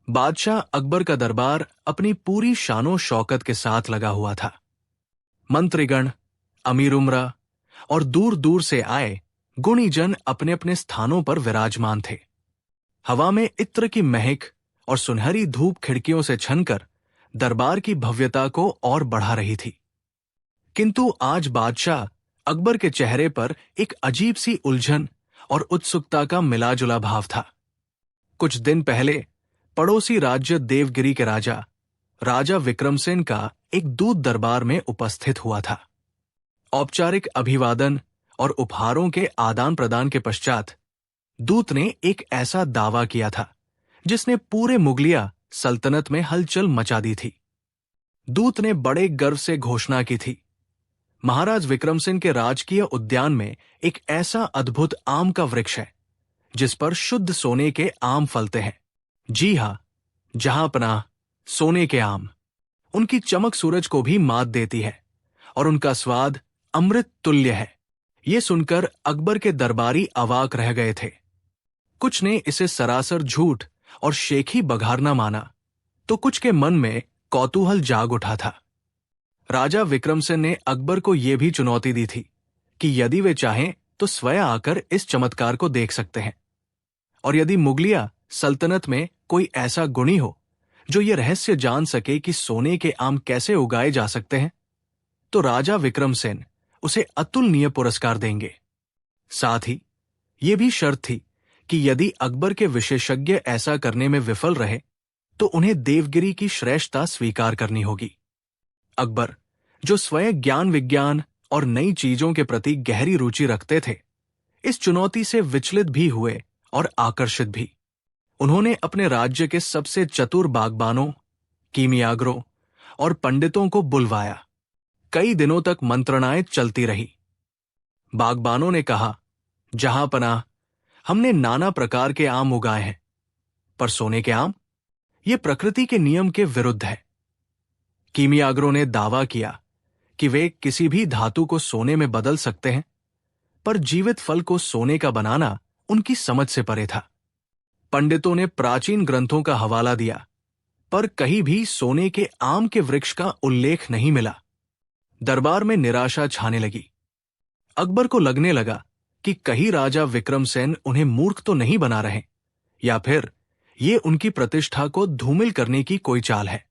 बादशाह अकबर का दरबार अपनी पूरी शानो शौकत के साथ लगा हुआ था। मंत्रीगण, अमीर उमरा और दूर दूर से आए गुणीजन अपने अपने स्थानों पर विराजमान थे। हवा में इत्र की महक और सुनहरी धूप खिड़कियों से छनकर दरबार की भव्यता को और बढ़ा रही थी। किंतु आज बादशाह अकबर के चेहरे पर एक अजीब सी उलझन और उत्सुकता का मिलाजुला भाव था। कुछ दिन पहले पड़ोसी राज्य देवगिरी के राजा विक्रमसेन का एक दूत दरबार में उपस्थित हुआ था। औपचारिक अभिवादन और उपहारों के आदान प्रदान के पश्चात दूत ने एक ऐसा दावा किया था जिसने पूरे मुगलिया सल्तनत में हलचल मचा दी थी। दूत ने बड़े गर्व से घोषणा की थी, महाराज विक्रमसेन के राजकीय उद्यान में एक ऐसा अद्भुत आम का वृक्ष है जिस पर शुद्ध सोने के आम फलते हैं। जी हां, जहांपनाह सोने के आम। उनकी चमक सूरज को भी मात देती है और उनका स्वाद अमृत तुल्य है। ये सुनकर अकबर के दरबारी अवाक रह गए थे। कुछ ने इसे सरासर झूठ और शेखी बघारना माना, तो कुछ के मन में कौतूहल जाग उठा था। राजा विक्रमसेन ने अकबर को यह भी चुनौती दी थी कि यदि वे चाहें तो स्वयं आकर इस चमत्कार को देख सकते हैं, और यदि मुगलिया सल्तनत में कोई ऐसा गुणी हो जो ये रहस्य जान सके कि सोने के आम कैसे उगाए जा सकते हैं, तो राजा विक्रमसेन उसे अतुलनीय पुरस्कार देंगे। साथ ही ये भी शर्त थी कि यदि अकबर के विशेषज्ञ ऐसा करने में विफल रहे तो उन्हें देवगिरी की श्रेष्ठता स्वीकार करनी होगी। अकबर, जो स्वयं ज्ञान विज्ञान और नई चीजों के प्रति गहरी रुचि रखते थे, इस चुनौती से विचलित भी हुए और आकर्षित भी। उन्होंने अपने राज्य के सबसे चतुर बागबानों, कीमियागरों और पंडितों को बुलवाया। कई दिनों तक मंत्रणाएं चलती रही। बागबानों ने कहा, जहांपनाह, हमने नाना प्रकार के आम उगाए हैं, पर सोने के आम, ये प्रकृति के नियम के विरुद्ध है। कीमियागरों ने दावा किया कि वे किसी भी धातु को सोने में बदल सकते हैं, पर जीवित फल को सोने का बनाना उनकी समझ से परे था। पंडितों ने प्राचीन ग्रंथों का हवाला दिया, पर कहीं भी सोने के आम के वृक्ष का उल्लेख नहीं मिला। दरबार में निराशा छाने लगी। अकबर को लगने लगा कि कहीं राजा विक्रमसेन उन्हें मूर्ख तो नहीं बना रहे, या फिर ये उनकी प्रतिष्ठा को धूमिल करने की कोई चाल है।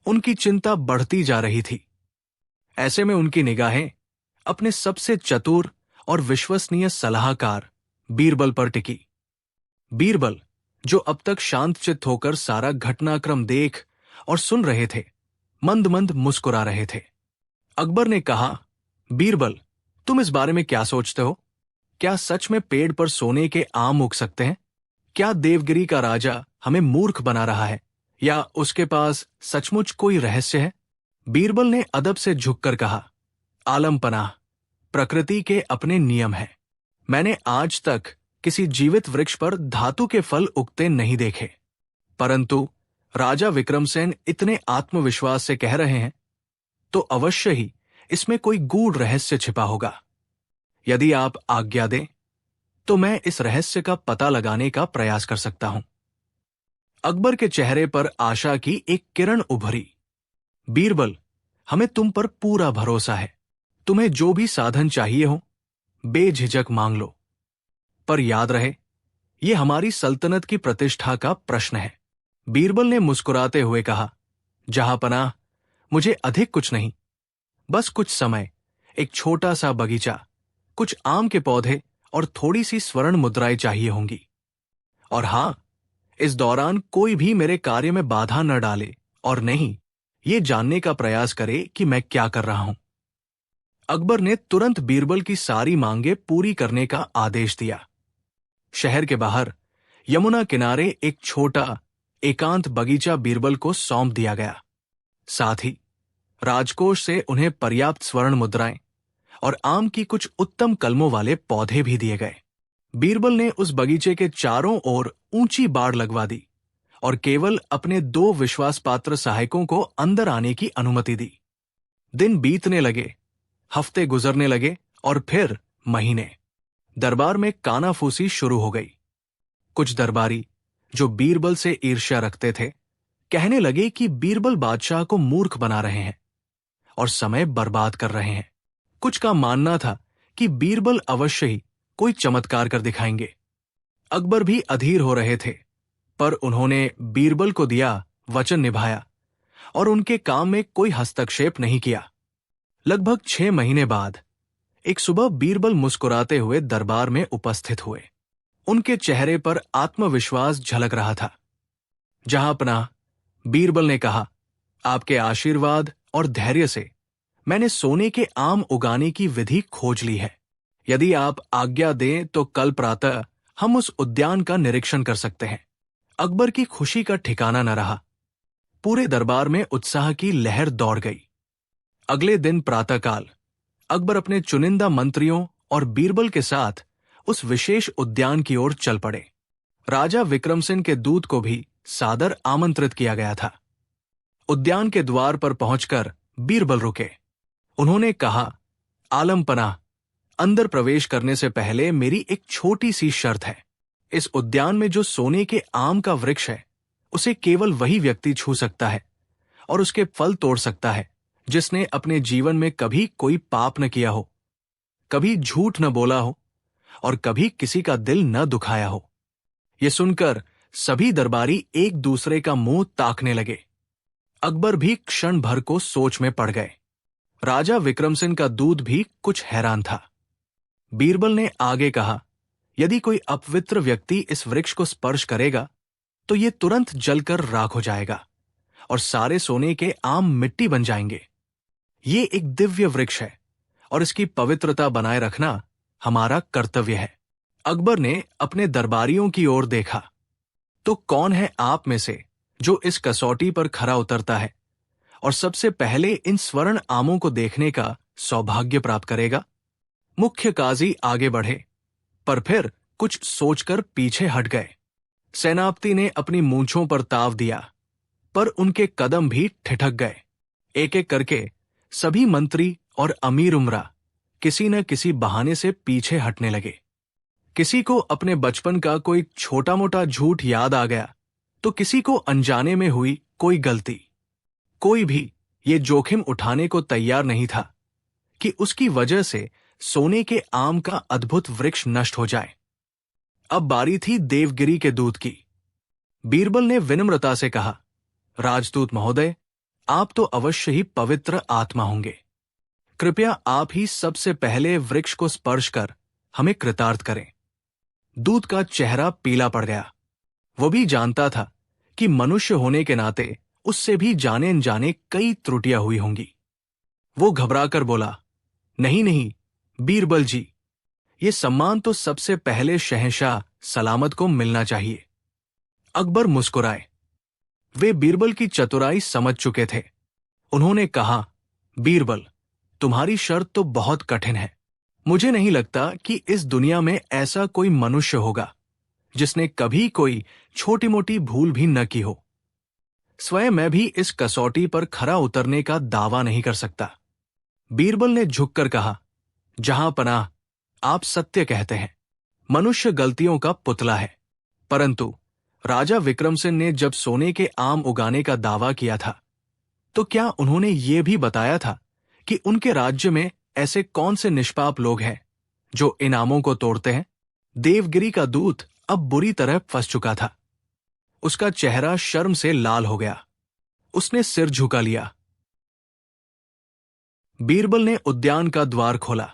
उनकी चिंता बढ़ती जा रही थी। ऐसे में उनकी निगाहें अपने सबसे चतुर और विश्वसनीय सलाहकार बीरबल पर टिकी। बीरबल, जो अब तक शांतचित्त होकर सारा घटनाक्रम देख और सुन रहे थे, मंद मंद मुस्कुरा रहे थे। अकबर ने कहा, बीरबल, तुम इस बारे में क्या सोचते हो? क्या सच में पेड़ पर सोने के आम उग सकते हैं? क्या देवगिरी का राजा हमें मूर्ख बना रहा है, या उसके पास सचमुच कोई रहस्य है? बीरबल ने अदब से झुककर कहा, आलमपनाह, प्रकृति के अपने नियम हैं। मैंने आज तक किसी जीवित वृक्ष पर धातु के फल उगते नहीं देखे, परंतु राजा विक्रमसेन इतने आत्मविश्वास से कह रहे हैं तो अवश्य ही इसमें कोई गूढ़ रहस्य छिपा होगा। यदि आप आज्ञा दें तो मैं इस रहस्य का पता लगाने का प्रयास कर सकता हूं। अकबर के चेहरे पर आशा की एक किरण उभरी। बीरबल, हमें तुम पर पूरा भरोसा है। तुम्हें जो भी साधन चाहिए हो, बेझिझक मांग लो। पर याद रहे, यह हमारी सल्तनत की प्रतिष्ठा का प्रश्न है। बीरबल ने मुस्कुराते हुए कहा, जहांपनाह, मुझे अधिक कुछ नहीं, बस कुछ समय, एक छोटा सा बगीचा, कुछ आम के पौधे और थोड़ी सी स्वर्ण मुद्राएं चाहिए होंगी। और हां, इस दौरान कोई भी मेरे कार्य में बाधा न डाले और नहीं ये जानने का प्रयास करे कि मैं क्या कर रहा हूं। अकबर ने तुरंत बीरबल की सारी मांगे पूरी करने का आदेश दिया। शहर के बाहर यमुना किनारे एक छोटा एकांत बगीचा बीरबल को सौंप दिया गया। साथ ही राजकोष से उन्हें पर्याप्त स्वर्ण मुद्राएं और आम की कुछ उत्तम कलमों वाले पौधे भी दिए गए। बीरबल ने उस बगीचे के चारों ओर ऊंची बाड़ लगवा दी और केवल अपने 2 विश्वासपात्र सहायकों को अंदर आने की अनुमति दी। दिन बीतने लगे, हफ्ते गुजरने लगे और फिर महीने। दरबार में कानाफूसी शुरू हो गई। कुछ दरबारी, जो बीरबल से ईर्ष्या रखते थे, कहने लगे कि बीरबल बादशाह को मूर्ख बना रहे हैं और समय बर्बाद कर रहे हैं। कुछ का मानना था कि बीरबल अवश्य ही कोई चमत्कार कर दिखाएंगे। अकबर भी अधीर हो रहे थे, पर उन्होंने बीरबल को दिया वचन निभाया और उनके काम में कोई हस्तक्षेप नहीं किया। लगभग 6 महीने बाद एक सुबह बीरबल मुस्कुराते हुए दरबार में उपस्थित हुए। उनके चेहरे पर आत्मविश्वास झलक रहा था। जहां पनाह, बीरबल ने कहा, आपके आशीर्वाद और धैर्य से मैंने सोने के आम उगाने की विधि खोज ली है। यदि आप आज्ञा दें तो कल प्रातः हम उस उद्यान का निरीक्षण कर सकते हैं। अकबर की खुशी का ठिकाना न रहा। पूरे दरबार में उत्साह की लहर दौड़ गई। अगले दिन प्रातःकाल अकबर अपने चुनिंदा मंत्रियों और बीरबल के साथ उस विशेष उद्यान की ओर चल पड़े। राजा विक्रमसिंह के दूत को भी सादर आमंत्रित किया गया था। उद्यान के द्वार पर पहुंचकर बीरबल रुके। उन्होंने कहा, आलम पनाह, अंदर प्रवेश करने से पहले मेरी एक छोटी सी शर्त है। इस उद्यान में जो सोने के आम का वृक्ष है, उसे केवल वही व्यक्ति छू सकता है और उसके फल तोड़ सकता है जिसने अपने जीवन में कभी कोई पाप न किया हो, कभी झूठ न बोला हो और कभी किसी का दिल न दुखाया हो। यह सुनकर सभी दरबारी एक दूसरे का मुंह ताकने लगे। अकबर भी क्षण भर को सोच में पड़ गए। राजा विक्रमसिंह का दूत भी कुछ हैरान था। बीरबल ने आगे कहा, यदि कोई अपवित्र व्यक्ति इस वृक्ष को स्पर्श करेगा तो ये तुरंत जलकर राख हो जाएगा और सारे सोने के आम मिट्टी बन जाएंगे। ये एक दिव्य वृक्ष है और इसकी पवित्रता बनाए रखना हमारा कर्तव्य है। अकबर ने अपने दरबारियों की ओर देखा, तो कौन है आप में से जो इस कसौटी पर खरा उतरता है और सबसे पहले इन स्वर्ण आमों को देखने का सौभाग्य प्राप्त करेगा? मुख्य काजी आगे बढ़े, पर फिर कुछ सोचकर पीछे हट गए। सेनापति ने अपनी मूंछों पर ताव दिया, पर उनके कदम भी ठिठक गए। एक एक करके सभी मंत्री और अमीर उमरा किसी न किसी बहाने से पीछे हटने लगे। किसी को अपने बचपन का कोई छोटा मोटा झूठ याद आ गया, तो किसी को अनजाने में हुई कोई गलती। कोई भी ये जोखिम उठाने को तैयार नहीं था कि उसकी वजह से सोने के आम का अद्भुत वृक्ष नष्ट हो जाए। अब बारी थी देवगिरी के दूत की। बीरबल ने विनम्रता से कहा, राजदूत महोदय, आप तो अवश्य ही पवित्र आत्मा होंगे। कृपया आप ही सबसे पहले वृक्ष को स्पर्श कर हमें कृतार्थ करें। दूत का चेहरा पीला पड़ गया। वो भी जानता था कि मनुष्य होने के नाते उससे भी जाने अनजाने कई त्रुटियां हुई होंगी। वो घबराकर बोला, नहीं नहीं बीरबल जी, ये सम्मान तो सबसे पहले शहंशाह सलामत को मिलना चाहिए। अकबर मुस्कुराए। वे बीरबल की चतुराई समझ चुके थे। उन्होंने कहा, बीरबल, तुम्हारी शर्त तो बहुत कठिन है। मुझे नहीं लगता कि इस दुनिया में ऐसा कोई मनुष्य होगा जिसने कभी कोई छोटी मोटी भूल भी न की हो। स्वयं मैं भी इस कसौटी पर खरा उतरने का दावा नहीं कर सकता। बीरबल ने झुककर कहा, जहां पनाह, आप सत्य कहते हैं। मनुष्य गलतियों का पुतला है, परंतु राजा विक्रमसिंह ने जब सोने के आम उगाने का दावा किया था, तो क्या उन्होंने ये भी बताया था कि उनके राज्य में ऐसे कौन से निष्पाप लोग हैं जो इन आमों को तोड़ते हैं? देवगिरी का दूत अब बुरी तरह फंस चुका था। उसका चेहरा शर्म से लाल हो गया। उसने सिर झुका लिया। बीरबल ने उद्यान का द्वार खोला।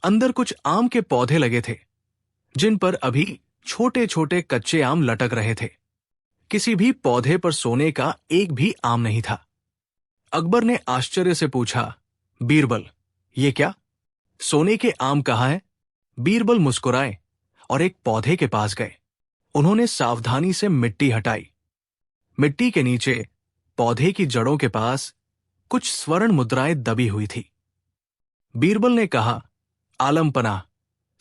अंदर कुछ आम के पौधे लगे थे, जिन पर अभी छोटे छोटे कच्चे आम लटक रहे थे। किसी भी पौधे पर सोने का एक भी आम नहीं था। अकबर ने आश्चर्य से पूछा, बीरबल, ये क्या? सोने के आम कहाँ हैं? बीरबल मुस्कुराए और एक पौधे के पास गए। उन्होंने सावधानी से मिट्टी हटाई। मिट्टी के नीचे पौधे की जड़ों के पास कुछ स्वर्ण मुद्राएं दबी हुई थी। बीरबल ने कहा, आलम पनाह,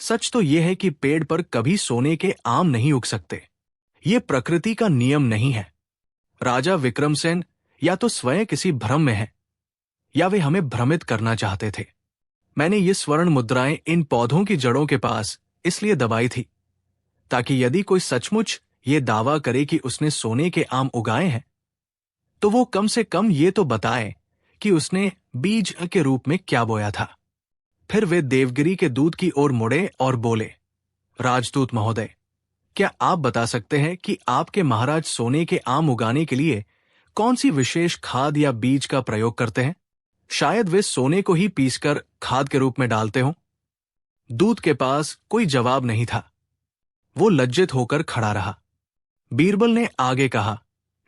सच तो यह है कि पेड़ पर कभी सोने के आम नहीं उग सकते। ये प्रकृति का नियम नहीं है। राजा विक्रमसेन या तो स्वयं किसी भ्रम में है, या वे हमें भ्रमित करना चाहते थे। मैंने ये स्वर्ण मुद्राएं इन पौधों की जड़ों के पास इसलिए दबाई थी ताकि यदि कोई सचमुच ये दावा करे कि उसने सोने के आम उगाए हैं, तो वो कम से कम ये तो बताए कि उसने बीज के रूप में क्या बोया था। फिर वे देवगिरी के दूत की ओर मुड़े और बोले, राजदूत महोदय, क्या आप बता सकते हैं कि आपके महाराज सोने के आम उगाने के लिए कौन सी विशेष खाद या बीज का प्रयोग करते हैं? शायद वे सोने को ही पीसकर खाद के रूप में डालते हों। दूत के पास कोई जवाब नहीं था। वो लज्जित होकर खड़ा रहा। बीरबल ने आगे कहा,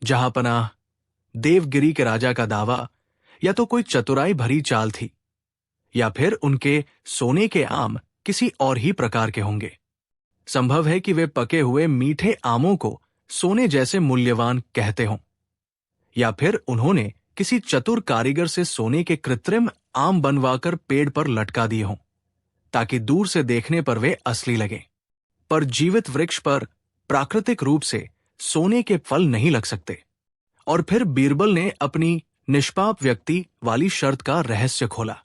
जहांपनाह, देवगिरी के राजा का दावा या तो कोई चतुराई भरी चाल थी, या फिर उनके सोने के आम किसी और ही प्रकार के होंगे। संभव है कि वे पके हुए मीठे आमों को सोने जैसे मूल्यवान कहते हों, या फिर उन्होंने किसी चतुर कारीगर से सोने के कृत्रिम आम बनवाकर पेड़ पर लटका दिए हों, ताकि दूर से देखने पर वे असली लगे। पर जीवित वृक्ष पर प्राकृतिक रूप से सोने के फल नहीं लग सकते। और फिर बीरबल ने अपनी निष्पाप व्यक्ति वाली शर्त का रहस्य खोला।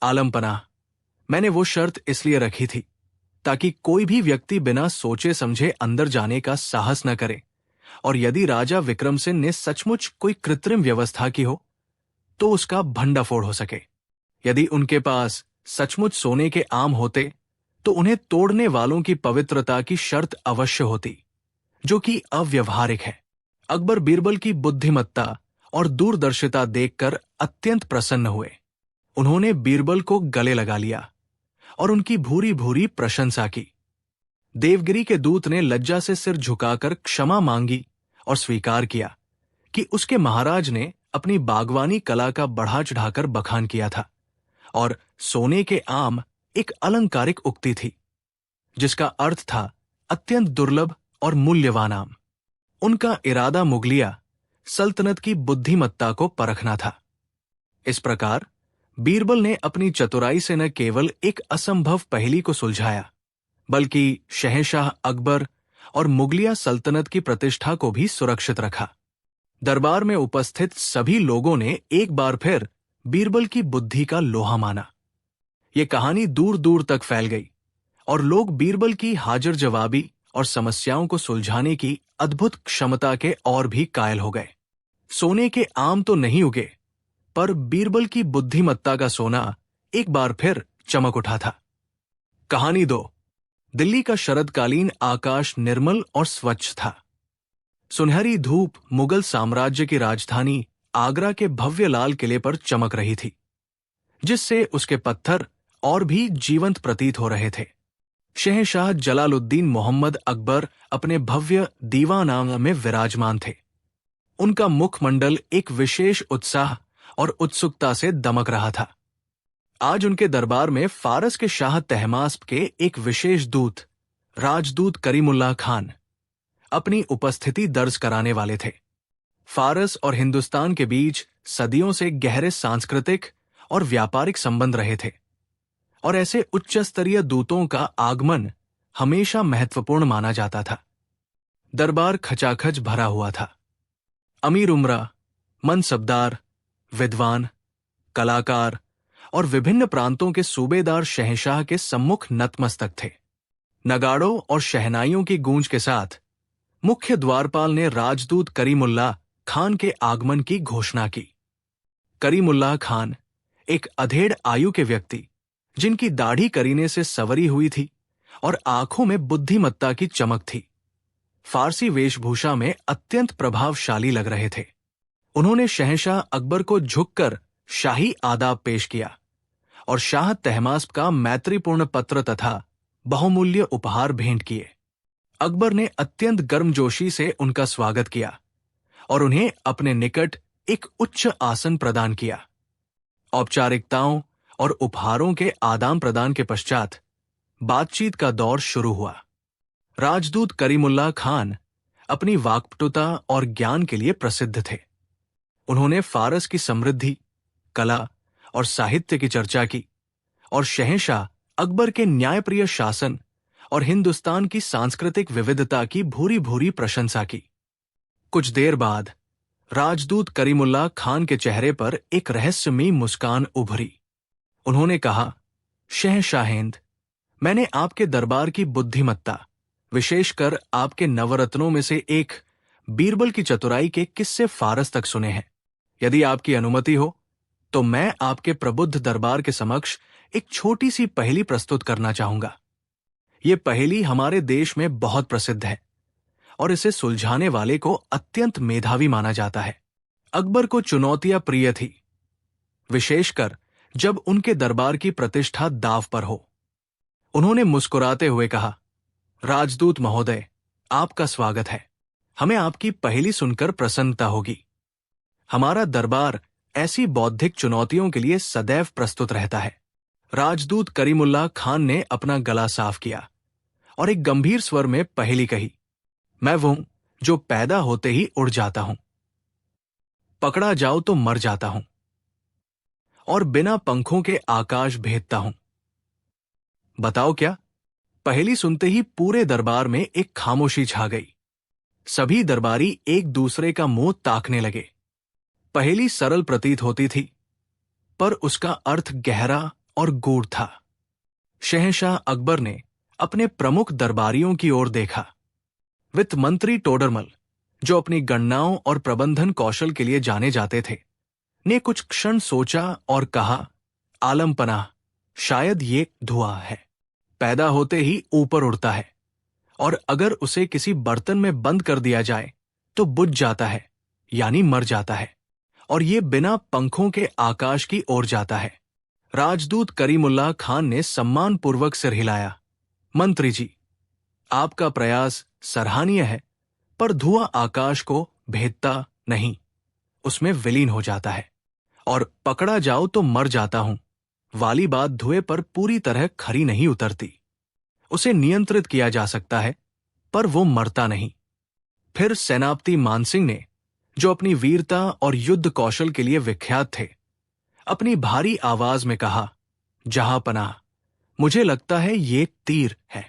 आलमपनाह, मैंने वो शर्त इसलिए रखी थी ताकि कोई भी व्यक्ति बिना सोचे समझे अंदर जाने का साहस न करे, और यदि राजा विक्रमसेन ने सचमुच कोई कृत्रिम व्यवस्था की हो तो उसका भंडाफोड़ हो सके। यदि उनके पास सचमुच सोने के आम होते तो उन्हें तोड़ने वालों की पवित्रता की शर्त अवश्य होती, जो कि अव्यवहारिक है। अकबर बीरबल की बुद्धिमत्ता और दूरदर्शिता देखकर अत्यंत प्रसन्न हुए। उन्होंने बीरबल को गले लगा लिया और उनकी भूरी भूरी प्रशंसा की। देवगिरी के दूत ने लज्जा से सिर झुकाकर क्षमा मांगी और स्वीकार किया कि उसके महाराज ने अपनी बागवानी कला का बढ़ा चढ़ाकर बखान किया था, और सोने के आम एक अलंकारिक उक्ति थी, जिसका अर्थ था अत्यंत दुर्लभ और मूल्यवान आम। उनका इरादा मुगलिया सल्तनत की बुद्धिमत्ता को परखना था। इस प्रकार बीरबल ने अपनी चतुराई से न केवल एक असंभव पहेली को सुलझाया, बल्कि शहंशाह अकबर और मुगलिया सल्तनत की प्रतिष्ठा को भी सुरक्षित रखा। दरबार में उपस्थित सभी लोगों ने एक बार फिर बीरबल की बुद्धि का लोहा माना। ये कहानी दूर दूर तक फैल गई और लोग बीरबल की हाजिर जवाबी और समस्याओं को सुलझाने की अद्भुत क्षमता के और भी कायल हो गए। सोने के आम तो नहीं उगे, पर बीरबल की बुद्धिमत्ता का सोना एक बार फिर चमक उठा था। कहानी 2। दिल्ली का शरदकालीन आकाश निर्मल और स्वच्छ था। सुनहरी धूप मुगल साम्राज्य की राजधानी आगरा के भव्य लाल किले पर चमक रही थी, जिससे उसके पत्थर और भी जीवंत प्रतीत हो रहे थे। शहंशाह जलालुद्दीन मोहम्मद अकबर अपने भव्य दीवानांग में विराजमान थे। उनका मुखमंडल एक विशेष उत्साह और उत्सुकता से दमक रहा था। आज उनके दरबार में फारस के शाह तहमास्प के एक विशेष दूत, राजदूत करीमुल्लाह खान, अपनी उपस्थिति दर्ज कराने वाले थे। फारस और हिंदुस्तान के बीच सदियों से गहरे सांस्कृतिक और व्यापारिक संबंध रहे थे, और ऐसे उच्च स्तरीय दूतों का आगमन हमेशा महत्वपूर्ण माना जाता था। दरबार खचाखच भरा हुआ था। अमीर उमरा, मनसबदार, विद्वान, कलाकार और विभिन्न प्रांतों के सूबेदार शहंशाह के सम्मुख नतमस्तक थे। नगाड़ों और शहनाइयों की गूंज के साथ मुख्य द्वारपाल ने राजदूत करीमुल्लाह खान के आगमन की घोषणा की। करीमुल्लाह खान एक अधेड़ आयु के व्यक्ति, जिनकी दाढ़ी करीने से सवरी हुई थी और आंखों में बुद्धिमत्ता की चमक थी, फारसी वेशभूषा में अत्यंत प्रभावशाली लग रहे थे। उन्होंने शहंशाह अकबर को झुककर शाही आदाब पेश किया और शाह तहमास्प का मैत्रीपूर्ण पत्र तथा बहुमूल्य उपहार भेंट किए। अकबर ने अत्यंत गर्मजोशी से उनका स्वागत किया और उन्हें अपने निकट एक उच्च आसन प्रदान किया। औपचारिकताओं और उपहारों के आदान प्रदान के पश्चात बातचीत का दौर शुरू हुआ। राजदूत करीमुल्लाह खान अपनी वाक्पटुता और ज्ञान के लिए प्रसिद्ध थे। उन्होंने फारस की समृद्धि, कला और साहित्य की चर्चा की और शहंशाह अकबर के न्यायप्रिय शासन और हिंदुस्तान की सांस्कृतिक विविधता की भूरी भूरी प्रशंसा की। कुछ देर बाद राजदूत करीमुल्लाह खान के चेहरे पर एक रहस्यमयी मुस्कान उभरी। उन्होंने कहा, शहंशाहेंद, मैंने आपके दरबार की बुद्धिमत्ता, विशेषकर आपके नवरत्नों में से एक बीरबल की चतुराई के किस्से फारस तक सुने हैं। यदि आपकी अनुमति हो तो मैं आपके प्रबुद्ध दरबार के समक्ष एक छोटी सी पहेली प्रस्तुत करना चाहूंगा। ये पहेली हमारे देश में बहुत प्रसिद्ध है और इसे सुलझाने वाले को अत्यंत मेधावी माना जाता है। अकबर को चुनौतियां प्रिय थी, विशेषकर जब उनके दरबार की प्रतिष्ठा दांव पर हो। उन्होंने मुस्कुराते हुए कहा, राजदूत महोदय, आपका स्वागत है। हमें आपकी पहेली सुनकर प्रसन्नता होगी। हमारा दरबार ऐसी बौद्धिक चुनौतियों के लिए सदैव प्रस्तुत रहता है। राजदूत करीमुल्लाह खान ने अपना गला साफ किया और एक गंभीर स्वर में पहेली कही, मैं वो हूं जो पैदा होते ही उड़ जाता हूं, पकड़ा जाओ तो मर जाता हूं और बिना पंखों के आकाश भेदता हूं। बताओ क्या? पहेली सुनते ही पूरे दरबार में एक खामोशी छा गई। सभी दरबारी एक दूसरे का मुंह ताकने लगे। पहेली सरल प्रतीत होती थी, पर उसका अर्थ गहरा और गूढ़ था। शहंशाह अकबर ने अपने प्रमुख दरबारियों की ओर देखा। वित्त मंत्री टोडरमल, जो अपनी गणनाओं और प्रबंधन कौशल के लिए जाने जाते थे, ने कुछ क्षण सोचा और कहा, आलम पनाह, शायद ये धुआं है। पैदा होते ही ऊपर उड़ता है और अगर उसे किसी बर्तन में बंद कर दिया जाए तो बुझ जाता है, यानी मर जाता है, और ये बिना पंखों के आकाश की ओर जाता है। राजदूत करीमुल्लाह खान ने सम्मानपूर्वक सिर हिलाया। मंत्री जी, आपका प्रयास सराहनीय है, पर धुआं आकाश को भेदता नहीं, उसमें विलीन हो जाता है। और पकड़ा जाओ तो मर जाता हूं वाली बात धुएं पर पूरी तरह खरी नहीं उतरती। उसे नियंत्रित किया जा सकता है, पर वो मरता नहीं। फिर सेनापति मानसिंह ने, जो अपनी वीरता और युद्ध कौशल के लिए विख्यात थे, अपनी भारी आवाज में कहा, जहां पनाह, मुझे लगता है ये तीर है।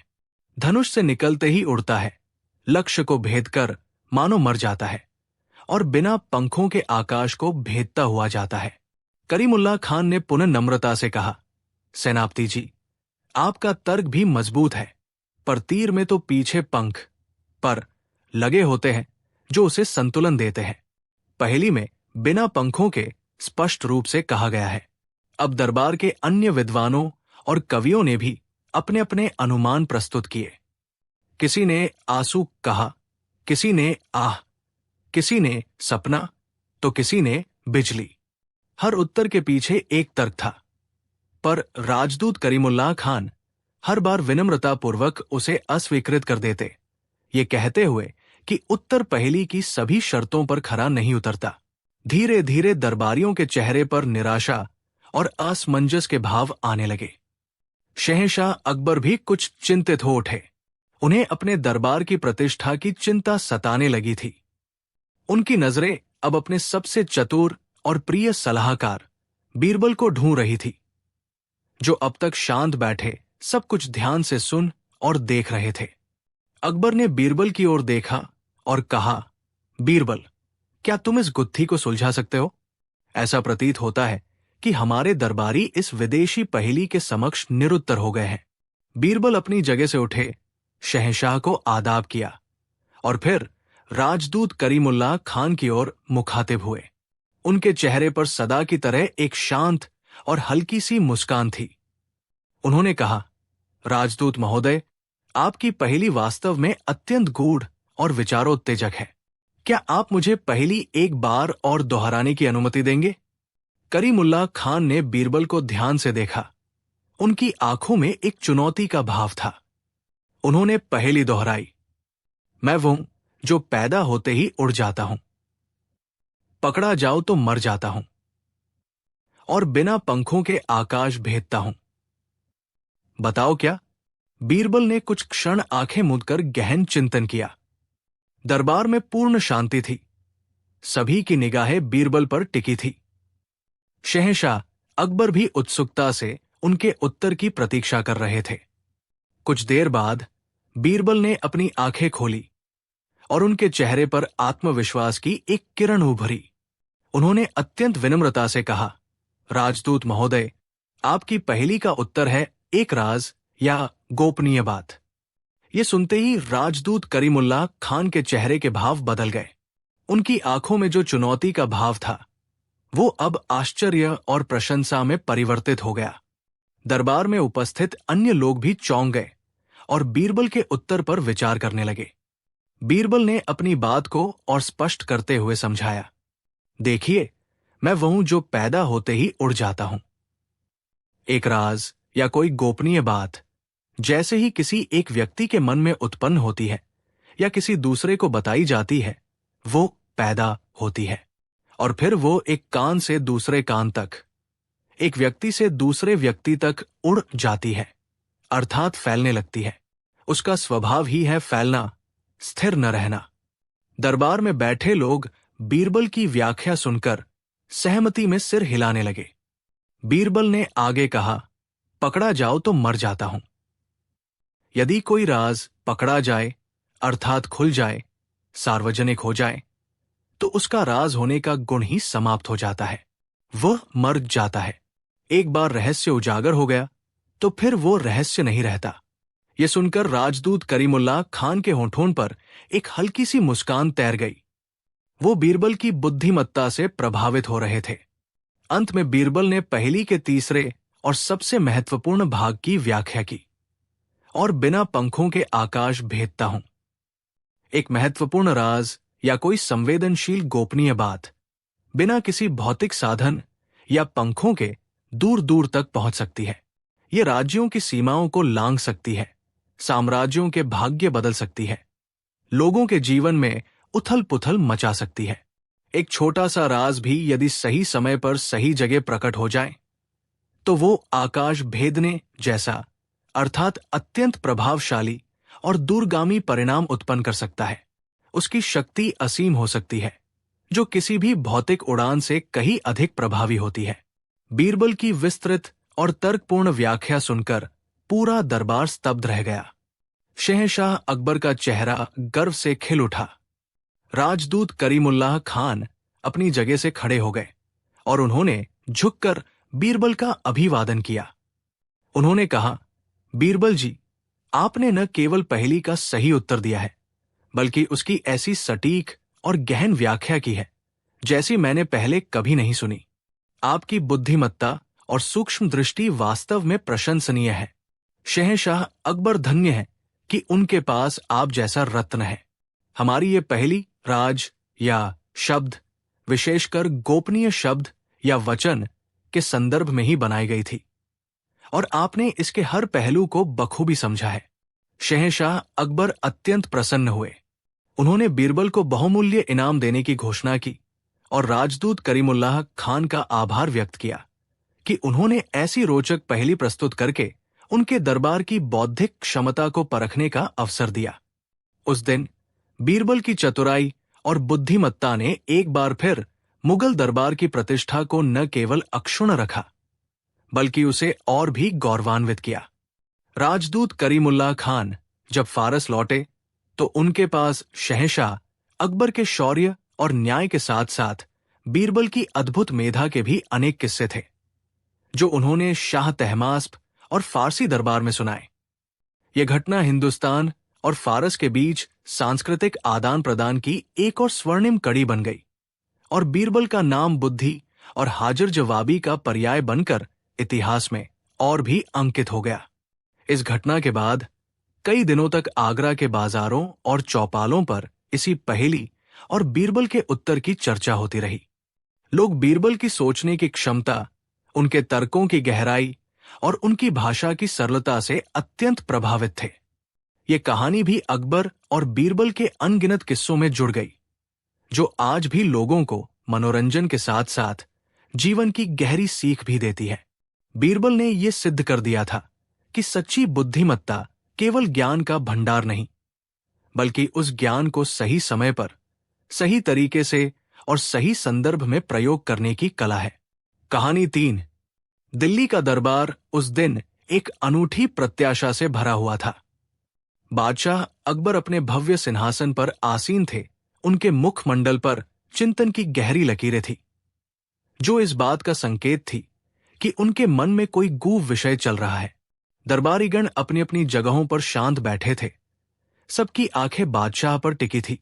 धनुष से निकलते ही उड़ता है, लक्ष्य को भेदकर मानो मर जाता है और बिना पंखों के आकाश को भेदता हुआ जाता है। करीमुल्लाह खान ने पुनः नम्रता से कहा, सेनापति जी, आपका तर्क भी मजबूत है, पर तीर में तो पीछे पंख पर लगे होते हैं जो उसे संतुलन देते हैं। पहेली में बिना पंखों के स्पष्ट रूप से कहा गया है। अब दरबार के अन्य विद्वानों और कवियों ने भी अपने अपने अनुमान प्रस्तुत किए। किसी ने आंसू कहा, किसी ने आह, किसी ने सपना, तो किसी ने बिजली। हर उत्तर के पीछे एक तर्क था, पर राजदूत करीमुल्लाह खान हर बार विनम्रतापूर्वक उसे अस्वीकृत कर देते, ये कहते हुए कि उत्तर पहेली की सभी शर्तों पर खरा नहीं उतरता। धीरे धीरे दरबारियों के चेहरे पर निराशा और असमंजस के भाव आने लगे। शहंशाह अकबर भी कुछ चिंतित हो उठे। उन्हें अपने दरबार की प्रतिष्ठा की चिंता सताने लगी थी। उनकी नजरें अब अपने सबसे चतुर और प्रिय सलाहकार बीरबल को ढूंढ रही थी, जो अब तक शांत बैठे सब कुछ ध्यान से सुन और देख रहे थे। अकबर ने बीरबल की ओर देखा और कहा, बीरबल, क्या तुम इस गुत्थी को सुलझा सकते हो? ऐसा प्रतीत होता है कि हमारे दरबारी इस विदेशी पहेली के समक्ष निरुत्तर हो गए हैं। बीरबल अपनी जगह से उठे, शहंशाह को आदाब किया और फिर राजदूत करीमुल्लाह खान की ओर मुखातिब हुए। उनके चेहरे पर सदा की तरह एक शांत और हल्की सी मुस्कान थी। उन्होंने कहा, राजदूत महोदय, आपकी पहेली वास्तव में अत्यंत गूढ़ और विचारोत्तेजक है। क्या आप मुझे पहेली एक बार और दोहराने की अनुमति देंगे? करीमुल्लाह खान ने बीरबल को ध्यान से देखा। उनकी आंखों में एक चुनौती का भाव था। उन्होंने पहेली दोहराई, मैं वो हूं जो पैदा होते ही उड़ जाता हूं, पकड़ा जाओ तो मर जाता हूं और बिना पंखों के आकाश भेदता हूं। बताओ क्या? बीरबल ने कुछ क्षण आंखें मूंदकर गहन चिंतन किया। दरबार में पूर्ण शांति थी। सभी की निगाहें बीरबल पर टिकी थी। शहंशाह अकबर भी उत्सुकता से उनके उत्तर की प्रतीक्षा कर रहे थे। कुछ देर बाद बीरबल ने अपनी आंखें खोली और उनके चेहरे पर आत्मविश्वास की एक किरण उभरी। उन्होंने अत्यंत विनम्रता से कहा, राजदूत महोदय, आपकी पहेली का उत्तर है एक राज या गोपनीय बात। ये सुनते ही राजदूत करीमुल्लाह खान के चेहरे के भाव बदल गए। उनकी आंखों में जो चुनौती का भाव था वो अब आश्चर्य और प्रशंसा में परिवर्तित हो गया। दरबार में उपस्थित अन्य लोग भी चौंक गए और बीरबल के उत्तर पर विचार करने लगे। बीरबल ने अपनी बात को और स्पष्ट करते हुए समझाया, देखिए, मैं वह हूं जो पैदा होते ही उड़ जाता हूं। एक राज या कोई गोपनीय बात जैसे ही किसी एक व्यक्ति के मन में उत्पन्न होती है या किसी दूसरे को बताई जाती है, वो पैदा होती है और फिर वो एक कान से दूसरे कान तक, एक व्यक्ति से दूसरे व्यक्ति तक उड़ जाती है, अर्थात फैलने लगती है। उसका स्वभाव ही है फैलना, स्थिर न रहना। दरबार में बैठे लोग बीरबल की व्याख्या सुनकर सहमति में सिर हिलाने लगे। बीरबल ने आगे कहा, पकड़ा जाओ तो मर जाता हूं। यदि कोई राज पकड़ा जाए अर्थात खुल जाए, सार्वजनिक हो जाए, तो उसका राज होने का गुण ही समाप्त हो जाता है, वह मर जाता है। एक बार रहस्य उजागर हो गया तो फिर वो रहस्य नहीं रहता। यह सुनकर राजदूत करीमुल्लाह खान के होठों पर एक हल्की सी मुस्कान तैर गई। वो बीरबल की बुद्धिमत्ता से प्रभावित हो रहे थे। अंत में बीरबल ने पहेली के तीसरे और सबसे महत्वपूर्ण भाग की व्याख्या की, और बिना पंखों के आकाश भेदता हूं। एक महत्वपूर्ण राज या कोई संवेदनशील गोपनीय बात बिना किसी भौतिक साधन या पंखों के दूर दूर तक पहुंच सकती है। ये राज्यों की सीमाओं को लांघ सकती है, साम्राज्यों के भाग्य बदल सकती है, लोगों के जीवन में उथल पुथल मचा सकती है। एक छोटा सा राज भी यदि सही समय पर सही जगह प्रकट हो जाए तो वो आकाश भेदने जैसा, अर्थात अत्यंत प्रभावशाली और दूरगामी परिणाम उत्पन्न कर सकता है। उसकी शक्ति असीम हो सकती है, जो किसी भी भौतिक उड़ान से कहीं अधिक प्रभावी होती है। बीरबल की विस्तृत और तर्कपूर्ण व्याख्या सुनकर पूरा दरबार स्तब्ध रह गया। शहंशाह अकबर का चेहरा गर्व से खिल उठा। राजदूत करीमुल्लाह खान अपनी जगह से खड़े हो गए और उन्होंने झुककर बीरबल का अभिवादन किया। उन्होंने कहा, बीरबल जी, आपने न केवल पहेली का सही उत्तर दिया है, बल्कि उसकी ऐसी सटीक और गहन व्याख्या की है जैसी मैंने पहले कभी नहीं सुनी। आपकी बुद्धिमत्ता और सूक्ष्म दृष्टि वास्तव में प्रशंसनीय है। शहंशाह अकबर धन्य है कि उनके पास आप जैसा रत्न है। हमारी ये पहेली राज या शब्द, विशेषकर गोपनीय शब्द या वचन के संदर्भ में ही बनाई गई थी, और आपने इसके हर पहलू को बखूबी समझा है। शहंशाह अकबर अत्यंत प्रसन्न हुए। उन्होंने बीरबल को बहुमूल्य इनाम देने की घोषणा की और राजदूत करीमुल्लाह खान का आभार व्यक्त किया कि उन्होंने ऐसी रोचक पहेली प्रस्तुत करके उनके दरबार की बौद्धिक क्षमता को परखने का अवसर दिया। उस दिन बीरबल की चतुराई और बुद्धिमत्ता ने एक बार फिर मुगल दरबार की प्रतिष्ठा को न केवल अक्षुण्ण रखा, बल्कि उसे और भी गौरवान्वित किया। राजदूत करीमुल्लाह खान जब फारस लौटे तो उनके पास शहंशाह अकबर के शौर्य और न्याय के साथ साथ बीरबल की अद्भुत मेधा के भी अनेक किस्से थे, जो उन्होंने शाह तहमास्प और फारसी दरबार में सुनाए। यह घटना हिंदुस्तान और फारस के बीच सांस्कृतिक आदान प्रदान की एक और स्वर्णिम कड़ी बन गई, और बीरबल का नाम बुद्धि और हाजिर जवाबी का पर्याय बनकर इतिहास में और भी अंकित हो गया। इस घटना के बाद कई दिनों तक आगरा के बाजारों और चौपालों पर इसी पहेली और बीरबल के उत्तर की चर्चा होती रही। लोग बीरबल की सोचने की क्षमता, उनके तर्कों की गहराई और उनकी भाषा की सरलता से अत्यंत प्रभावित थे। ये कहानी भी अकबर और बीरबल के अनगिनत किस्सों में जुड़ गई, जो आज भी लोगों को मनोरंजन के साथ साथ जीवन की गहरी सीख भी देती है। बीरबल ने यह सिद्ध कर दिया था कि सच्ची बुद्धिमत्ता केवल ज्ञान का भंडार नहीं, बल्कि उस ज्ञान को सही समय पर, सही तरीके से और सही संदर्भ में प्रयोग करने की कला है। कहानी 3। दिल्ली का दरबार उस दिन एक अनूठी प्रत्याशा से भरा हुआ था। बादशाह अकबर अपने भव्य सिंहासन पर आसीन थे। उनके मुखमंडल पर चिंतन की गहरी लकीरें थी, जो इस बात का संकेत थी कि उनके मन में कोई गूढ़ विषय चल रहा है। दरबारीगण अपनी अपनी जगहों पर शांत बैठे थे सबकी आंखें बादशाह पर टिकी थी,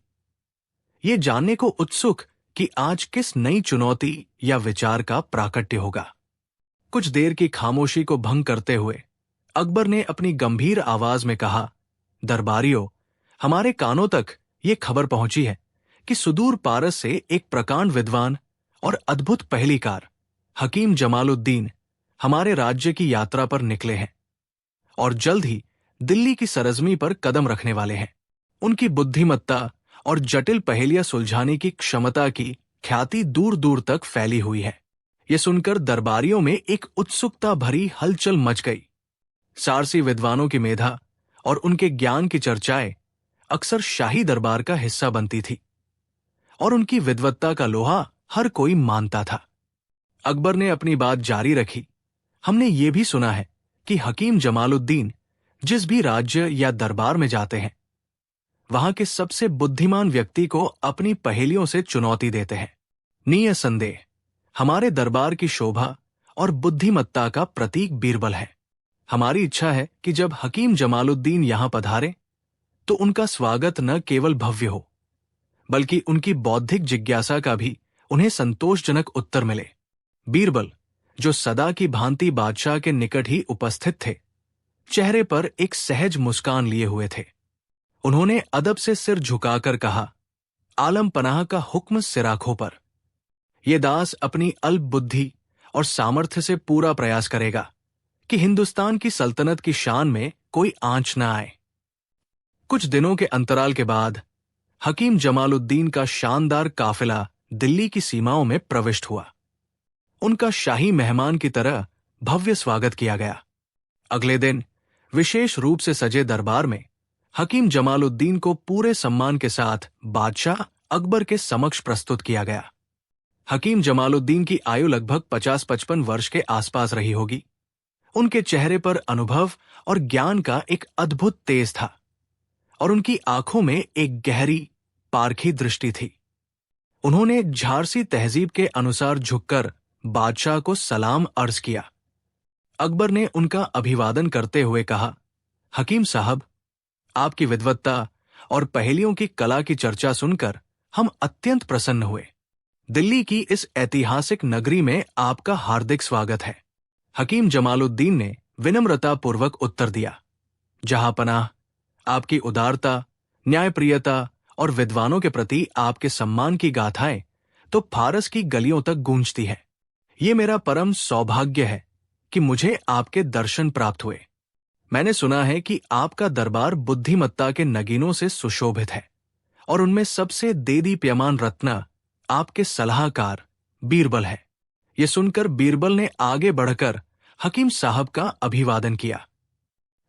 ये जानने को उत्सुक कि आज किस नई चुनौती या विचार का प्राकट्य होगा। कुछ देर की खामोशी को भंग करते हुए अकबर ने अपनी गंभीर आवाज में कहा, दरबारियों, हमारे कानों तक ये खबर पहुंची है कि सुदूर पारस से एक प्रकांड विद्वान और अद्भुत पहेलीकार हकीम जमालुद्दीन हमारे राज्य की यात्रा पर निकले हैं और जल्द ही दिल्ली की सरजमी पर कदम रखने वाले हैं। उनकी बुद्धिमत्ता और जटिल पहेलियां सुलझाने की क्षमता की ख्याति दूर दूर तक फैली हुई है। यह सुनकर दरबारियों में एक उत्सुकता भरी हलचल मच गई। सारसी विद्वानों की मेधा और उनके ज्ञान की चर्चाएं अक्सर शाही दरबार का हिस्सा बनती थी और उनकी विद्वत्ता का लोहा हर कोई मानता था। अकबर ने अपनी बात जारी रखी, हमने ये भी सुना है कि हकीम जमालुद्दीन जिस भी राज्य या दरबार में जाते हैं, वहां के सबसे बुद्धिमान व्यक्ति को अपनी पहेलियों से चुनौती देते हैं। निसंदेह हमारे दरबार की शोभा और बुद्धिमत्ता का प्रतीक बीरबल है। हमारी इच्छा है कि जब हकीम जमालुद्दीन यहां पधारे तो उनका स्वागत न केवल भव्य हो, बल्कि उनकी बौद्धिक जिज्ञासा का भी उन्हें संतोषजनक उत्तर मिले। बीरबल, जो सदा की भांति बादशाह के निकट ही उपस्थित थे, चेहरे पर एक सहज मुस्कान लिए हुए थे। उन्होंने अदब से सिर झुकाकर कहा, आलम पनाह का हुक्म सिराखों पर। ये दास अपनी अल्प बुद्धि और सामर्थ्य से पूरा प्रयास करेगा कि हिंदुस्तान की सल्तनत की शान में कोई आंच न आए। कुछ दिनों के अंतराल के बाद हकीम जमालुद्दीन का शानदार काफिला दिल्ली की सीमाओं में प्रविष्ट हुआ। उनका शाही मेहमान की तरह भव्य स्वागत किया गया। अगले दिन विशेष रूप से सजे दरबार में हकीम जमालुद्दीन को पूरे सम्मान के साथ बादशाह अकबर के समक्ष प्रस्तुत किया गया। हकीम जमालुद्दीन की आयु लगभग 50-55 वर्ष के आसपास रही होगी। उनके चेहरे पर अनुभव और ज्ञान का एक अद्भुत तेज था और उनकी आंखों में एक गहरी पारखी दृष्टि थी। उन्होंने एक झारसी तहजीब के अनुसार झुककर बादशाह को सलाम अर्ज किया। अकबर ने उनका अभिवादन करते हुए कहा, हकीम साहब, आपकी विद्वत्ता और पहेलियों की कला की चर्चा सुनकर हम अत्यंत प्रसन्न हुए। दिल्ली की इस ऐतिहासिक नगरी में आपका हार्दिक स्वागत है। हकीम जमालुद्दीन ने विनम्रतापूर्वक उत्तर दिया, जहां पनाह, आपकी उदारता, न्यायप्रियता और विद्वानों के प्रति आपके सम्मान की गाथाएं तो फारस की गलियों तक गूंजती है। ये मेरा परम सौभाग्य है कि मुझे आपके दर्शन प्राप्त हुए। मैंने सुना है कि आपका दरबार बुद्धिमत्ता के नगीनों से सुशोभित है और उनमें सबसे देदीप्यमान रत्न आपके सलाहकार बीरबल है। यह सुनकर बीरबल ने आगे बढ़कर हकीम साहब का अभिवादन किया।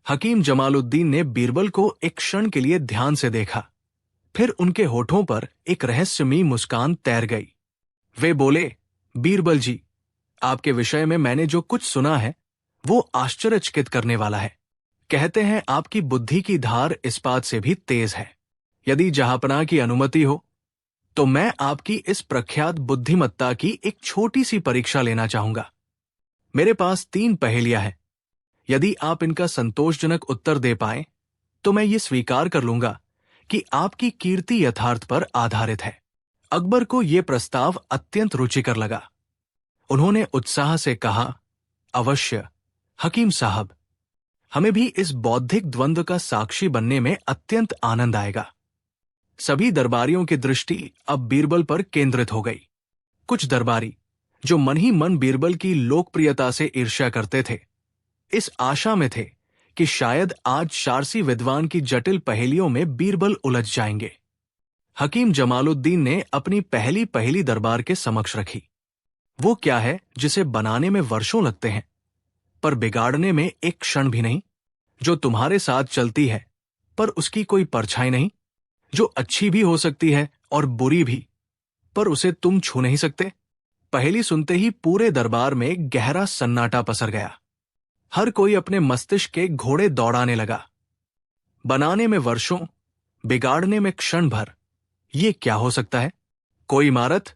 हकीम जमालुद्दीन ने बीरबल को एक क्षण के लिए ध्यान से देखा, फिर उनके होठों पर एक रहस्यमयी मुस्कान तैर गई। वे बोले, बीरबल जी, आपके विषय में मैंने जो कुछ सुना है वो आश्चर्यचकित करने वाला है। कहते हैं आपकी बुद्धि की धार इस्पात से भी तेज है। यदि जहांपनाह की अनुमति हो तो मैं आपकी इस प्रख्यात बुद्धिमत्ता की एक छोटी सी परीक्षा लेना चाहूंगा। मेरे पास 3 पहेलियां हैं। यदि आप इनका संतोषजनक उत्तर दे पाएं तो मैं ये स्वीकार कर लूंगा कि आपकी कीर्ति यथार्थ पर आधारित है। अकबर को यह प्रस्ताव अत्यंत रुचिकर लगा। उन्होंने उत्साह से कहा, अवश्य हकीम साहब, हमें भी इस बौद्धिक द्वंद्व का साक्षी बनने में अत्यंत आनंद आएगा। सभी दरबारियों की दृष्टि अब बीरबल पर केंद्रित हो गई। कुछ दरबारी, जो मन ही मन बीरबल की लोकप्रियता से ईर्ष्या करते थे, इस आशा में थे कि शायद आज शारसी विद्वान की जटिल पहेलियों में बीरबल उलझ जाएंगे। हकीम जमालुद्दीन ने अपनी पहली पहेली दरबार के समक्ष रखी। वो क्या है जिसे बनाने में वर्षों लगते हैं पर बिगाड़ने में एक क्षण भी नहीं, जो तुम्हारे साथ चलती है पर उसकी कोई परछाई नहीं, जो अच्छी भी हो सकती है और बुरी भी, पर उसे तुम छू नहीं सकते। पहेली सुनते ही पूरे दरबार में गहरा सन्नाटा पसर गया। हर कोई अपने मस्तिष्क के घोड़े दौड़ाने लगा। बनाने में वर्षों, बिगाड़ने में क्षण भर, ये क्या हो सकता है? कोई इमारत?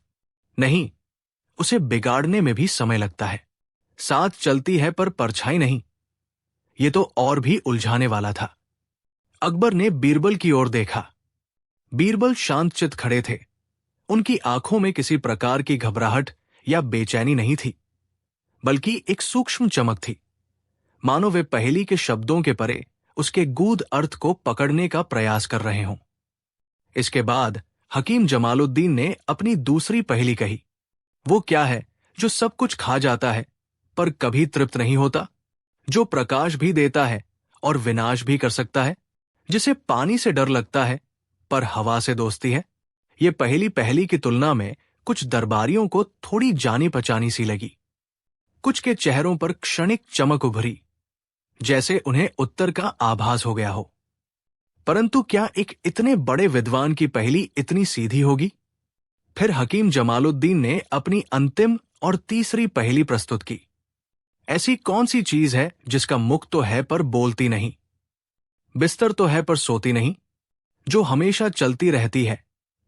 नहीं, उसे बिगाड़ने में भी समय लगता है। साथ चलती है पर परछाई नहीं, ये तो और भी उलझाने वाला था। अकबर ने बीरबल की ओर देखा। बीरबल शांतचित्त खड़े थे। उनकी आंखों में किसी प्रकार की घबराहट या बेचैनी नहीं थी, बल्कि एक सूक्ष्म चमक थी, मानो वे पहेली के शब्दों के परे उसके गूढ़ अर्थ को पकड़ने का प्रयास कर रहे हों। इसके बाद हकीम जमालुद्दीन ने अपनी दूसरी पहेली कही। वो क्या है जो सब कुछ खा जाता है पर कभी तृप्त नहीं होता, जो प्रकाश भी देता है और विनाश भी कर सकता है, जिसे पानी से डर लगता है पर हवा से दोस्ती है? ये पहेली की तुलना में कुछ दरबारियों को थोड़ी जानी पहचानी सी लगी। कुछ के चेहरों पर क्षणिक चमक उभरी, जैसे उन्हें उत्तर का आभास हो गया हो। परंतु क्या एक इतने बड़े विद्वान की पहेली इतनी सीधी होगी? फिर हकीम जमालुद्दीन ने अपनी अंतिम और तीसरी पहेली प्रस्तुत की। ऐसी कौन सी चीज है जिसका मुख तो है पर बोलती नहीं, बिस्तर तो है पर सोती नहीं, जो हमेशा चलती रहती है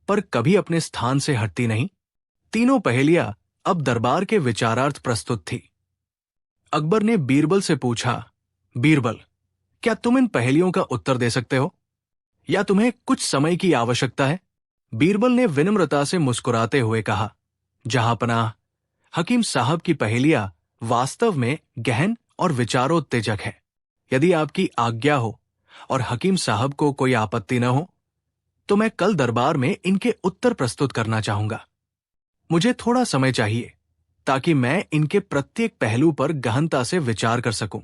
पर कभी अपने स्थान से हटती नहीं? तीनों पहेलियां अब दरबार के विचारार्थ प्रस्तुत थी। अकबर ने बीरबल से पूछा, बीरबल, क्या तुम इन पहेलियों का उत्तर दे सकते हो या तुम्हें कुछ समय की आवश्यकता है? बीरबल ने विनम्रता से मुस्कुराते हुए कहा, जहांपनाह, हकीम साहब की पहेलियां वास्तव में गहन और विचारोत्तेजक है। यदि आपकी आज्ञा हो और हकीम साहब को कोई आपत्ति न हो तो मैं कल दरबार में इनके उत्तर प्रस्तुत करना चाहूंगा। मुझे थोड़ा समय चाहिए ताकि मैं इनके प्रत्येक पहलू पर गहनता से विचार कर सकूं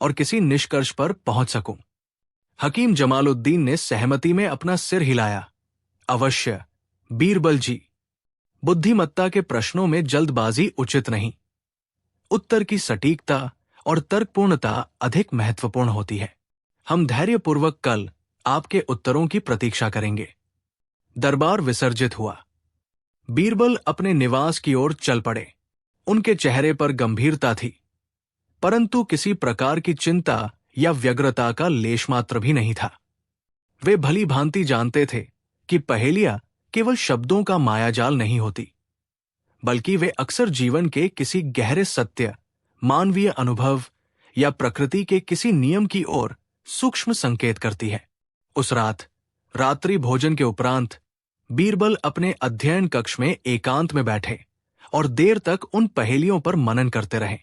और किसी निष्कर्ष पर पहुंच सकूं। हकीम जमालुद्दीन ने सहमति में अपना सिर हिलाया। अवश्य बीरबल जी, बुद्धिमत्ता के प्रश्नों में जल्दबाजी उचित नहीं। उत्तर की सटीकता और तर्कपूर्णता अधिक महत्वपूर्ण होती है। हम धैर्यपूर्वक कल आपके उत्तरों की प्रतीक्षा करेंगे। दरबार विसर्जित हुआ। बीरबल अपने निवास की ओर चल पड़े। उनके चेहरे पर गंभीरता थी, परंतु किसी प्रकार की चिंता या व्यग्रता का लेश मात्र भी नहीं था। वे भली भांति जानते थे कि पहेलियां केवल शब्दों का मायाजाल नहीं होती, बल्कि वे अक्सर जीवन के किसी गहरे सत्य, मानवीय अनुभव या प्रकृति के किसी नियम की ओर सूक्ष्म संकेत करती है। उस रात रात्रि भोजन के उपरांत बीरबल अपने अध्ययन कक्ष में एकांत में बैठे और देर तक उन पहेलियों पर मनन करते रहे।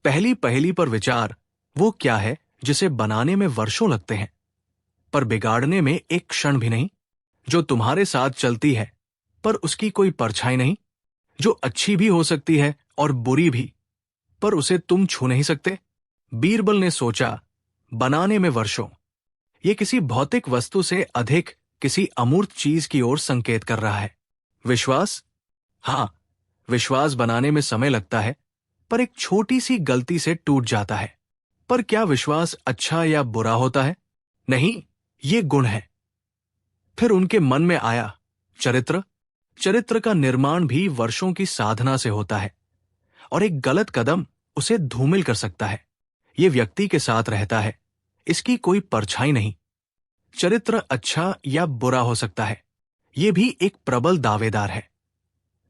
पहली पहेली पर विचार, वो क्या है जिसे बनाने में वर्षों लगते हैं पर बिगाड़ने में एक क्षण भी नहीं, जो तुम्हारे साथ चलती है पर उसकी कोई परछाई नहीं, जो अच्छी भी हो सकती है और बुरी भी, पर उसे तुम छू नहीं सकते। बीरबल ने सोचा, बनाने में वर्षों, ये किसी भौतिक वस्तु से अधिक किसी अमूर्त चीज की ओर संकेत कर रहा है। विश्वास? हां, विश्वास बनाने में समय लगता है पर एक छोटी सी गलती से टूट जाता है। पर क्या विश्वास अच्छा या बुरा होता है? नहीं, ये गुण है। फिर उनके मन में आया, चरित्र का निर्माण भी वर्षों की साधना से होता है और एक गलत कदम उसे धूमिल कर सकता है। ये व्यक्ति के साथ रहता है, इसकी कोई परछाई नहीं। चरित्र अच्छा या बुरा हो सकता है, ये भी एक प्रबल दावेदार है।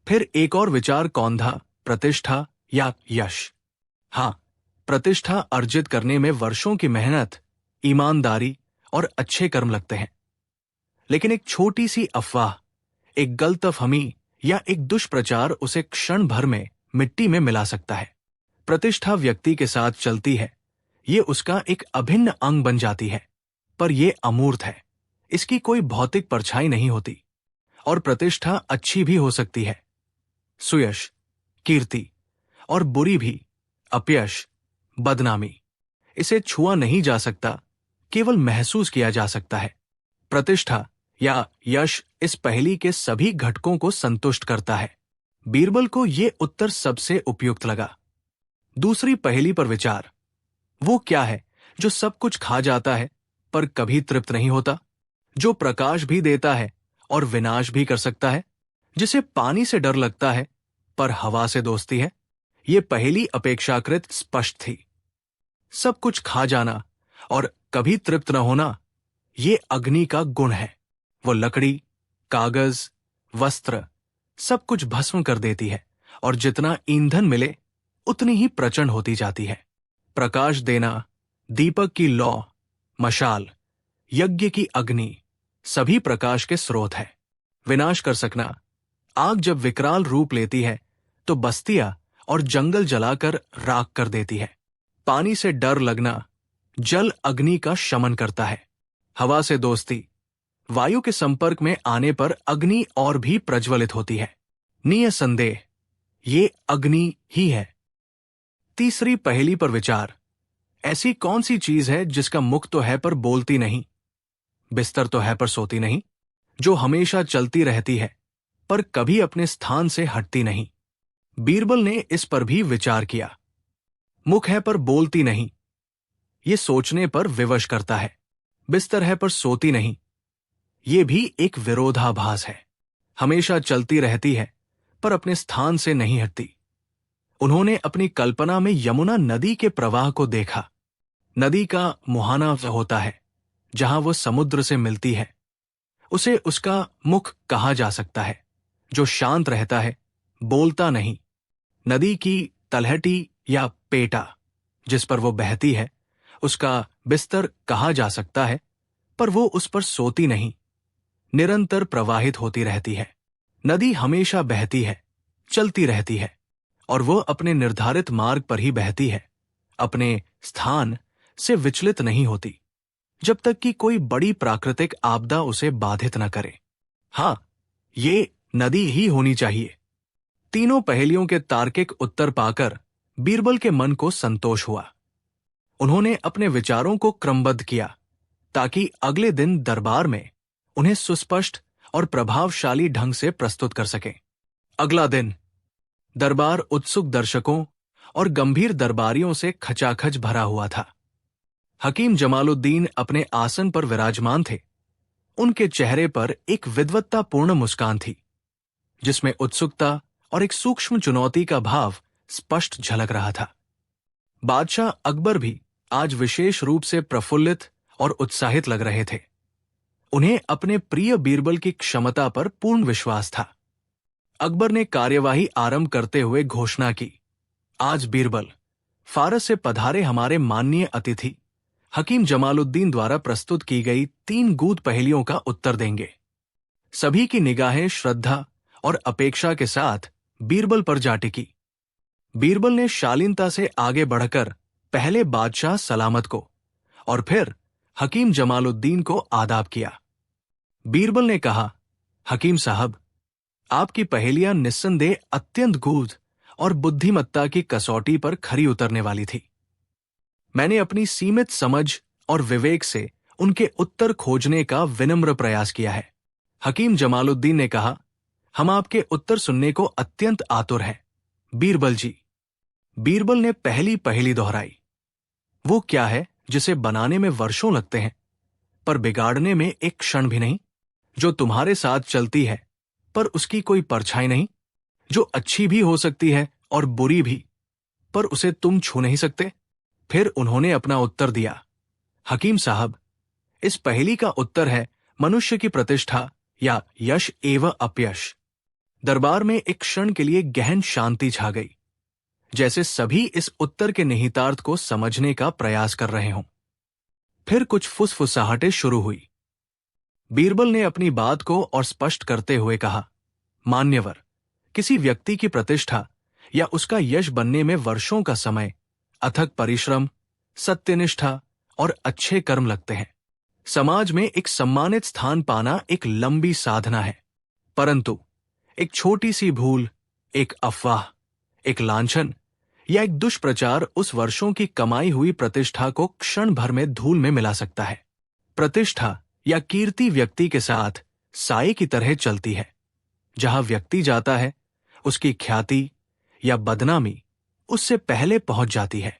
फिर एक और विचार कौन था, प्रतिष्ठा या यश? हां, प्रतिष्ठा अर्जित करने में वर्षों की मेहनत, ईमानदारी और अच्छे कर्म लगते हैं, लेकिन एक छोटी सी अफवाह, एक गलतफहमी या एक दुष्प्रचार उसे क्षण भर में मिट्टी में मिला सकता है। प्रतिष्ठा व्यक्ति के साथ चलती है, ये उसका एक अभिन्न अंग बन जाती है, पर यह अमूर्त है, इसकी कोई भौतिक परछाई नहीं होती। और प्रतिष्ठा अच्छी भी हो सकती है, सुयश, कीर्ति, और बुरी भी, अपयश, बदनामी। इसे छुआ नहीं जा सकता, केवल महसूस किया जा सकता है। प्रतिष्ठा या यश इस पहेली के सभी घटकों को संतुष्ट करता है। बीरबल को यह उत्तर सबसे उपयुक्त लगा। दूसरी पहेली पर विचार, वो क्या है जो सब कुछ खा जाता है पर कभी तृप्त नहीं होता, जो प्रकाश भी देता है और विनाश भी कर सकता है, जिसे पानी से डर लगता है पर हवा से दोस्ती है? ये पहेली अपेक्षाकृत स्पष्ट थी। सब कुछ खा जाना और कभी तृप्त न होना, ये अग्नि का गुण है। वो लकड़ी, कागज, वस्त्र सब कुछ भस्म कर देती है और जितना ईंधन मिले उतनी ही प्रचंड होती जाती है। प्रकाश देना, दीपक की लौ, मशाल, यज्ञ की अग्नि सभी प्रकाश के स्रोत है। विनाश कर सकना, आग जब विकराल रूप लेती है तो बस्तियां और जंगल जलाकर राख कर देती है। पानी से डर लगना, जल अग्नि का शमन करता है। हवा से दोस्ती, वायु के संपर्क में आने पर अग्नि और भी प्रज्वलित होती है। निसंदेह ये अग्नि ही है। तीसरी पहेली पर विचार। ऐसी कौन सी चीज है जिसका मुख तो है पर बोलती नहीं, बिस्तर तो है पर सोती नहीं, जो हमेशा चलती रहती है पर कभी अपने स्थान से हटती नहीं। बीरबल ने इस पर भी विचार किया। मुख है पर बोलती नहीं, ये सोचने पर विवश करता है। बिस्तर है पर सोती नहीं, ये भी एक विरोधाभास है। हमेशा चलती रहती है पर अपने स्थान से नहीं हटती। उन्होंने अपनी कल्पना में यमुना नदी के प्रवाह को देखा। नदी का मुहाना होता है जहां वो समुद्र से मिलती है। उसे उसका मुख कहा जा सकता है, जो शांत रहता है, बोलता नहीं। नदी की तलहटी या पेटा जिस पर वो बहती है, उसका बिस्तर कहा जा सकता है, पर वो उस पर सोती नहीं, निरंतर प्रवाहित होती रहती है। नदी हमेशा बहती है, चलती रहती है, और वो अपने निर्धारित मार्ग पर ही बहती है, अपने स्थान से विचलित नहीं होती, जब तक कि कोई बड़ी प्राकृतिक आपदा उसे बाधित न करे। हां, ये नदी ही होनी चाहिए। तीनों पहेलियों के तार्किक उत्तर पाकर बीरबल के मन को संतोष हुआ। उन्होंने अपने विचारों को क्रमबद्ध किया ताकि अगले दिन दरबार में उन्हें सुस्पष्ट और प्रभावशाली ढंग से प्रस्तुत कर सकें। अगला दिन दरबार उत्सुक दर्शकों और गंभीर दरबारियों से खचाखच भरा हुआ था। हकीम जमालुद्दीन अपने आसन पर विराजमान थे। उनके चेहरे पर एक विद्वत्तापूर्ण मुस्कान थी, जिसमें उत्सुकता और एक सूक्ष्म चुनौती का भाव स्पष्ट झलक रहा था। बादशाह अकबर भी आज विशेष रूप से प्रफुल्लित और उत्साहित लग रहे थे। उन्हें अपने प्रिय बीरबल की क्षमता पर पूर्ण विश्वास था। अकबर ने कार्यवाही आरंभ करते हुए घोषणा की, आज बीरबल, फारस से पधारे हमारे माननीय अतिथि हकीम जमालुद्दीन द्वारा प्रस्तुत की गई 3 गूढ़ पहेलियों का उत्तर देंगे। सभी की निगाहें श्रद्धा और अपेक्षा के साथ बीरबल पर जा टिकी। बीरबल ने शालीनता से आगे बढ़कर पहले बादशाह सलामत को और फिर हकीम जमालुद्दीन को आदाब किया। बीरबल ने कहा, हकीम साहब, आपकी पहेलियां निस्संदेह अत्यंत गूढ़ और बुद्धिमत्ता की कसौटी पर खरी उतरने वाली थी। मैंने अपनी सीमित समझ और विवेक से उनके उत्तर खोजने का विनम्र प्रयास किया है। हकीम जमालुद्दीन ने कहा, हम आपके उत्तर सुनने को अत्यंत आतुर हैं, बीरबल जी। बीरबल ने पहली पहेली दोहराई। वो क्या है जिसे बनाने में वर्षों लगते हैं पर बिगाड़ने में एक क्षण भी नहीं, जो तुम्हारे साथ चलती है पर उसकी कोई परछाई नहीं, जो अच्छी भी हो सकती है और बुरी भी, पर उसे तुम छू नहीं सकते। फिर उन्होंने अपना उत्तर दिया, हकीम साहब, इस पहेली का उत्तर है मनुष्य की प्रतिष्ठा या यश एवं अपयश। दरबार में एक क्षण के लिए गहन शांति छा गई, जैसे सभी इस उत्तर के निहितार्थ को समझने का प्रयास कर रहे हों। फिर कुछ फुसफुसाहटें शुरू हुई। बीरबल ने अपनी बात को और स्पष्ट करते हुए कहा, मान्यवर, किसी व्यक्ति की प्रतिष्ठा या उसका यश बनने में वर्षों का समय, अथक परिश्रम, सत्यनिष्ठा और अच्छे कर्म लगते हैं। समाज में एक सम्मानित स्थान पाना एक लंबी साधना है, परंतु एक छोटी सी भूल, एक अफवाह, एक लांछन या एक दुष्प्रचार उस वर्षों की कमाई हुई प्रतिष्ठा को क्षण भर में धूल में मिला सकता है। प्रतिष्ठा या कीर्ति व्यक्ति के साथ साए की तरह चलती है। जहां व्यक्ति जाता है, उसकी ख्याति या बदनामी उससे पहले पहुंच जाती है,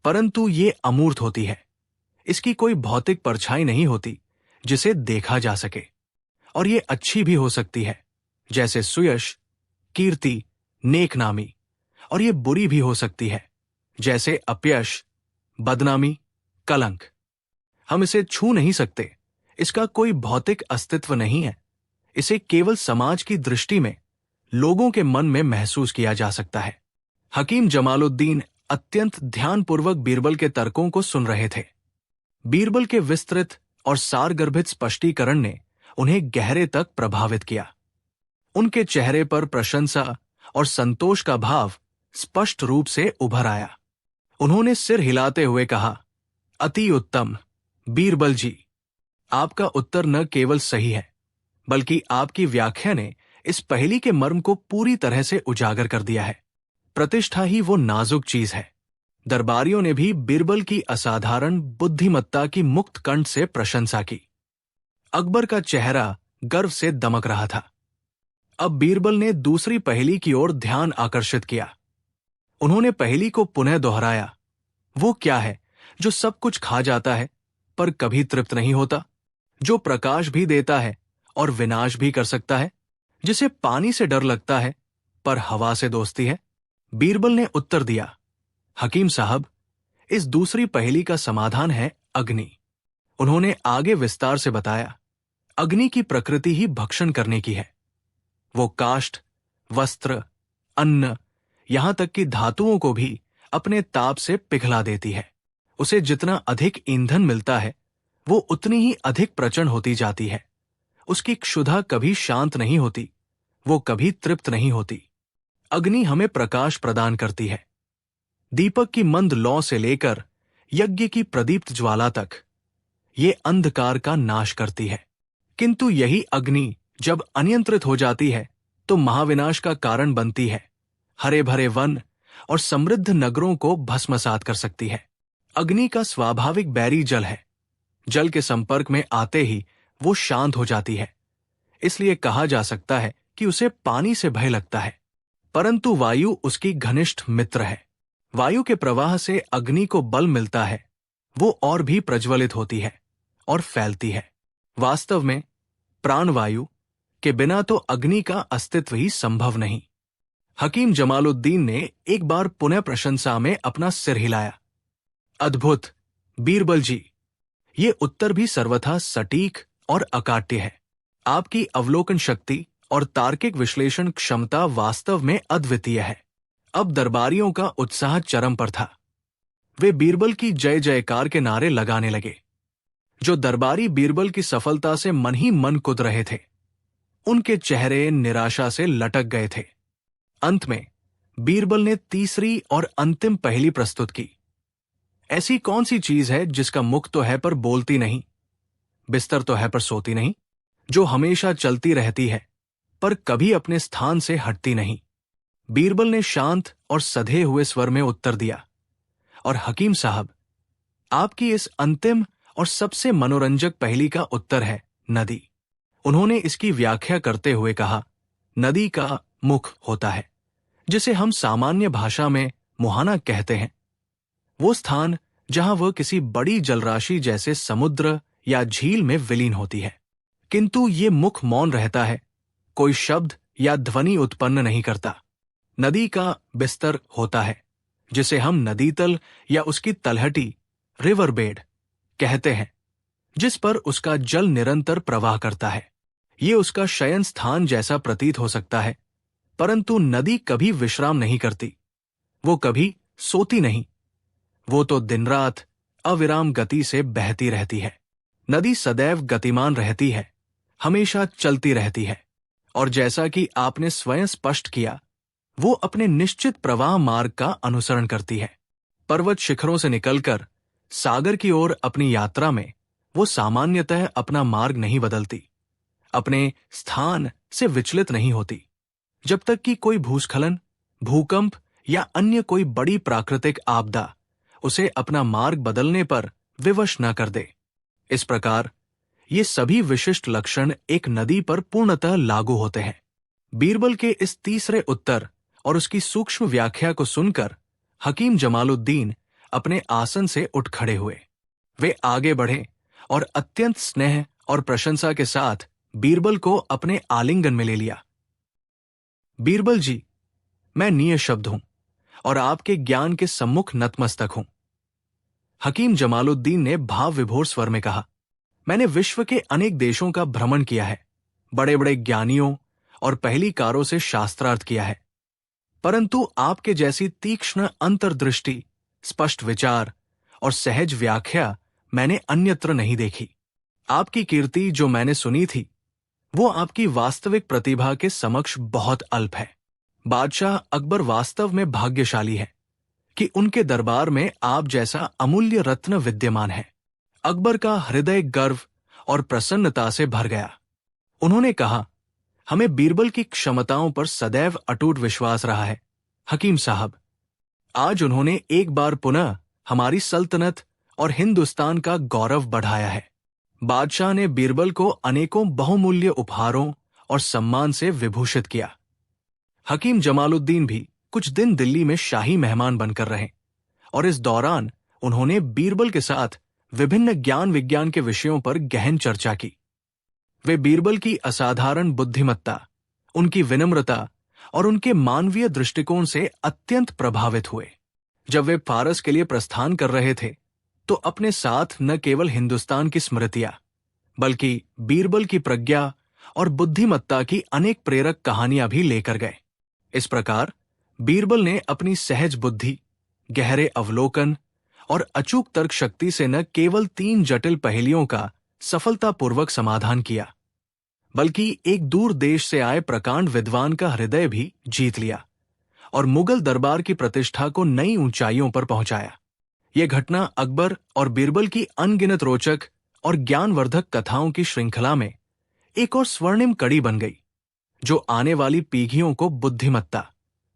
परंतु ये अमूर्त होती है। इसकी कोई भौतिक परछाई नहीं होती जिसे देखा जा सके, और ये अच्छी भी हो सकती है, जैसे सुयश, कीर्ति, नेकनामी, और ये बुरी भी हो सकती है, जैसे अपयश, बदनामी, कलंक। हम इसे छू नहीं सकते, इसका कोई भौतिक अस्तित्व नहीं है। इसे केवल समाज की दृष्टि में, लोगों के मन में महसूस किया जा सकता है। हकीम जमालुद्दीन अत्यंत ध्यानपूर्वक बीरबल के तर्कों को सुन रहे थे। बीरबल के विस्तृत और सारगर्भित स्पष्टीकरण ने उन्हें गहरे तक प्रभावित किया। उनके चेहरे पर प्रशंसा और संतोष का भाव स्पष्ट रूप से उभर आया। उन्होंने सिर हिलाते हुए कहा, अति उत्तम बीरबल जी, आपका उत्तर न केवल सही है बल्कि आपकी व्याख्या ने इस पहेली के मर्म को पूरी तरह से उजागर कर दिया है। प्रतिष्ठा ही वो नाजुक चीज है। दरबारियों ने भी बीरबल की असाधारण बुद्धिमत्ता की मुक्त कंठ से प्रशंसा की। अकबर का चेहरा गर्व से दमक रहा था। अब बीरबल ने दूसरी पहेली की ओर ध्यान आकर्षित किया। उन्होंने पहेली को पुनः दोहराया। वो क्या है जो सब कुछ खा जाता है पर कभी तृप्त नहीं होता, जो प्रकाश भी देता है और विनाश भी कर सकता है, जिसे पानी से डर लगता है पर हवा से दोस्ती है? बीरबल ने उत्तर दिया, हकीम साहब, इस दूसरी पहेली का समाधान है अग्नि। उन्होंने आगे विस्तार से बताया, अग्नि की प्रकृति ही भक्षण करने की है। वो काष्ठ, वस्त्र, अन्न, यहां तक कि धातुओं को भी अपने ताप से पिघला देती है। उसे जितना अधिक ईंधन मिलता है वो उतनी ही अधिक प्रचंड होती जाती है। उसकी क्षुधा कभी शांत नहीं होती, वो कभी तृप्त नहीं होती। अग्नि हमें प्रकाश प्रदान करती है। दीपक की मंद लौ से लेकर यज्ञ की प्रदीप्त ज्वाला तक ये अंधकार का नाश करती है। किंतु यही अग्नि जब अनियंत्रित हो जाती है तो महाविनाश का कारण बनती है। हरे भरे वन और समृद्ध नगरों को भस्मसात कर सकती है। अग्नि का स्वाभाविक बैरी जल है। जल के संपर्क में आते ही वो शांत हो जाती है। इसलिए कहा जा सकता है कि उसे पानी से भय लगता है, परंतु वायु उसकी घनिष्ठ मित्र है। वायु के प्रवाह से अग्नि को बल मिलता है, वो और भी प्रज्वलित होती है और फैलती है। वास्तव में प्राणवायु के बिना तो अग्नि का अस्तित्व ही संभव नहीं। हकीम जमालुद्दीन ने एक बार पुनः प्रशंसा में अपना सिर हिलाया। अद्भुत बीरबल जी, ये उत्तर भी सर्वथा सटीक और अकाट्य है। आपकी अवलोकन शक्ति और तार्किक विश्लेषण क्षमता वास्तव में अद्वितीय है। अब दरबारियों का उत्साह चरम पर था। वे बीरबल की जय जयकार के नारे लगाने लगे। जो दरबारी बीरबल की सफलता से मन ही मन कुद रहे थे, उनके चेहरे निराशा से लटक गए थे। अंत में बीरबल ने तीसरी और अंतिम पहेली प्रस्तुत की। ऐसी कौन सी चीज है जिसका मुख तो है पर बोलती नहीं, बिस्तर तो है पर सोती नहीं, जो हमेशा चलती रहती है पर कभी अपने स्थान से हटती नहीं? बीरबल ने शांत और सधे हुए स्वर में उत्तर दिया, और हकीम साहब, आपकी इस अंतिम और सबसे मनोरंजक पहेली का उत्तर है नदी। उन्होंने इसकी व्याख्या करते हुए कहा, नदी का मुख होता है, जिसे हम सामान्य भाषा में मुहाना कहते हैं। वो स्थान जहां वह किसी बड़ी जलराशि जैसे समुद्र या झील में विलीन होती है, किंतु ये मुख मौन रहता है, कोई शब्द या ध्वनि उत्पन्न नहीं करता। नदी का बिस्तर होता है, जिसे हम नदीतल या उसकी तलहटी रिवर बेड कहते हैं, जिस पर उसका जल निरंतर प्रवाह करता है। ये उसका शयन स्थान जैसा प्रतीत हो सकता है, परंतु नदी कभी विश्राम नहीं करती, वो कभी सोती नहीं। वो तो दिन रात अविराम गति से बहती रहती है। नदी सदैव गतिमान रहती है, हमेशा चलती रहती है, और जैसा कि आपने स्वयं स्पष्ट किया, वो अपने निश्चित प्रवाह मार्ग का अनुसरण करती है। पर्वत शिखरों से निकलकर सागर की ओर अपनी यात्रा में वो सामान्यतः अपना मार्ग नहीं बदलती, अपने स्थान से विचलित नहीं होती, जब तक कि कोई भूस्खलन, भूकंप या अन्य कोई बड़ी प्राकृतिक आपदा उसे अपना मार्ग बदलने पर विवश न कर दे। इस प्रकार ये सभी विशिष्ट लक्षण एक नदी पर पूर्णतः लागू होते हैं। बीरबल के इस तीसरे उत्तर और उसकी सूक्ष्म व्याख्या को सुनकर हकीम जमालुद्दीन अपने आसन से उठ खड़े हुए। वे आगे बढ़े और अत्यंत स्नेह और प्रशंसा के साथ बीरबल को अपने आलिंगन में ले लिया। बीरबल जी, मैं निःशब्द हूं और आपके ज्ञान के सम्मुख नतमस्तक हूं। हकीम जमालुद्दीन ने भाव विभोर स्वर में कहा, मैंने विश्व के अनेक देशों का भ्रमण किया है, बड़े बड़े ज्ञानियों और पहलीकारों से शास्त्रार्थ किया है, परंतु आपके जैसी तीक्ष्ण अंतर्दृष्टि, स्पष्ट विचार और सहज व्याख्या मैंने अन्यत्र नहीं देखी। आपकी कीर्ति जो मैंने सुनी थी वो आपकी वास्तविक प्रतिभा के समक्ष बहुत अल्प है। बादशाह अकबर वास्तव में भाग्यशाली है कि उनके दरबार में आप जैसा अमूल्य रत्न विद्यमान है। अकबर का हृदय गर्व और प्रसन्नता से भर गया। उन्होंने कहा, हमें बीरबल की क्षमताओं पर सदैव अटूट विश्वास रहा है हकीम साहब। आज उन्होंने एक बार पुनः हमारी सल्तनत और हिंदुस्तान का गौरव बढ़ाया है। बादशाह ने बीरबल को अनेकों बहुमूल्य उपहारों और सम्मान से विभूषित किया। हकीम जमालुद्दीन भी कुछ दिन दिल्ली में शाही मेहमान बनकर रहे और इस दौरान उन्होंने बीरबल के साथ विभिन्न ज्ञान विज्ञान के विषयों पर गहन चर्चा की। वे बीरबल की असाधारण बुद्धिमत्ता, उनकी विनम्रता और उनके मानवीय दृष्टिकोण से अत्यंत प्रभावित हुए। जब वे फारस के लिए प्रस्थान कर रहे थे तो अपने साथ न केवल हिंदुस्तान की स्मृतियां बल्कि बीरबल की प्रज्ञा और बुद्धिमत्ता की अनेक प्रेरक कहानियां भी लेकर गए। इस प्रकार बीरबल ने अपनी सहज बुद्धि, गहरे अवलोकन और अचूक तर्क शक्ति से न केवल 3 जटिल पहेलियों का सफलतापूर्वक समाधान किया बल्कि एक दूर देश से आए प्रकांड विद्वान का हृदय भी जीत लिया और मुगल दरबार की प्रतिष्ठा को नई ऊंचाइयों पर पहुंचाया। यह घटना अकबर और बीरबल की अनगिनत रोचक और ज्ञानवर्धक कथाओं की श्रृंखला में एक और स्वर्णिम कड़ी बन गई, जो आने वाली पीढ़ियों को बुद्धिमत्ता,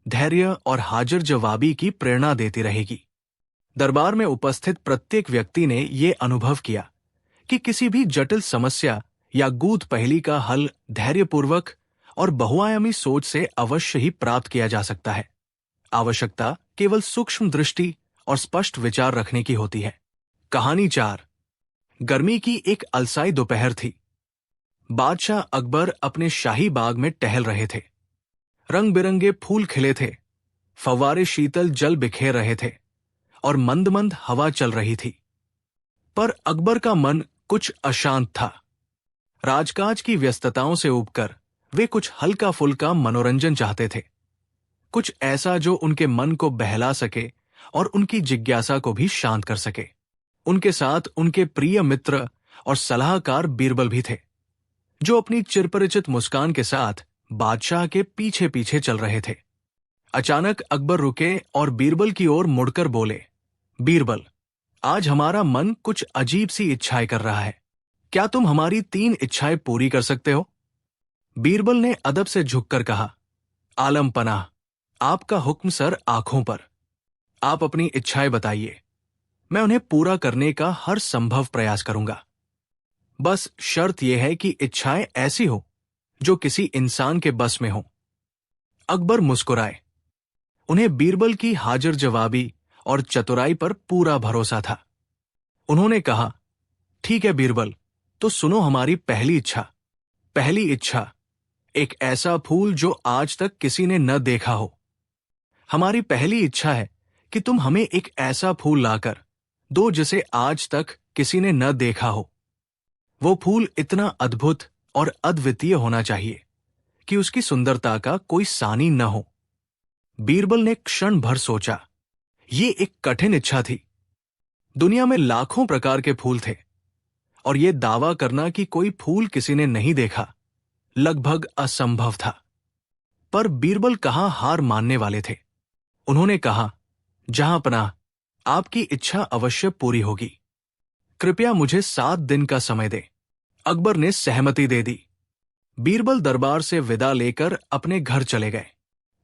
धैर्य और हाजिर जवाबी की प्रेरणा देती रहेगी। दरबार में उपस्थित प्रत्येक व्यक्ति ने यह अनुभव किया कि किसी भी जटिल समस्या या गूढ़ पहेली का हल धैर्यपूर्वक और बहुआयामी सोच से अवश्य ही प्राप्त किया जा सकता है। आवश्यकता केवल सूक्ष्म दृष्टि और स्पष्ट विचार रखने की होती है। कहानी 4। गर्मी की एक अलसाई दोपहर थी। बादशाह अकबर अपने शाही बाग में टहल रहे थे। रंग बिरंगे फूल खिले थे, फव्वारे शीतल जल बिखेर रहे थे और मंद मंद हवा चल रही थी। पर अकबर का मन कुछ अशांत था। राजकाज की व्यस्तताओं से ऊबकर वे कुछ हल्का फुल्का मनोरंजन चाहते थे, कुछ ऐसा जो उनके मन को बहला सके और उनकी जिज्ञासा को भी शांत कर सके। उनके साथ उनके प्रिय मित्र और सलाहकार बीरबल भी थे, जो अपनी चिरपरिचित मुस्कान के साथ बादशाह के पीछे पीछे चल रहे थे। अचानक अकबर रुके और बीरबल की ओर मुड़कर बोले, बीरबल, आज हमारा मन कुछ अजीब सी इच्छाएं कर रहा है। क्या तुम हमारी 3 इच्छाएं पूरी कर सकते हो? बीरबल ने अदब से झुककर कहा, आलम पनाह, आपका हुक्म सर आंखों पर। आप अपनी इच्छाएं बताइए, मैं उन्हें पूरा करने का हर संभव प्रयास करूंगा। बस शर्त यह है कि इच्छाएं ऐसी हो जो किसी इंसान के बस में हो। अकबर मुस्कुराए। उन्हें बीरबल की हाजिर जवाबी और चतुराई पर पूरा भरोसा था। उन्होंने कहा, ठीक है बीरबल, तो सुनो हमारी पहली इच्छा। पहली इच्छा, एक ऐसा फूल जो आज तक किसी ने न देखा हो। हमारी पहली इच्छा है कि तुम हमें एक ऐसा फूल लाकर दो जिसे आज तक किसी ने न देखा हो। वो फूल इतना अद्भुत और अद्वितीय होना चाहिए कि उसकी सुंदरता का कोई सानी न हो। बीरबल ने क्षण भर सोचा। ये एक कठिन इच्छा थी। दुनिया में लाखों प्रकार के फूल थे और यह दावा करना कि कोई फूल किसी ने नहीं देखा लगभग असंभव था। पर बीरबल कहाँ हार मानने वाले थे। उन्होंने कहा, जहां पनाह, आपकी इच्छा अवश्य पूरी होगी। कृपया मुझे 7 दिन का समय दें। अकबर ने सहमति दे दी। बीरबल दरबार से विदा लेकर अपने घर चले गए।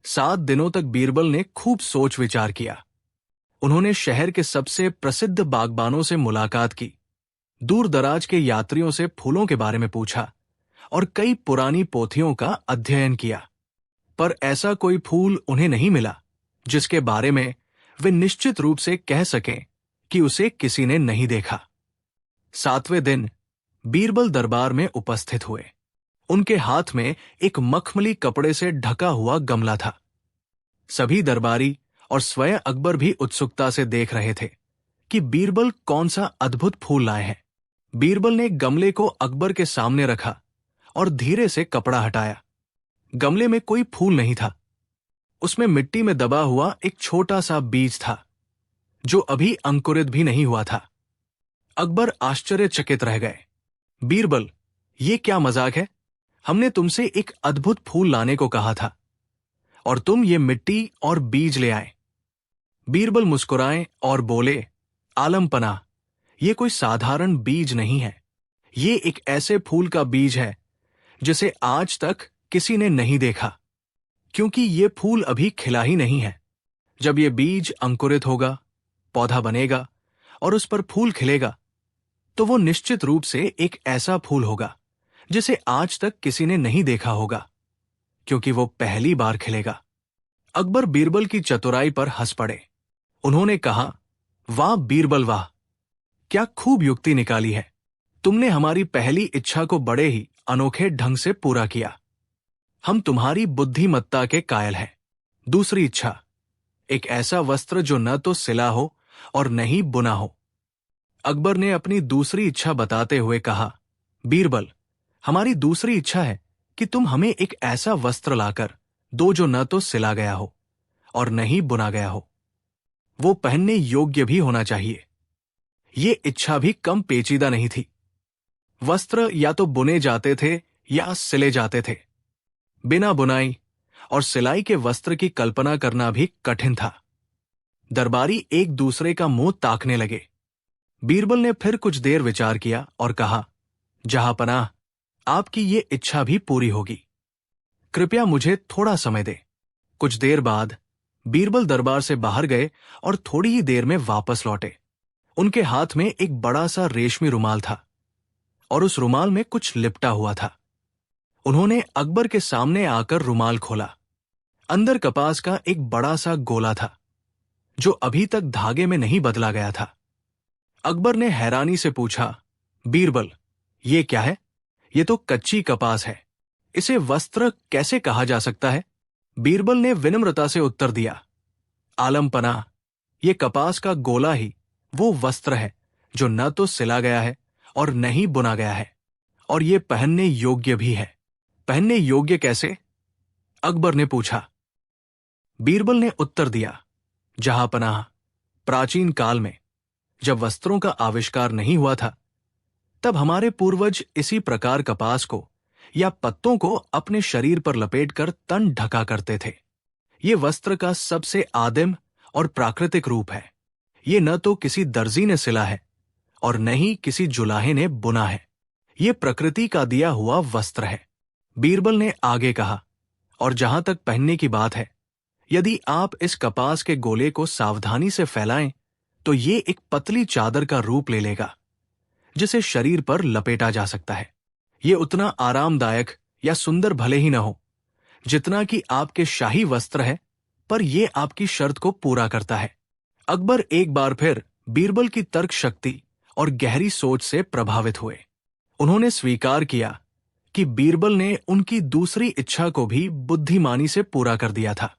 7 दिनों तक बीरबल ने खूब सोच विचार किया। उन्होंने शहर के सबसे प्रसिद्ध बागबानों से मुलाकात की, दूर दराज के यात्रियों से फूलों के बारे में पूछा और कई पुरानी पोथियों का अध्ययन किया। पर ऐसा कोई फूल उन्हें नहीं मिला जिसके बारे में वे निश्चित रूप से कह सकें कि उसे किसी ने नहीं देखा। 7वें दिन बीरबल दरबार में उपस्थित हुए। उनके हाथ में एक मखमली कपड़े से ढका हुआ गमला था। सभी दरबारी और स्वयं अकबर भी उत्सुकता से देख रहे थे कि बीरबल कौन सा अद्भुत फूल लाए हैं। बीरबल ने गमले को अकबर के सामने रखा और धीरे से कपड़ा हटाया। गमले में कोई फूल नहीं था। उसमें मिट्टी में दबा हुआ एक छोटा सा बीज था जो अभी अंकुरित भी नहीं हुआ था। अकबर आश्चर्यचकित रह गए। बीरबल, ये क्या मजाक है? हमने तुमसे एक अद्भुत फूल लाने को कहा था और तुम ये मिट्टी और बीज ले आए। बीरबल मुस्कुराए और बोले, आलम पनाह, ये कोई साधारण बीज नहीं है। ये एक ऐसे फूल का बीज है जिसे आज तक किसी ने नहीं देखा, क्योंकि ये फूल अभी खिला ही नहीं है। जब ये बीज अंकुरित होगा, पौधा बनेगा और उस पर फूल खिलेगा, तो वो निश्चित रूप से एक ऐसा फूल होगा जिसे आज तक किसी ने नहीं देखा होगा, क्योंकि वो पहली बार खिलेगा। अकबर बीरबल की चतुराई पर हंस पड़े। उन्होंने कहा, वाह बीरबल वाह, क्या खूब युक्ति निकाली है। तुमने हमारी पहली इच्छा को बड़े ही अनोखे ढंग से पूरा किया। हम तुम्हारी बुद्धिमत्ता के कायल हैं। दूसरी इच्छा, एक ऐसा वस्त्र जो न तो सिला हो और न ही बुना हो। अकबर ने अपनी दूसरी इच्छा बताते हुए कहा, बीरबल, हमारी दूसरी इच्छा है कि तुम हमें एक ऐसा वस्त्र लाकर दो जो न तो सिला गया हो और न ही बुना गया हो। वो पहनने योग्य भी होना चाहिए। ये इच्छा भी कम पेचीदा नहीं थी। वस्त्र या तो बुने जाते थे या सिले जाते थे। बिना बुनाई और सिलाई के वस्त्र की कल्पना करना भी कठिन था। दरबारी एक दूसरे का मुंह ताकने लगे। बीरबल ने फिर कुछ देर विचार किया और कहा, जहांपनाह, आपकी ये इच्छा भी पूरी होगी। कृपया मुझे थोड़ा समय दे। कुछ देर बाद बीरबल दरबार से बाहर गए और थोड़ी ही देर में वापस लौटे। उनके हाथ में एक बड़ा सा रेशमी रुमाल था और उस रुमाल में कुछ लिपटा हुआ था। उन्होंने अकबर के सामने आकर रुमाल खोला। अंदर कपास का एक बड़ा सा गोला था जो अभी तक धागे में नहीं बदला गया था। अकबर ने हैरानी से पूछा, बीरबल, ये क्या है? ये तो कच्ची कपास है। इसे वस्त्र कैसे कहा जा सकता है? बीरबल ने विनम्रता से उत्तर दिया, आलम पनाह, ये कपास का गोला ही वो वस्त्र है जो न तो सिला गया है और न ही बुना गया है, और ये पहनने योग्य भी है। पहनने योग्य कैसे? अकबर ने पूछा। बीरबल ने उत्तर दिया, जहांपनाह, प्राचीन काल में जब वस्त्रों का आविष्कार नहीं हुआ था, तब हमारे पूर्वज इसी प्रकार कपास को या पत्तों को अपने शरीर पर लपेटकर तन ढका करते थे। ये वस्त्र का सबसे आदिम और प्राकृतिक रूप है। ये न तो किसी दर्जी ने सिला है और न ही किसी जुलाहे ने बुना है। ये प्रकृति का दिया हुआ वस्त्र है। बीरबल ने आगे कहा, और जहां तक पहनने की बात है, यदि आप इस कपास के गोले को सावधानी से फैलाएं तो ये एक पतली चादर का रूप ले लेगा जिसे शरीर पर लपेटा जा सकता है। ये उतना आरामदायक या सुंदर भले ही न हो जितना कि आपके शाही वस्त्र है, पर यह आपकी शर्त को पूरा करता है। अकबर एक बार फिर बीरबल की तर्क शक्ति और गहरी सोच से प्रभावित हुए। उन्होंने स्वीकार किया कि बीरबल ने उनकी दूसरी इच्छा को भी बुद्धिमानी से पूरा कर दिया था।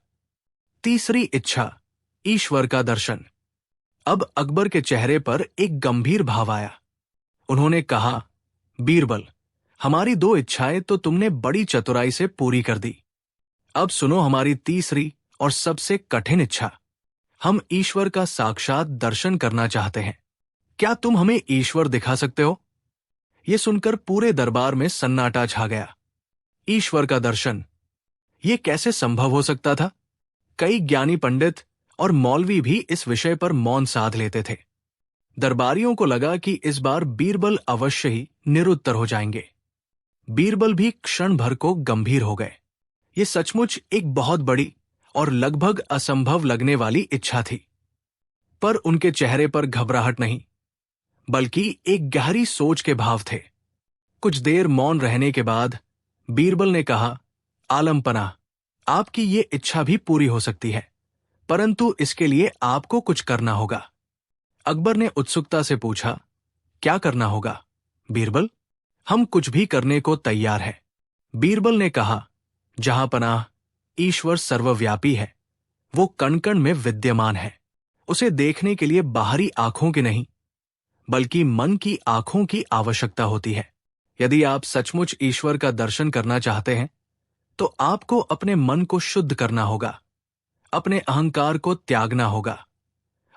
तीसरी इच्छा, ईश्वर का दर्शन। अब अकबर के चेहरे पर एक गंभीर भाव आया। उन्होंने कहा, बीरबल, हमारी दो इच्छाएं तो तुमने बड़ी चतुराई से पूरी कर दी। अब सुनो हमारी तीसरी और सबसे कठिन इच्छा। हम ईश्वर का साक्षात दर्शन करना चाहते हैं। क्या तुम हमें ईश्वर दिखा सकते हो? यह सुनकर पूरे दरबार में सन्नाटा छा गया। ईश्वर का दर्शन, ये कैसे संभव हो सकता था? कई ज्ञानी पंडित और मौलवी भी इस विषय पर मौन साध लेते थे। दरबारियों को लगा कि इस बार बीरबल अवश्य ही निरुत्तर हो जाएंगे। बीरबल भी क्षण भर को गंभीर हो गए। ये सचमुच एक बहुत बड़ी और लगभग असंभव लगने वाली इच्छा थी। पर उनके चेहरे पर घबराहट नहीं, बल्कि एक गहरी सोच के भाव थे। कुछ देर मौन रहने के बाद बीरबल ने कहा, आलम पनाह, आपकी ये इच्छा भी पूरी हो सकती है, परंतु इसके लिए आपको कुछ करना होगा। अकबर ने उत्सुकता से पूछा, क्या करना होगा बीरबल? हम कुछ भी करने को तैयार हैं। बीरबल ने कहा, जहांपनाह, ईश्वर सर्वव्यापी है। वो कण कण में विद्यमान है। उसे देखने के लिए बाहरी आंखों की नहीं, बल्कि मन की आंखों की आवश्यकता होती है। यदि आप सचमुच ईश्वर का दर्शन करना चाहते हैं तो आपको अपने मन को शुद्ध करना होगा, अपने अहंकार को त्यागना होगा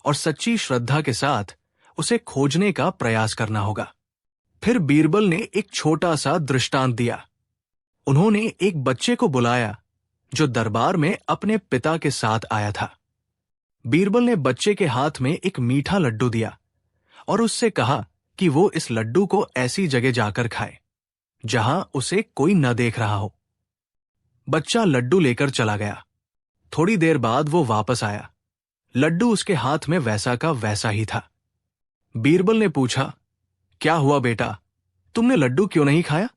और सच्ची श्रद्धा के साथ उसे खोजने का प्रयास करना होगा। फिर बीरबल ने एक छोटा सा दृष्टांत दिया। उन्होंने एक बच्चे को बुलाया जो दरबार में अपने पिता के साथ आया था। बीरबल ने बच्चे के हाथ में एक मीठा लड्डू दिया और उससे कहा कि वो इस लड्डू को ऐसी जगह जाकर खाए जहां उसे कोई न देख रहा हो। बच्चा लड्डू लेकर चला गया। थोड़ी देर बाद वो वापस आया। लड्डू उसके हाथ में वैसा का वैसा ही था। बीरबल ने पूछा, क्या हुआ बेटा, तुमने लड्डू क्यों नहीं खाया?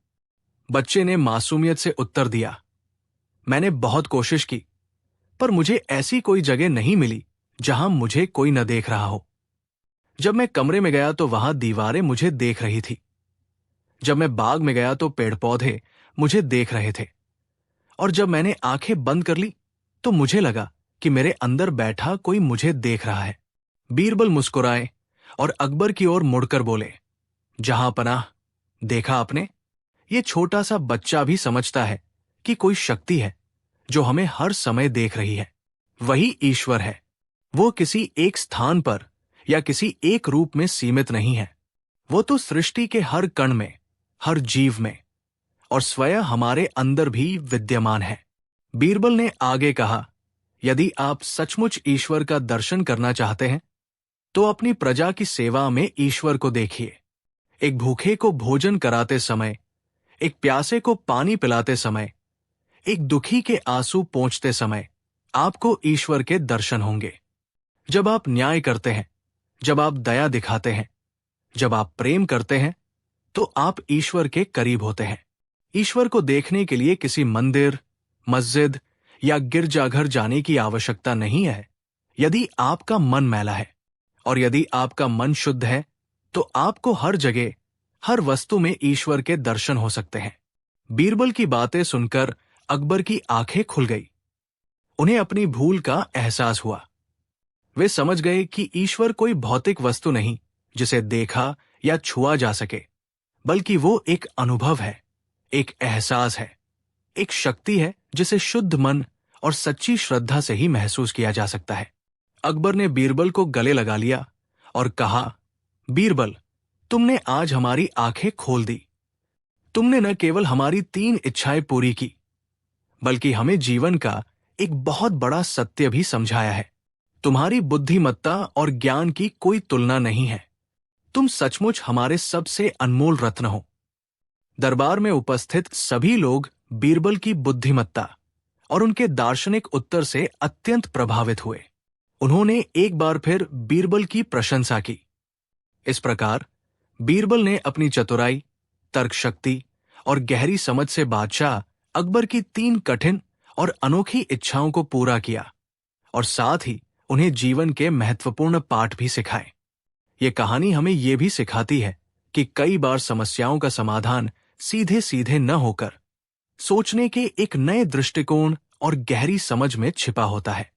बच्चे ने मासूमियत से उत्तर दिया, मैंने बहुत कोशिश की, पर मुझे ऐसी कोई जगह नहीं मिली जहां मुझे कोई न देख रहा हो। जब मैं कमरे में गया तो वहां दीवारें मुझे देख रही थी। जब मैं बाग में गया तो पेड़ पौधे मुझे देख रहे थे। और जब मैंने आंखें बंद कर ली तो मुझे लगा कि मेरे अंदर बैठा कोई मुझे देख रहा है। बीरबल मुस्कुराए और अकबर की ओर मुड़कर बोले, जहां पनाह, देखा आपने, ये छोटा सा बच्चा भी समझता है कि कोई शक्ति है जो हमें हर समय देख रही है। वही ईश्वर है। वो किसी एक स्थान पर या किसी एक रूप में सीमित नहीं है। वो तो सृष्टि के हर कण में, हर जीव में और स्वयं हमारे अंदर भी विद्यमान है। बीरबल ने आगे कहा, यदि आप सचमुच ईश्वर का दर्शन करना चाहते हैं तो अपनी प्रजा की सेवा में ईश्वर को देखिए। एक भूखे को भोजन कराते समय, एक प्यासे को पानी पिलाते समय, एक दुखी के आंसू पोंछते समय आपको ईश्वर के दर्शन होंगे। जब आप न्याय करते हैं, जब आप दया दिखाते हैं, जब आप प्रेम करते हैं, तो आप ईश्वर के करीब होते हैं। ईश्वर को देखने के लिए किसी मंदिर, मस्जिद या गिरजाघर जाने की आवश्यकता नहीं है। यदि आपका मन मैला है और यदि आपका मन शुद्ध है तो आपको हर जगह, हर वस्तु में ईश्वर के दर्शन हो सकते हैं। बीरबल की बातें सुनकर अकबर की आंखें खुल गई। उन्हें अपनी भूल का एहसास हुआ। वे समझ गए कि ईश्वर कोई भौतिक वस्तु नहीं जिसे देखा या छुआ जा सके, बल्कि वो एक अनुभव है, एक एहसास है, एक शक्ति है जिसे शुद्ध मन और सच्ची श्रद्धा से ही महसूस किया जा सकता है। अकबर ने बीरबल को गले लगा लिया और कहा, बीरबल, तुमने आज हमारी आंखें खोल दी। तुमने न केवल हमारी 3 इच्छाएं पूरी की, बल्कि हमें जीवन का एक बहुत बड़ा सत्य भी समझाया है। तुम्हारी बुद्धिमत्ता और ज्ञान की कोई तुलना नहीं है। तुम सचमुच हमारे सबसे अनमोल रत्न हो। दरबार में उपस्थित सभी लोग बीरबल की बुद्धिमत्ता और उनके दार्शनिक उत्तर से अत्यंत प्रभावित हुए। उन्होंने एक बार फिर बीरबल की प्रशंसा की। इस प्रकार बीरबल ने अपनी चतुराई, तर्कशक्ति और गहरी समझ से बादशाह अकबर की 3 कठिन और अनोखी इच्छाओं को पूरा किया और साथ ही उन्हें जीवन के महत्वपूर्ण पाठ भी सिखाए। ये कहानी हमें ये भी सिखाती है कि कई बार समस्याओं का समाधान सीधे सीधे न होकर सोचने के एक नए दृष्टिकोण और गहरी समझ में छिपा होता है।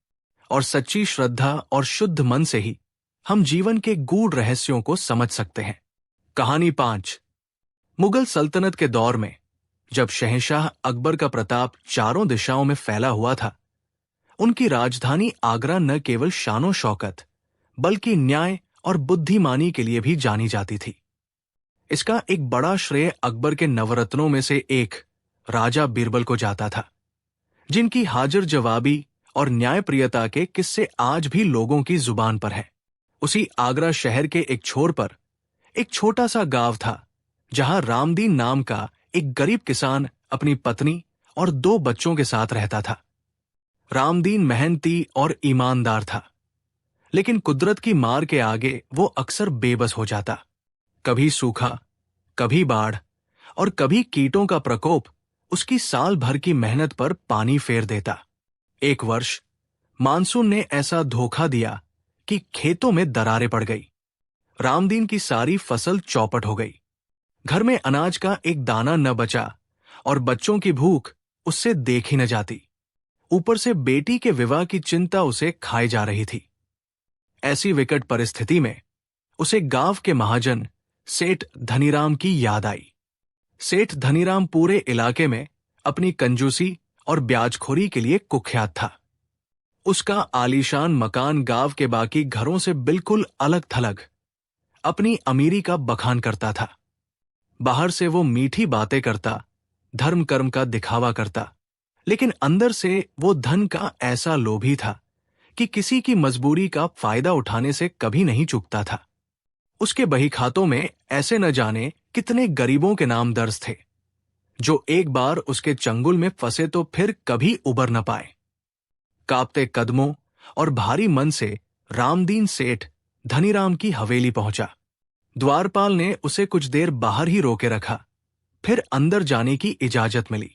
और सच्ची श्रद्धा और शुद्ध मन से ही हम जीवन के गूढ़ रहस्यों को समझ सकते हैं। कहानी 5। मुगल सल्तनत के दौर में जब शहंशाह अकबर का प्रताप चारों दिशाओं में फैला हुआ था, उनकी राजधानी आगरा न केवल शानो शौकत बल्कि न्याय और बुद्धिमानी के लिए भी जानी जाती थी। इसका एक बड़ा श्रेय अकबर के नवरत्नों में से एक राजा बीरबल को जाता था, जिनकी हाजिर जवाबी और न्यायप्रियता के किस्से आज भी लोगों की जुबान पर हैं। उसी आगरा शहर के एक छोर पर एक छोटा सा गांव था, जहां रामदीन नाम का एक गरीब किसान अपनी पत्नी और 2 बच्चों के साथ रहता था। रामदीन मेहनती और ईमानदार था, लेकिन कुदरत की मार के आगे वो अक्सर बेबस हो जाता। कभी सूखा, कभी बाढ़ और कभी कीटों का प्रकोप उसकी साल भर की मेहनत पर पानी फेर देता। एक वर्ष मानसून ने ऐसा धोखा दिया कि खेतों में दरारें पड़ गई। रामदीन की सारी फसल चौपट हो गई। घर में अनाज का एक दाना न बचा और बच्चों की भूख उससे देखी न जाती। ऊपर से बेटी के विवाह की चिंता उसे खाए जा रही थी। ऐसी विकट परिस्थिति में उसे गांव के महाजन सेठ धनीराम की याद आई। सेठ धनीराम पूरे इलाके में अपनी कंजूसी और ब्याजखोरी के लिए कुख्यात था। उसका आलीशान मकान गांव के बाकी घरों से बिल्कुल अलग थलग अपनी अमीरी का बखान करता था। बाहर से वो मीठी बातें करता, धर्म कर्म का दिखावा करता, लेकिन अंदर से वो धन का ऐसा लोभी था कि किसी की मजबूरी का फायदा उठाने से कभी नहीं चूकता था। उसके बही खातों में ऐसे न जाने कितने गरीबों के नाम दर्ज थे, जो एक बार उसके चंगुल में फंसे तो फिर कभी उबर न पाए। कांपते कदमों और भारी मन से रामदीन सेठ धनीराम की हवेली पहुंचा। द्वारपाल ने उसे कुछ देर बाहर ही रोके रखा, फिर अंदर जाने की इजाजत मिली।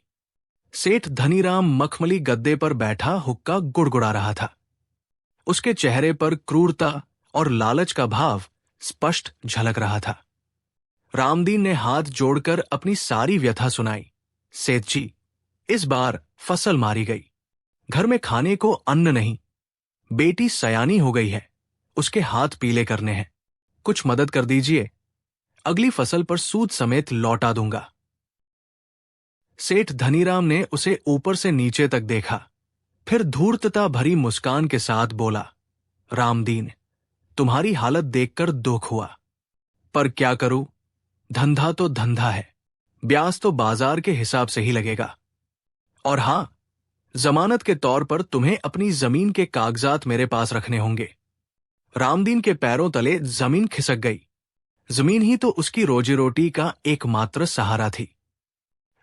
सेठ धनीराम मखमली गद्दे पर बैठा हुक्का गुड़गुड़ा रहा था। उसके चेहरे पर क्रूरता और लालच का भाव स्पष्ट झलक रहा था। रामदीन ने हाथ जोड़कर अपनी सारी व्यथा सुनाई। सेठ जी, इस बार फसल मारी गई, घर में खाने को अन्न नहीं, बेटी सयानी हो गई है, उसके हाथ पीले करने हैं, कुछ मदद कर दीजिए, अगली फसल पर सूद समेत लौटा दूंगा। सेठ धनीराम ने उसे ऊपर से नीचे तक देखा, फिर धूर्तता भरी मुस्कान के साथ बोला, रामदीन, तुम्हारी हालत देखकर दुख हुआ, पर क्या करूं, धंधा तो धंधा है, ब्याज तो बाजार के हिसाब से ही लगेगा। और हां, जमानत के तौर पर तुम्हें अपनी जमीन के कागजात मेरे पास रखने होंगे। रामदीन के पैरों तले जमीन खिसक गई। जमीन ही तो उसकी रोजी रोटी का एकमात्र सहारा थी,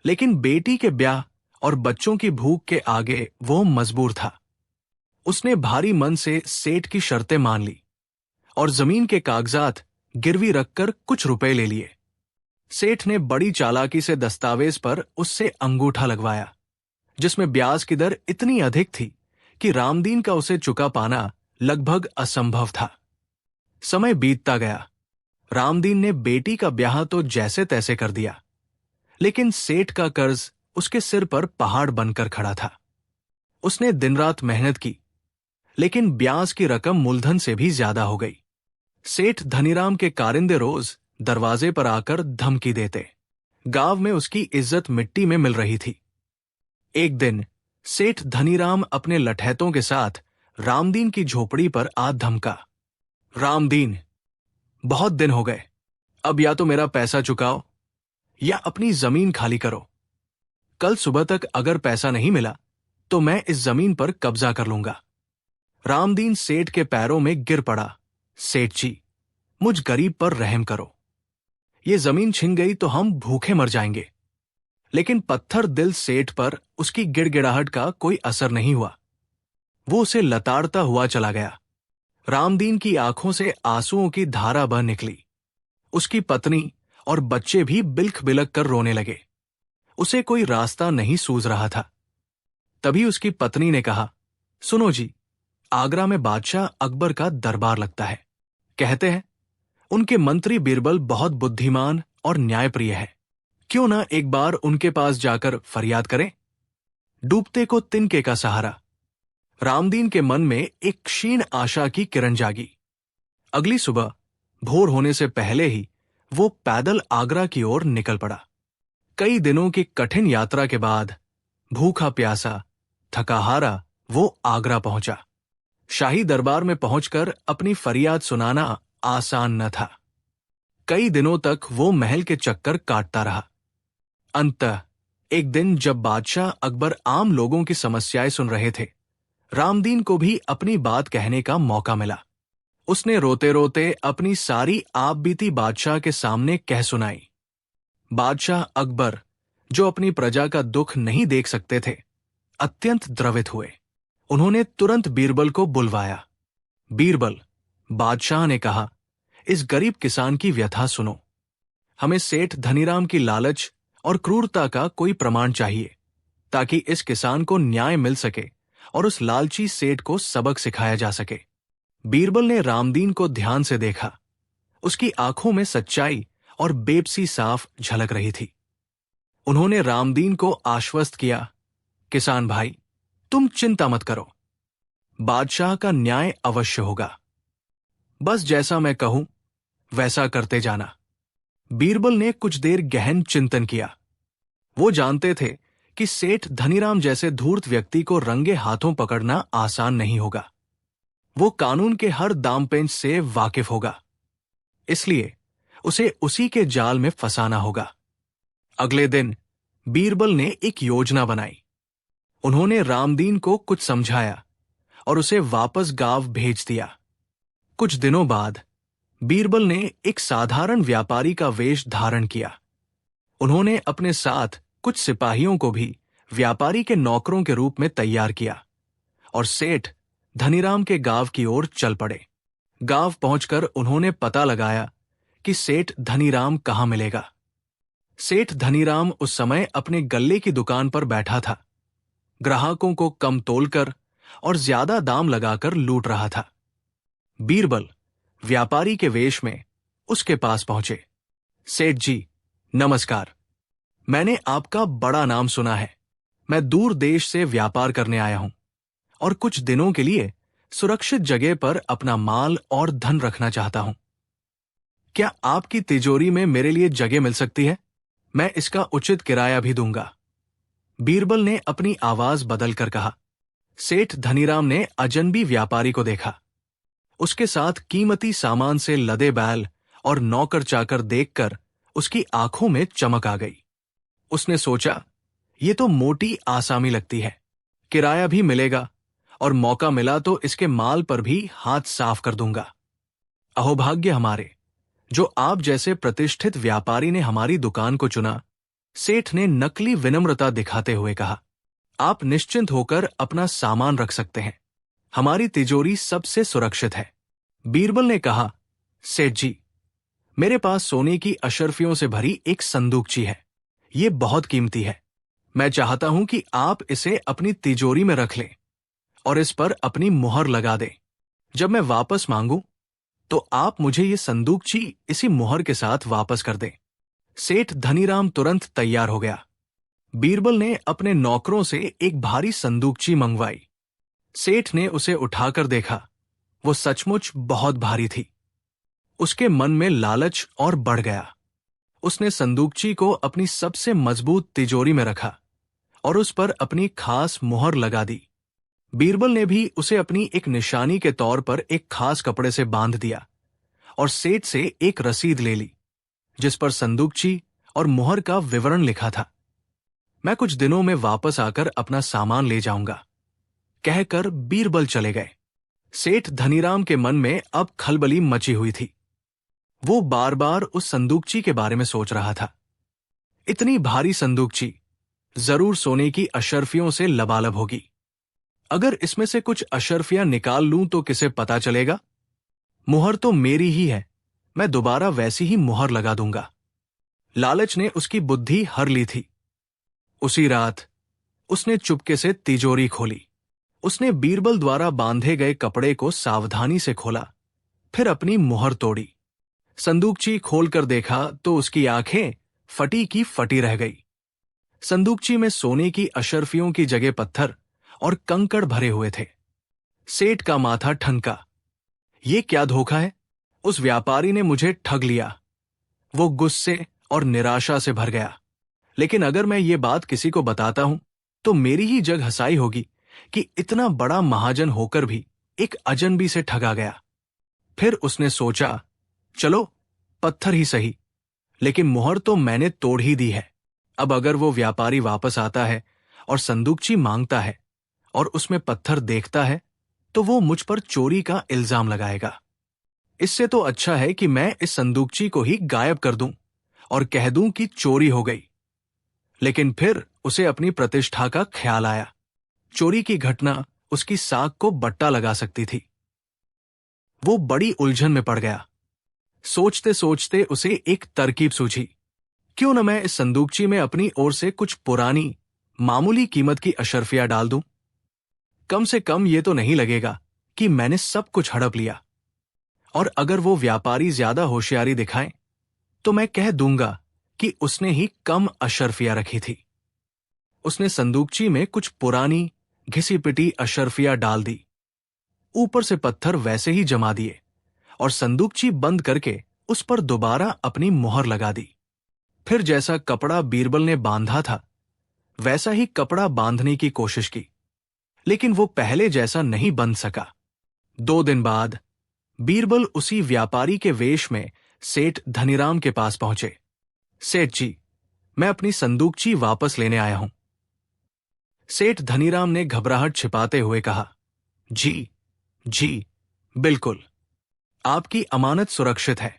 लेकिन बेटी के ब्याह और बच्चों की भूख के आगे वो मजबूर था। उसने भारी मन से सेठ की शर्तें मान ली और जमीन के कागजात गिरवी रखकर कुछ रुपए ले लिए। सेठ ने बड़ी चालाकी से दस्तावेज पर उससे अंगूठा लगवाया, जिसमें ब्याज की दर इतनी अधिक थी कि रामदीन का उसे चुका पाना लगभग असंभव था। समय बीतता गया। रामदीन ने बेटी का ब्याह तो जैसे तैसे कर दिया, लेकिन सेठ का कर्ज उसके सिर पर पहाड़ बनकर खड़ा था। उसने दिन रात मेहनत की, लेकिन ब्याज की रकम मूलधन से भी ज्यादा हो गई। सेठ धनीराम के कारिंदे रोज दरवाजे पर आकर धमकी देते। गांव में उसकी इज्जत मिट्टी में मिल रही थी। एक दिन सेठ धनीराम अपने लठैतों के साथ रामदीन की झोपड़ी पर आ धमका, रामदीन, बहुत दिन हो गए, अब या तो मेरा पैसा चुकाओ या अपनी जमीन खाली करो। कल सुबह तक अगर पैसा नहीं मिला तो मैं इस जमीन पर कब्जा कर लूंगा। रामदीन सेठ के पैरों में गिर पड़ा, सेठ जी, मुझ गरीब पर रहम करो, ये जमीन छिन गई तो हम भूखे मर जाएंगे। लेकिन पत्थर दिल सेठ पर उसकी गिड़गिड़ाहट का कोई असर नहीं हुआ। वो उसे लताड़ता हुआ चला गया। रामदीन की आंखों से आंसुओं की धारा बह निकली। उसकी पत्नी और बच्चे भी बिलख बिलख कर रोने लगे। उसे कोई रास्ता नहीं सूझ रहा था। तभी उसकी पत्नी ने कहा, सुनो जी, आगरा में बादशाह अकबर का दरबार लगता है। कहते हैं उनके मंत्री बीरबल बहुत बुद्धिमान और न्यायप्रिय है। क्यों ना एक बार उनके पास जाकर फरियाद करें? डूबते को तिनके का सहारा। रामदीन के मन में एक क्षीण आशा की किरण जागी। अगली सुबह भोर होने से पहले ही वो पैदल आगरा की ओर निकल पड़ा। कई दिनों की कठिन यात्रा के बाद भूखा प्यासा, थकाहारा वो आगरा पहुंचा। शाही दरबार में पहुंचकर अपनी फरियाद सुनाना आसान न था। कई दिनों तक वो महल के चक्कर काटता रहा। अंततः एक दिन जब बादशाह अकबर आम लोगों की समस्याएं सुन रहे थे, रामदीन को भी अपनी बात कहने का मौका मिला। उसने रोते रोते अपनी सारी आप बीती बादशाह के सामने कह सुनाई। बादशाह अकबर, जो अपनी प्रजा का दुख नहीं देख सकते थे, अत्यंत द्रवित हुए। उन्होंने तुरंत बीरबल को बुलवाया। बीरबल, बादशाह ने कहा, इस गरीब किसान की व्यथा सुनो। हमें सेठ धनीराम की लालच और क्रूरता का कोई प्रमाण चाहिए, ताकि इस किसान को न्याय मिल सके और उस लालची सेठ को सबक सिखाया जा सके। बीरबल ने रामदीन को ध्यान से देखा। उसकी आंखों में सच्चाई और बेबसी साफ झलक रही थी। उन्होंने रामदीन को आश्वस्त किया, किसान भाई, तुम चिंता मत करो, बादशाह का न्याय अवश्य होगा। बस जैसा मैं कहूं वैसा करते जाना। बीरबल ने कुछ देर गहन चिंतन किया। वो जानते थे कि सेठ धनीराम जैसे धूर्त व्यक्ति को रंगे हाथों पकड़ना आसान नहीं होगा। वो कानून के हर दांवपेंच से वाकिफ होगा। इसलिए उसे उसी के जाल में फंसाना होगा। अगले दिन बीरबल ने एक योजना बनाई। उन्होंने रामदीन को कुछ समझाया और उसे वापस गांव भेज दिया। कुछ दिनों बाद बीरबल ने एक साधारण व्यापारी का वेश धारण किया। उन्होंने अपने साथ कुछ सिपाहियों को भी व्यापारी के नौकरों के रूप में तैयार किया और सेठ धनीराम के गांव की ओर चल पड़े। गांव पहुंचकर उन्होंने पता लगाया कि सेठ धनीराम कहाँ मिलेगा। सेठ धनीराम उस समय अपने गल्ले की दुकान पर बैठा था। ग्राहकों को कम तोलकर और ज्यादा दाम लगाकर लूट रहा था। बीरबल व्यापारी के वेश में उसके पास पहुंचे। सेठ जी, नमस्कार। मैंने आपका बड़ा नाम सुना है। मैं दूर देश से व्यापार करने आया हूं और कुछ दिनों के लिए सुरक्षित जगह पर अपना माल और धन रखना चाहता हूं। क्या आपकी तिजोरी में मेरे लिए जगह मिल सकती है? मैं इसका उचित किराया भी दूंगा। बीरबल ने अपनी आवाज बदलकर कहा। सेठ धनीराम ने अजनबी व्यापारी को देखा। उसके साथ कीमती सामान से लदे बैल और नौकर चाकर देखकर उसकी आंखों में चमक आ गई। उसने सोचा, ये तो मोटी आसामी लगती है। किराया भी मिलेगा और मौका मिला तो इसके माल पर भी हाथ साफ कर दूंगा। अहोभाग्य हमारे, जो आप जैसे प्रतिष्ठित व्यापारी ने हमारी दुकान को चुना। सेठ ने नकली विनम्रता दिखाते हुए कहा। आप निश्चिंत होकर अपना सामान रख सकते हैं। हमारी तिजोरी सबसे सुरक्षित है। बीरबल ने कहा, सेठ जी, मेरे पास सोने की अशर्फियों से भरी एक संदूकची है। ये बहुत कीमती है। मैं चाहता हूं कि आप इसे अपनी तिजोरी में रख लें और इस पर अपनी मुहर लगा दें। जब मैं वापस मांगूं तो आप मुझे ये संदूकची इसी मुहर के साथ वापस कर दें। सेठ धनीराम तुरंत तैयार हो गया। बीरबल ने अपने नौकरों से एक भारी संदूकची मंगवाई। सेठ ने उसे उठाकर देखा। वो सचमुच बहुत भारी थी। उसके मन में लालच और बढ़ गया। उसने संदूकची को अपनी सबसे मजबूत तिजोरी में रखा और उस पर अपनी खास मुहर लगा दी। बीरबल ने भी उसे अपनी एक निशानी के तौर पर एक खास कपड़े से बांध दिया और सेठ से एक रसीद ले ली, जिस पर संदूकची और मुहर का विवरण लिखा था। मैं कुछ दिनों में वापस आकर अपना सामान ले जाऊंगा, कहकर बीरबल चले गए। सेठ धनीराम के मन में अब खलबली मची हुई थी। वो बार बार उस संदूकची के बारे में सोच रहा था। इतनी भारी संदूकची जरूर सोने की अशर्फियों से लबालब होगी। अगर इसमें से कुछ अशर्फियां निकाल लूं तो किसे पता चलेगा? मुहर तो मेरी ही है। मैं दोबारा वैसी ही मुहर लगा दूंगा। लालच ने उसकी बुद्धि हर ली थी। उसी रात उसने चुपके से तिजोरी खोली। उसने बीरबल द्वारा बांधे गए कपड़े को सावधानी से खोला, फिर अपनी मुहर तोड़ी। संदूकची खोलकर देखा तो उसकी आंखें फटी की फटी रह गई। संदूकची में सोने की अशर्फियों की जगह पत्थर और कंकड़ भरे हुए थे। सेठ का माथा ठनका। ये क्या धोखा है? उस व्यापारी ने मुझे ठग लिया। वो गुस्से और निराशा से भर गया। लेकिन अगर मैं ये बात किसी को बताता हूं तो मेरी ही जग हंसाई होगी कि इतना बड़ा महाजन होकर भी एक अजनबी से ठगा गया। फिर उसने सोचा, चलो पत्थर ही सही, लेकिन मुहर तो मैंने तोड़ ही दी है। अब अगर वो व्यापारी वापस आता है और संदूकची मांगता है और उसमें पत्थर देखता है तो वो मुझ पर चोरी का इल्जाम लगाएगा। इससे तो अच्छा है कि मैं इस संदूकची को ही गायब कर दूं और कह दूं कि चोरी हो गई। लेकिन फिर उसे अपनी प्रतिष्ठा का ख्याल आया। चोरी की घटना उसकी साख को बट्टा लगा सकती थी। वो बड़ी उलझन में पड़ गया। सोचते सोचते उसे एक तरकीब सूझी। क्यों न मैं इस संदूकची में अपनी ओर से कुछ पुरानी मामूली कीमत की अशर्फियां डाल दूं। कम से कम ये तो नहीं लगेगा कि मैंने सब कुछ हड़प लिया। और अगर वो व्यापारी ज्यादा होशियारी दिखाए तो मैं कह दूंगा कि उसने ही कम अशर्फियां रखी थी। उसने संदूकची में कुछ पुरानी घिसी पिटी अशर्फियां डाल दी, ऊपर से पत्थर वैसे ही जमा दिए और संदूकची बंद करके उस पर दोबारा अपनी मुहर लगा दी। फिर जैसा कपड़ा बीरबल ने बांधा था वैसा ही कपड़ा बांधने की कोशिश की, लेकिन वो पहले जैसा नहीं बंध सका। 2 दिन बाद बीरबल उसी व्यापारी के वेश में सेठ धनीराम के पास पहुंचे। सेठ जी, मैं अपनी संदूकची वापस लेने आया हूं। सेठ धनीराम ने घबराहट छिपाते हुए कहा, जी जी, बिल्कुल, आपकी अमानत सुरक्षित है।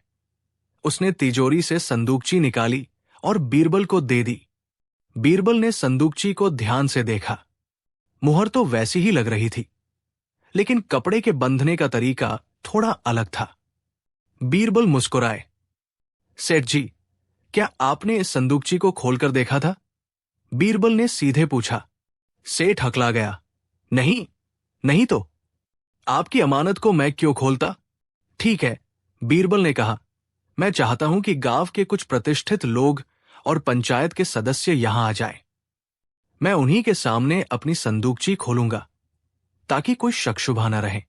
उसने तिजोरी से संदूकची निकाली और बीरबल को दे दी। बीरबल ने संदूकची को ध्यान से देखा। मुहर तो वैसी ही लग रही थी, लेकिन कपड़े के बंधने का तरीका थोड़ा अलग था। बीरबल मुस्कुराए। सेठ जी, क्या आपने इस संदूकची को खोलकर देखा था? बीरबल ने सीधे पूछा। सेठ हकला गया। नहीं, नहीं तो आपकी अमानत को मैं क्यों खोलता? ठीक है, बीरबल ने कहा, मैं चाहता हूं कि गांव के कुछ प्रतिष्ठित लोग और पंचायत के सदस्य यहां आ जाएं। मैं उन्हीं के सामने अपनी संदूकची खोलूंगा, ताकि कोई शक शुबा न रहे।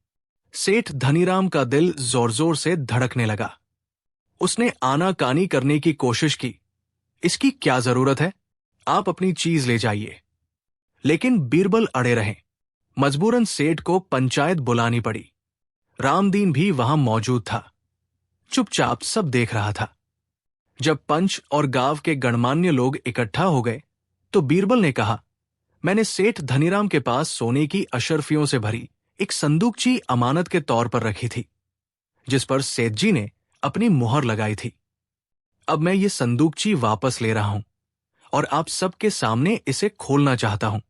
सेठ धनीराम का दिल जोर जोर से धड़कने लगा। उसने आनाकानी करने की कोशिश की। इसकी क्या जरूरत है? आप अपनी चीज ले जाइए। लेकिन बीरबल अड़े रहे। मजबूरन सेठ को पंचायत बुलानी पड़ी। रामदीन भी वहां मौजूद था। चुपचाप सब देख रहा था। जब पंच और गांव के गणमान्य लोग इकट्ठा हो गए, तो बीरबल ने कहा, मैंने सेठ धनीराम के पास सोने की अशर्फियों से भरी एक संदूकची अमानत के तौर पर रखी थी, जिस पर सेठ जी ने अपनी मुहर लगाई थी। अब मैं ये संदूकची वापस ले रहा हूं और आप सबके सामने इसे खोलना चाहता हूं।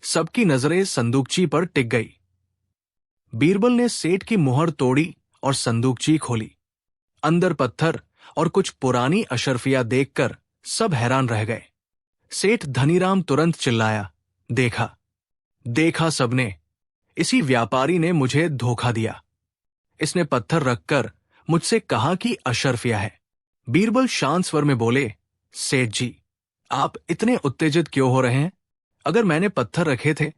सबकी नजरें संदूकची पर टिक गई। बीरबल ने सेठ की मुहर तोड़ी और संदूकची खोली। अंदर पत्थर और कुछ पुरानी अशर्फियां देखकर सब हैरान रह गए। सेठ धनीराम तुरंत चिल्लाया, देखा, देखा सबने, इसी व्यापारी ने मुझे धोखा दिया। इसने पत्थर रखकर मुझसे कहा कि अशर्फिया है। बीरबल शांत स्वर में बोले, सेठ जी, आप इतने उत्तेजित क्यों हो रहे हैं? अगर मैंने पत्थर रखे थे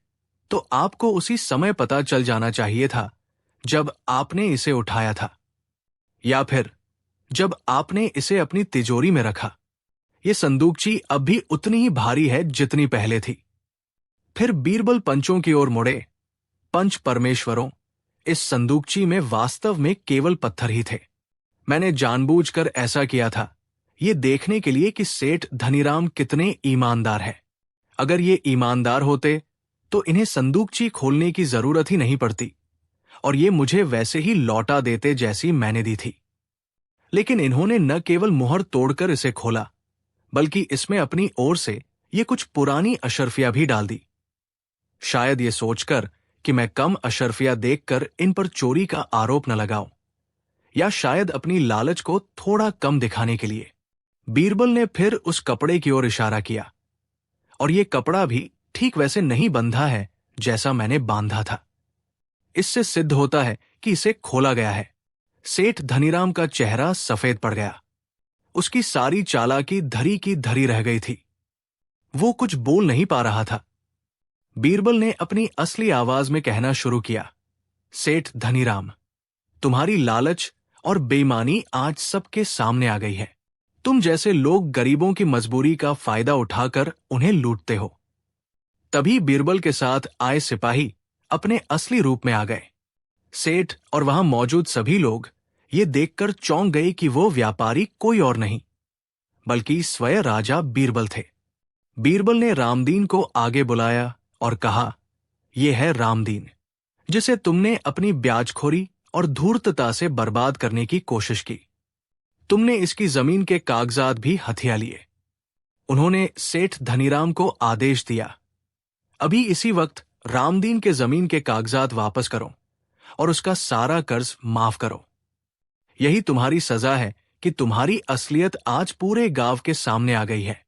तो आपको उसी समय पता चल जाना चाहिए था जब आपने इसे उठाया था, या फिर जब आपने इसे अपनी तिजोरी में रखा। यह संदूकची अब भी उतनी ही भारी है जितनी पहले थी। फिर बीरबल पंचों की ओर मुड़े। पंच परमेश्वरों, इस संदूकची में वास्तव में केवल पत्थर ही थे। मैंने जानबूझकर ऐसा किया था, ये देखने के लिए कि सेठ धनीराम कितने ईमानदार है। अगर ये ईमानदार होते तो इन्हें संदूकची खोलने की जरूरत ही नहीं पड़ती और ये मुझे वैसे ही लौटा देते जैसी मैंने दी थी। लेकिन इन्होंने न केवल मुहर तोड़कर इसे खोला, बल्कि इसमें अपनी ओर से ये कुछ पुरानी अशर्फिया भी डाल दी। शायद ये सोचकर कि मैं कम अशर्फिया देखकर इन पर चोरी का आरोप न लगाऊं, या शायद अपनी लालच को थोड़ा कम दिखाने के लिए। बीरबल ने फिर उस कपड़े की ओर इशारा किया, और ये कपड़ा भी ठीक वैसे नहीं बंधा है जैसा मैंने बांधा था। इससे सिद्ध होता है कि इसे खोला गया है। सेठ धनीराम का चेहरा सफेद पड़ गया। उसकी सारी चालाकी धरी की धरी रह गई थी। वो कुछ बोल नहीं पा रहा था। बीरबल ने अपनी असली आवाज में कहना शुरू किया, सेठ धनीराम, तुम्हारी लालच और बेईमानी आज सबके सामने आ गई है। तुम जैसे लोग गरीबों की मजबूरी का फायदा उठाकर उन्हें लूटते हो। तभी बीरबल के साथ आए सिपाही अपने असली रूप में आ गए। सेठ और वहां मौजूद सभी लोग ये देखकर चौंक गए कि वो व्यापारी कोई और नहीं बल्कि स्वयं राजा बीरबल थे। बीरबल ने रामदीन को आगे बुलाया और कहा, यह है रामदीन, जिसे तुमने अपनी ब्याजखोरी और धूर्तता से बर्बाद करने की कोशिश की। तुमने इसकी जमीन के कागजात भी हथिया लिए। उन्होंने सेठ धनीराम को आदेश दिया, अभी इसी वक्त रामदीन के जमीन के कागजात वापस करो और उसका सारा कर्ज माफ करो। यही तुम्हारी सजा है कि तुम्हारी असलियत आज पूरे गांव के सामने आ गई है।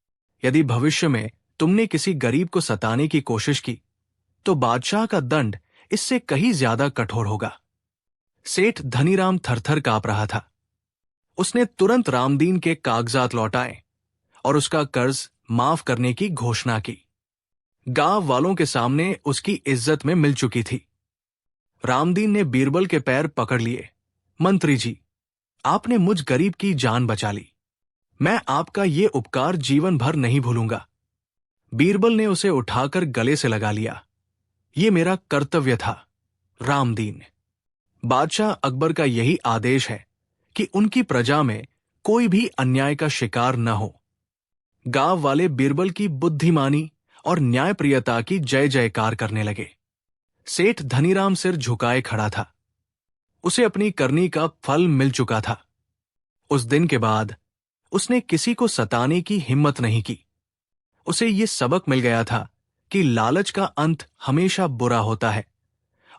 यदि भविष्य में तुमने किसी गरीब को सताने की कोशिश की तो बादशाह का दंड इससे कहीं ज्यादा कठोर होगा। सेठ धनीराम थरथर कांप रहा था। उसने तुरंत रामदीन के कागजात लौटाए और उसका कर्ज माफ करने की घोषणा की। गांव वालों के सामने उसकी इज्जत में मिल चुकी थी। रामदीन ने बीरबल के पैर पकड़ लिए। मंत्री जी, आपने मुझ गरीब की जान बचा ली। मैं आपका ये उपकार जीवन भर नहीं भूलूंगा। बीरबल ने उसे उठाकर गले से लगा लिया। ये मेरा कर्तव्य था, रामदीन। बादशाह अकबर का यही आदेश है कि उनकी प्रजा में कोई भी अन्याय का शिकार न हो। गांव वाले बीरबल की बुद्धिमानी और न्यायप्रियता की जय जयकार करने लगे। सेठ धनीराम सिर झुकाए खड़ा था। उसे अपनी करनी का फल मिल चुका था। उस दिन के बाद उसने किसी को सताने की हिम्मत नहीं की। उसे ये सबक मिल गया था कि लालच का अंत हमेशा बुरा होता है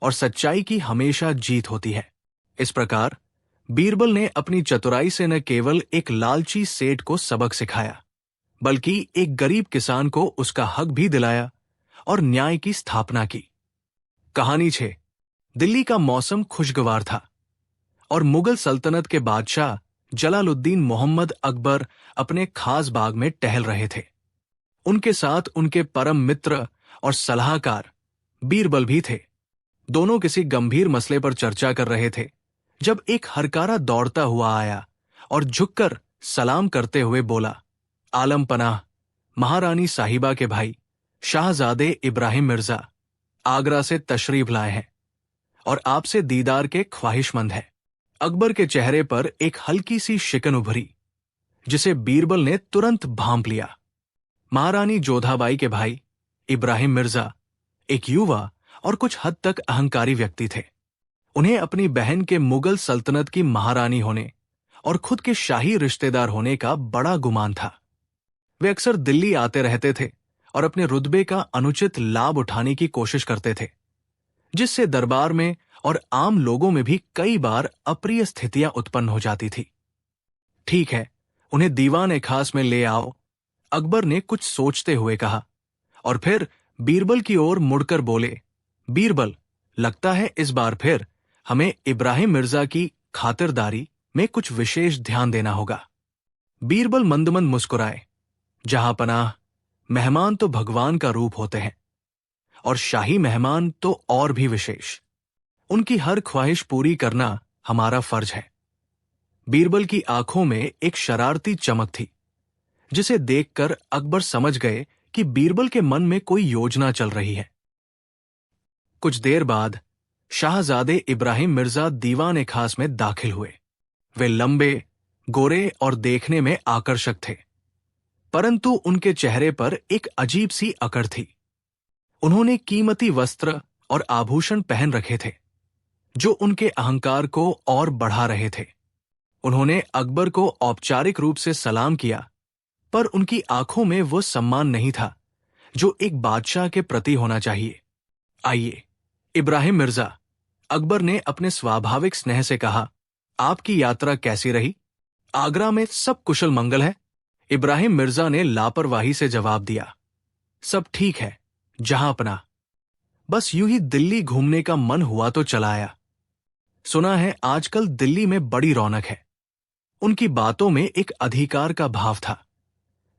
और सच्चाई की हमेशा जीत होती है। इस प्रकार बीरबल ने अपनी चतुराई से न केवल एक लालची सेठ को सबक सिखाया, बल्कि एक गरीब किसान को उसका हक भी दिलाया और न्याय की स्थापना की। कहानी 6। दिल्ली का मौसम खुशगवार था और मुगल सल्तनत के बादशाह जलालुद्दीन मोहम्मद अकबर अपने खास बाग में टहल रहे थे। उनके साथ उनके परम मित्र और सलाहकार बीरबल भी थे। दोनों किसी गंभीर मसले पर चर्चा कर रहे थे जब एक हरकारा दौड़ता हुआ आया और झुककर सलाम करते हुए बोला, आलम पनाह, महारानी साहिबा के भाई शाहजादे इब्राहिम मिर्जा आगरा से तशरीफ लाए हैं और आपसे दीदार के ख्वाहिशमंद है। अकबर के चेहरे पर एक हल्की सी शिकन उभरी, जिसे बीरबल ने तुरंत भांप लिया। महारानी जोधाबाई के भाई इब्राहिम मिर्जा एक युवा और कुछ हद तक अहंकारी व्यक्ति थे। उन्हें अपनी बहन के मुगल सल्तनत की महारानी होने और खुद के शाही रिश्तेदार होने का बड़ा गुमान था। वे अक्सर दिल्ली आते रहते थे और अपने रुतबे का अनुचित लाभ उठाने की कोशिश करते थे, जिससे दरबार में और आम लोगों में भी कई बार अप्रिय स्थितियां उत्पन्न हो जाती थी। ठीक है, उन्हें दीवान ए खास में ले आओ, अकबर ने कुछ सोचते हुए कहा, और फिर बीरबल की ओर मुड़कर बोले, बीरबल, लगता है इस बार फिर हमें इब्राहिम मिर्जा की खातिरदारी में कुछ विशेष ध्यान देना होगा। बीरबल मंदमंद मुस्कुराए, जहां पनाह, मेहमान तो भगवान का रूप होते हैं और शाही मेहमान तो और भी विशेष। उनकी हर ख्वाहिश पूरी करना हमारा फर्ज है। बीरबल की आंखों में एक शरारती चमक थी, जिसे देखकर अकबर समझ गए कि बीरबल के मन में कोई योजना चल रही है। कुछ देर बाद शाहजादे इब्राहिम मिर्जा दीवान ए खास में दाखिल हुए। वे लंबे, गोरे और देखने में आकर्षक थे, परंतु उनके चेहरे पर एक अजीब सी अकड़ थी। उन्होंने कीमती वस्त्र और आभूषण पहन रखे थे, जो उनके अहंकार को और बढ़ा रहे थे। उन्होंने अकबर को औपचारिक रूप से सलाम किया, पर उनकी आंखों में वो सम्मान नहीं था जो एक बादशाह के प्रति होना चाहिए। आइए इब्राहिम मिर्जा, अकबर ने अपने स्वाभाविक स्नेह से कहा, आपकी यात्रा कैसी रही? आगरा में सब कुशल मंगल है? इब्राहिम मिर्जा ने लापरवाही से जवाब दिया, सब ठीक है जहां अपना, बस यूं ही दिल्ली घूमने का मन हुआ तो चला आया। सुना है आजकल दिल्ली में बड़ी रौनक है। उनकी बातों में एक अधिकार का भाव था,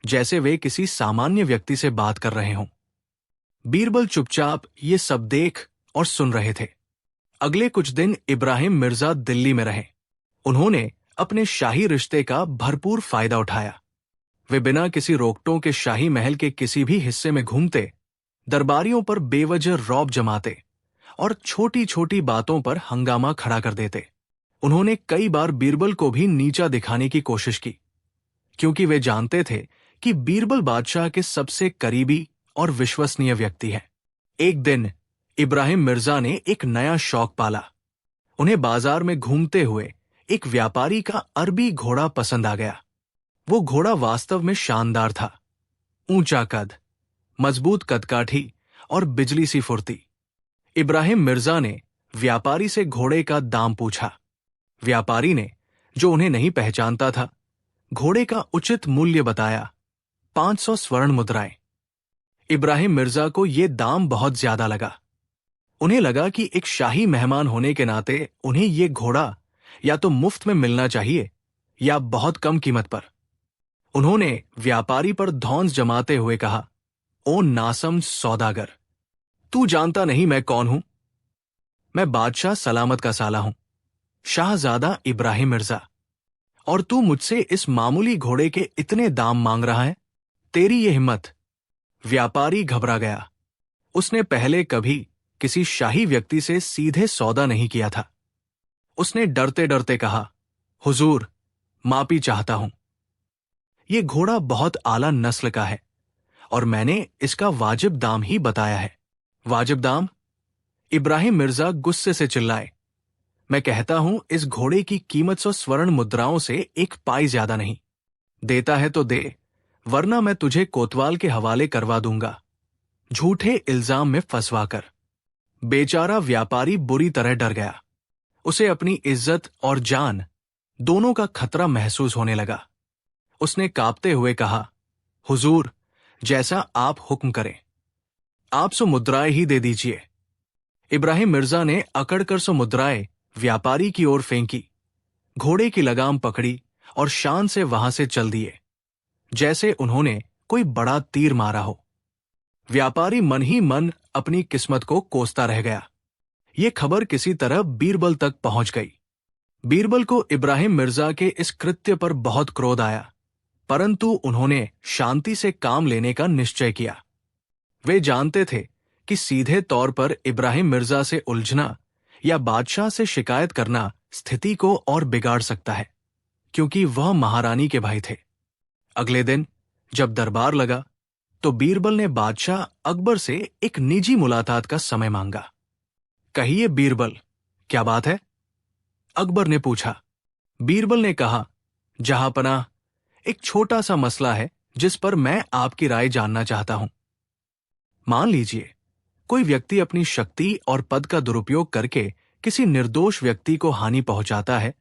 जैसे वे किसी सामान्य व्यक्ति से बात कर रहे हों। बीरबल चुपचाप ये सब देख और सुन रहे थे। अगले कुछ दिन इब्राहिम मिर्जा दिल्ली में रहे। उन्होंने अपने शाही रिश्ते का भरपूर फायदा उठाया। वे बिना किसी रोकटों के शाही महल के किसी भी हिस्से में घूमते, दरबारियों पर बेवजह रौब जमाते और छोटी छोटी बातों पर हंगामा खड़ा कर देते। उन्होंने कई बार बीरबल को भी नीचा दिखाने की कोशिश की, क्योंकि वे जानते थे कि बीरबल बादशाह के सबसे करीबी और विश्वसनीय व्यक्ति है। एक दिन इब्राहिम मिर्जा ने एक नया शौक पाला। उन्हें बाजार में घूमते हुए एक व्यापारी का अरबी घोड़ा पसंद आ गया। वो घोड़ा वास्तव में शानदार था, ऊंचा कद, मजबूत कदकाठी और बिजली सी फुर्ती। इब्राहिम मिर्जा ने व्यापारी से घोड़े का दाम पूछा। व्यापारी ने, जो उन्हें नहीं पहचानता था, घोड़े का उचित मूल्य बताया, 500 स्वर्ण मुद्राएं। इब्राहिम मिर्जा को यह दाम बहुत ज्यादा लगा। उन्हें लगा कि एक शाही मेहमान होने के नाते उन्हें यह घोड़ा या तो मुफ्त में मिलना चाहिए या बहुत कम कीमत पर। उन्होंने व्यापारी पर धौंस जमाते हुए कहा, ओ नासम सौदागर, तू जानता नहीं मैं कौन हूं? मैं बादशाह सलामत का साला हूं, शाहजादा इब्राहिम मिर्जा, और तू मुझसे इस मामूली घोड़े के इतने दाम मांग रहा है? तेरी ये हिम्मत! व्यापारी घबरा गया। उसने पहले कभी किसी शाही व्यक्ति से सीधे सौदा नहीं किया था। उसने डरते डरते कहा, हुजूर, मापी चाहता हूं। ये घोड़ा बहुत आला नस्ल का है और मैंने इसका वाजिब दाम ही बताया है। वाजिब दाम? इब्राहिम मिर्जा गुस्से से चिल्लाए। मैं कहता हूं इस घोड़े की कीमत 100 स्वर्ण मुद्राओं से एक पाई ज्यादा नहीं। देता है तो दे, वरना मैं तुझे कोतवाल के हवाले करवा दूंगा, झूठे इल्जाम में फंसवाकर। बेचारा व्यापारी बुरी तरह डर गया। उसे अपनी इज्जत और जान दोनों का खतरा महसूस होने लगा। उसने कांपते हुए कहा, हुजूर, जैसा आप हुक्म करें। आप 100 मुद्राएं ही दे दीजिए। इब्राहिम मिर्जा ने अकड़कर 100 मुद्राएं व्यापारी की ओर फेंकी, घोड़े की लगाम पकड़ी और शान से वहां से चल दिए, जैसे उन्होंने कोई बड़ा तीर मारा हो। व्यापारी मन ही मन अपनी किस्मत को कोसता रह गया। ये खबर किसी तरह बीरबल तक पहुंच गई। बीरबल को इब्राहिम मिर्जा के इस कृत्य पर बहुत क्रोध आया, परंतु उन्होंने शांति से काम लेने का निश्चय किया। वे जानते थे कि सीधे तौर पर इब्राहिम मिर्जा से उलझना या बादशाह से शिकायत करना स्थिति को और बिगाड़ सकता है, क्योंकि वह महारानी के भाई थे। अगले दिन जब दरबार लगा तो बीरबल ने बादशाह अकबर से एक निजी मुलाकात का समय मांगा। कहिए बीरबल, क्या बात है? अकबर ने पूछा। बीरबल ने कहा, जहांपनाह, एक छोटा सा मसला है जिस पर मैं आपकी राय जानना चाहता हूं। मान लीजिए कोई व्यक्ति अपनी शक्ति और पद का दुरुपयोग करके किसी निर्दोष व्यक्ति को हानि पहुंचाता है,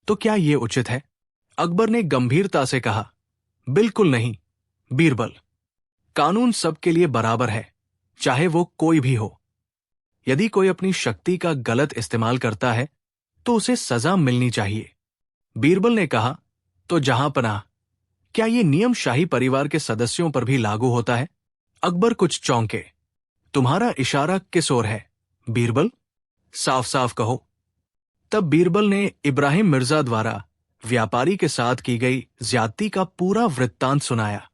तो क्या यह उचित है? अकबर ने गंभीरता से कहा, बिल्कुल नहीं बीरबल। कानून सबके लिए बराबर है, चाहे वो कोई भी हो। यदि कोई अपनी शक्ति का गलत इस्तेमाल करता है तो उसे सजा मिलनी चाहिए। बीरबल ने कहा, तो जहांपनाह, क्या ये नियम शाही परिवार के सदस्यों पर भी लागू होता है? अकबर कुछ चौंके। तुम्हारा इशारा किस ओर है बीरबल? साफ साफ कहो। तब बीरबल ने इब्राहिम मिर्जा द्वारा व्यापारी के साथ की गई ज्यादती का पूरा वृत्तांत सुनाया।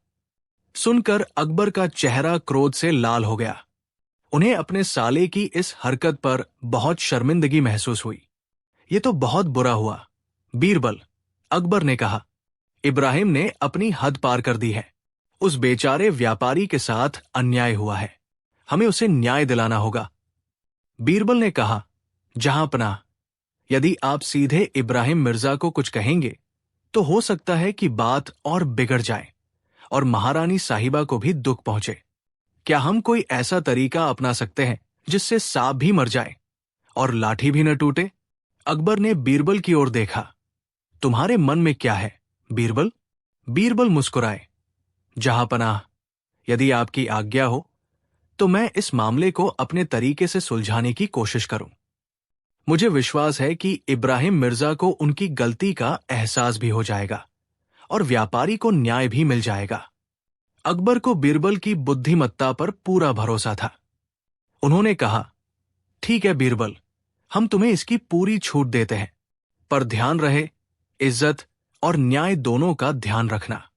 सुनकर अकबर का चेहरा क्रोध से लाल हो गया। उन्हें अपने साले की इस हरकत पर बहुत शर्मिंदगी महसूस हुई। ये तो बहुत बुरा हुआ बीरबल, अकबर ने कहा। इब्राहिम ने अपनी हद पार कर दी है। उस बेचारे व्यापारी के साथ अन्याय हुआ है, हमें उसे न्याय दिलाना होगा। बीरबल ने कहा, जहांपनाह, यदि आप सीधे इब्राहिम मिर्जा को कुछ कहेंगे तो हो सकता है कि बात और बिगड़ जाए और महारानी साहिबा को भी दुख पहुंचे। क्या हम कोई ऐसा तरीका अपना सकते हैं जिससे सांप भी मर जाए और लाठी भी न टूटे? अकबर ने बीरबल की ओर देखा। तुम्हारे मन में क्या है बीरबल? बीरबल मुस्कुराए। जहांपनाह, यदि आपकी आज्ञा हो तो मैं इस मामले को अपने तरीके से सुलझाने की कोशिश करूं। मुझे विश्वास है कि इब्राहिम मिर्जा को उनकी गलती का एहसास भी हो जाएगा और व्यापारी को न्याय भी मिल जाएगा। अकबर को बीरबल की बुद्धिमत्ता पर पूरा भरोसा था। उन्होंने कहा, ठीक है बीरबल, हम तुम्हें इसकी पूरी छूट देते हैं, पर ध्यान रहे, इज्जत और न्याय दोनों का ध्यान रखना।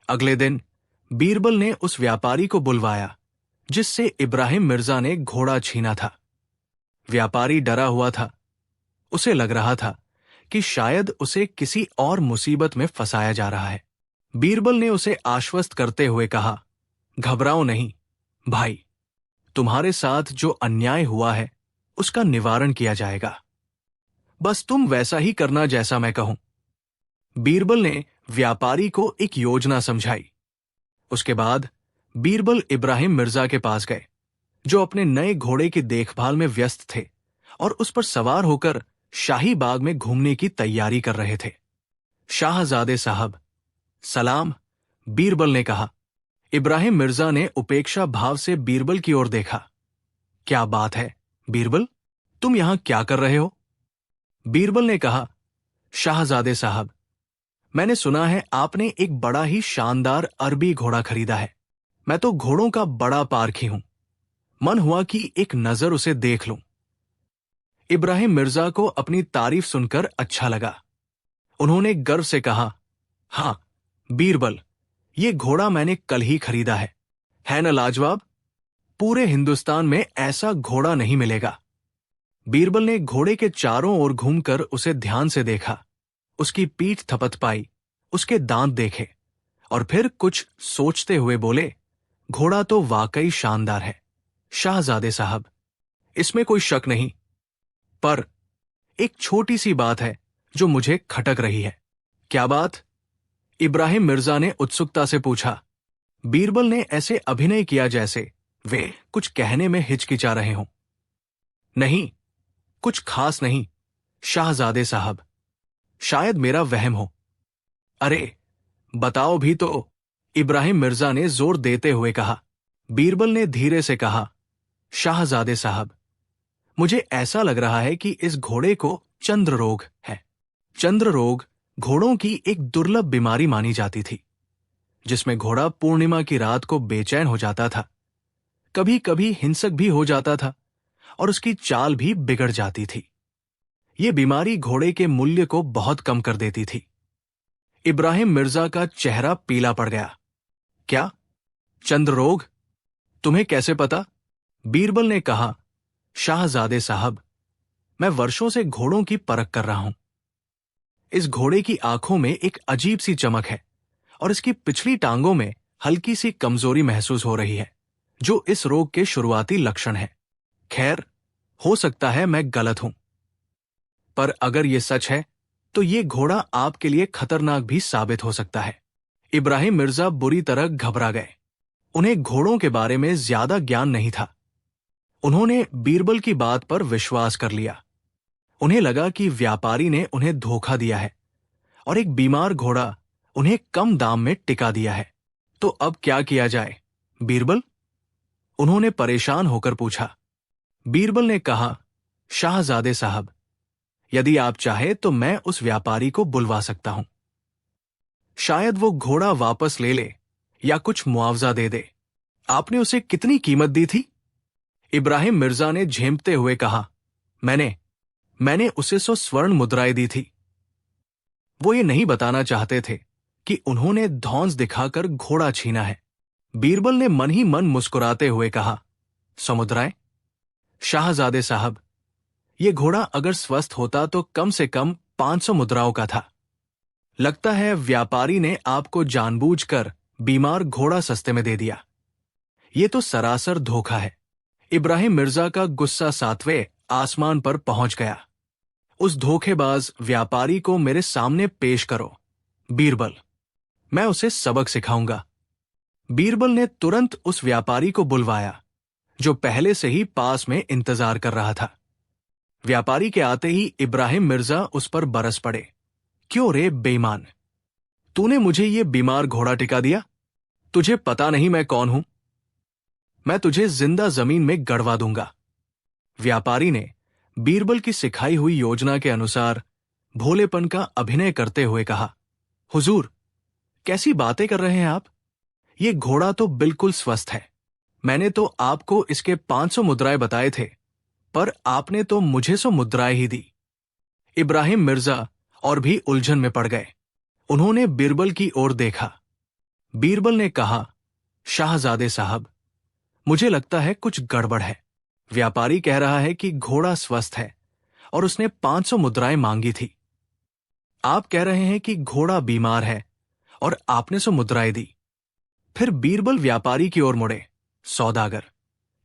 अगले दिन बीरबल ने उस व्यापारी को बुलवाया जिससे इब्राहिम मिर्जा ने घोड़ा छीना था। व्यापारी डरा हुआ था। उसे लग रहा था कि शायद उसे किसी और मुसीबत में फंसाया जा रहा है। बीरबल ने उसे आश्वस्त करते हुए कहा, घबराओ नहीं भाई, तुम्हारे साथ जो अन्याय हुआ है उसका निवारण किया जाएगा। बस तुम वैसा ही करना जैसा मैं कहूं। बीरबल ने व्यापारी को एक योजना समझाई। उसके बाद बीरबल इब्राहिम मिर्जा के पास गए, जो अपने नए घोड़े की देखभाल में व्यस्त थे और उस पर सवार होकर शाही बाग में घूमने की तैयारी कर रहे थे। शाहजादे साहब, सलाम, बीरबल ने कहा। इब्राहिम मिर्जा ने उपेक्षा भाव से बीरबल की ओर देखा। क्या बात है बीरबल, तुम यहां क्या कर रहे हो? बीरबल ने कहा, शाहजादे साहब, मैंने सुना है आपने एक बड़ा ही शानदार अरबी घोड़ा खरीदा है। मैं तो घोड़ों का बड़ा पारखी हूं, मन हुआ कि एक नजर उसे देख लूं। इब्राहिम मिर्जा को अपनी तारीफ सुनकर अच्छा लगा। उन्होंने गर्व से कहा, हां बीरबल, ये घोड़ा मैंने कल ही खरीदा है न लाजवाब? पूरे हिंदुस्तान में ऐसा घोड़ा नहीं मिलेगा। बीरबल ने घोड़े के चारों ओर घूमकर उसे ध्यान से देखा। उसकी पीठ थपथपाई, उसके दांत देखे और फिर कुछ सोचते हुए बोले, घोड़ा तो वाकई शानदार है शाहजादे साहब, इसमें कोई शक नहीं। पर एक छोटी सी बात है जो मुझे खटक रही है। क्या बात? इब्राहिम मिर्जा ने उत्सुकता से पूछा। बीरबल ने ऐसे अभिनय किया जैसे वे कुछ कहने में हिचकिचा रहे हों। नहीं, कुछ खास नहीं शाहजादे साहब, शायद मेरा वहम हो। अरे बताओ भी तो, इब्राहिम मिर्जा ने जोर देते हुए कहा। बीरबल ने धीरे से कहा, शाहजादे साहब, मुझे ऐसा लग रहा है कि इस घोड़े को चंद्र रोग है। चंद्र रोग घोड़ों की एक दुर्लभ बीमारी मानी जाती थी, जिसमें घोड़ा पूर्णिमा की रात को बेचैन हो जाता था, कभी कभी हिंसक भी हो जाता था और उसकी चाल भी बिगड़ जाती थी। ये बीमारी घोड़े के मूल्य को बहुत कम कर देती थी। इब्राहिम मिर्जा का चेहरा पीला पड़ गया। क्या? चंद्र रोग? तुम्हें कैसे पता? बीरबल ने कहा, शाहजादे साहब, मैं वर्षों से घोड़ों की परख कर रहा हूं। इस घोड़े की आंखों में एक अजीब सी चमक है और इसकी पिछली टांगों में हल्की सी कमजोरी महसूस हो रही है, जो इस रोग के शुरुआती लक्षण है। खैर, हो सकता है मैं गलत हूं, पर अगर यह सच है तो यह घोड़ा आपके लिए खतरनाक भी साबित हो सकता है। इब्राहिम मिर्जा बुरी तरह घबरा गए। उन्हें घोड़ों के बारे में ज्यादा ज्ञान नहीं था। उन्होंने बीरबल की बात पर विश्वास कर लिया। उन्हें लगा कि व्यापारी ने उन्हें धोखा दिया है और एक बीमार घोड़ा उन्हें कम दाम में टिका दिया है। तो अब क्या किया जाए, बीरबल? उन्होंने परेशान होकर पूछा। बीरबल ने कहा, शाहजादे साहब, यदि आप चाहे तो मैं उस व्यापारी को बुलवा सकता हूं। शायद वो घोड़ा वापस ले ले या कुछ मुआवजा दे दे। आपने उसे कितनी कीमत दी थी? इब्राहिम मिर्जा ने झेंपते हुए कहा, मैंने उसे 100 स्वर्ण मुद्राएं दी थी। वो ये नहीं बताना चाहते थे कि उन्होंने धौंस दिखाकर घोड़ा छीना है। बीरबल ने मन ही मन मुस्कुराते हुए कहा, 100 मुद्राएं? शाहजादे साहब, ये घोड़ा अगर स्वस्थ होता तो कम से कम 500 मुद्राओं का था। लगता है व्यापारी ने आपको जानबूझकर बीमार घोड़ा सस्ते में दे दिया। ये तो सरासर धोखा है। इब्राहिम मिर्जा का गुस्सा 7वें आसमान पर पहुंच गया। उस धोखेबाज व्यापारी को मेरे सामने पेश करो, बीरबल, मैं उसे सबक सिखाऊंगा। बीरबल ने तुरंत उस व्यापारी को बुलवाया, जो पहले से ही पास में इंतजार कर रहा था। व्यापारी के आते ही इब्राहिम मिर्जा उस पर बरस पड़े। क्यों रे बेईमान, तूने मुझे ये बीमार घोड़ा टिका दिया? तुझे पता नहीं मैं कौन हूं? मैं तुझे जिंदा जमीन में गड़वा दूंगा। व्यापारी ने बीरबल की सिखाई हुई योजना के अनुसार भोलेपन का अभिनय करते हुए कहा, हुजूर, कैसी बातें कर रहे हैं आप? ये घोड़ा तो बिल्कुल स्वस्थ है। मैंने तो आपको इसके 500 मुद्राएं बताए थे, पर आपने तो मुझे 100 मुद्राएं ही दी। इब्राहिम मिर्जा और भी उलझन में पड़ गए। उन्होंने बीरबल की ओर देखा। बीरबल ने कहा, शाहजादे साहब, मुझे लगता है कुछ गड़बड़ है। व्यापारी कह रहा है कि घोड़ा स्वस्थ है और उसने 500 मुद्राएं मांगी थी। आप कह रहे हैं कि घोड़ा बीमार है और आपने 100 मुद्राएं दी। फिर बीरबल व्यापारी की ओर मुड़े। सौदागर,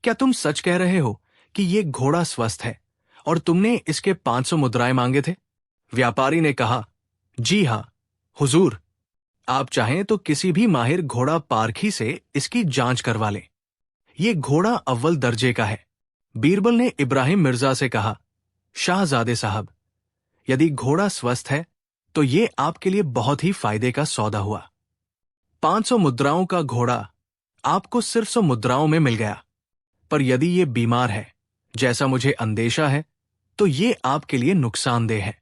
क्या तुम सच कह रहे हो कि ये घोड़ा स्वस्थ है और तुमने इसके 500 मुद्राएं मांगे थे? व्यापारी ने कहा, जी हां हुजूर, आप चाहें तो किसी भी माहिर घोड़ा पारखी से इसकी जांच करवा लें। ये घोड़ा अव्वल दर्जे का है। बीरबल ने इब्राहिम मिर्जा से कहा, शाहजादे साहब, यदि घोड़ा स्वस्थ है तो ये आपके लिए बहुत ही फायदे का सौदा हुआ। 500 मुद्राओं का घोड़ा आपको सिर्फ 100 मुद्राओं में मिल गया। पर यदि ये बीमार है, जैसा मुझे अंदेशा है, तो ये आपके लिए नुकसानदेह है।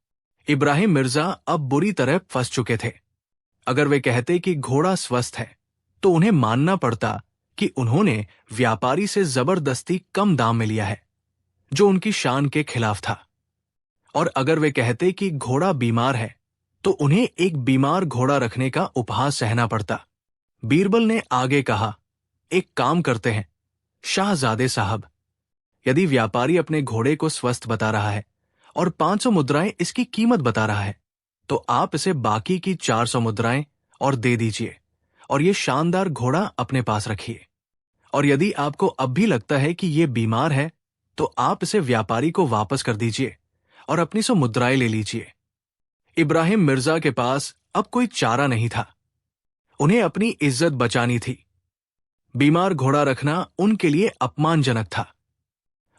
इब्राहिम मिर्जा अब बुरी तरह फंस चुके थे। अगर वे कहते कि घोड़ा स्वस्थ है, तो उन्हें मानना पड़ता कि उन्होंने व्यापारी से जबरदस्ती कम दाम में लिया है, जो उनकी शान के खिलाफ था। और अगर वे कहते कि घोड़ा बीमार है, तो उन्हें एक बीमार घोड़ा रखने का उपहास सहना पड़ता। बीरबल ने आगे कहा, एक काम करते हैं शाहजादे साहब, यदि व्यापारी अपने घोड़े को स्वस्थ बता रहा है और 500 मुद्राएं इसकी कीमत बता रहा है, तो आप इसे बाकी की 400 मुद्राएं और दे दीजिए, और ये शानदार घोड़ा अपने पास रखिए। और यदि आपको अब भी लगता है कि ये बीमार है, तो आप इसे व्यापारी को वापस कर दीजिए और अपनी 100 मुद्राएं ले लीजिए। इब्राहिम मिर्जा के पास अब कोई चारा नहीं था। उन्हें अपनी इज्जत बचानी थी। बीमार घोड़ा रखना उनके लिए अपमानजनक था,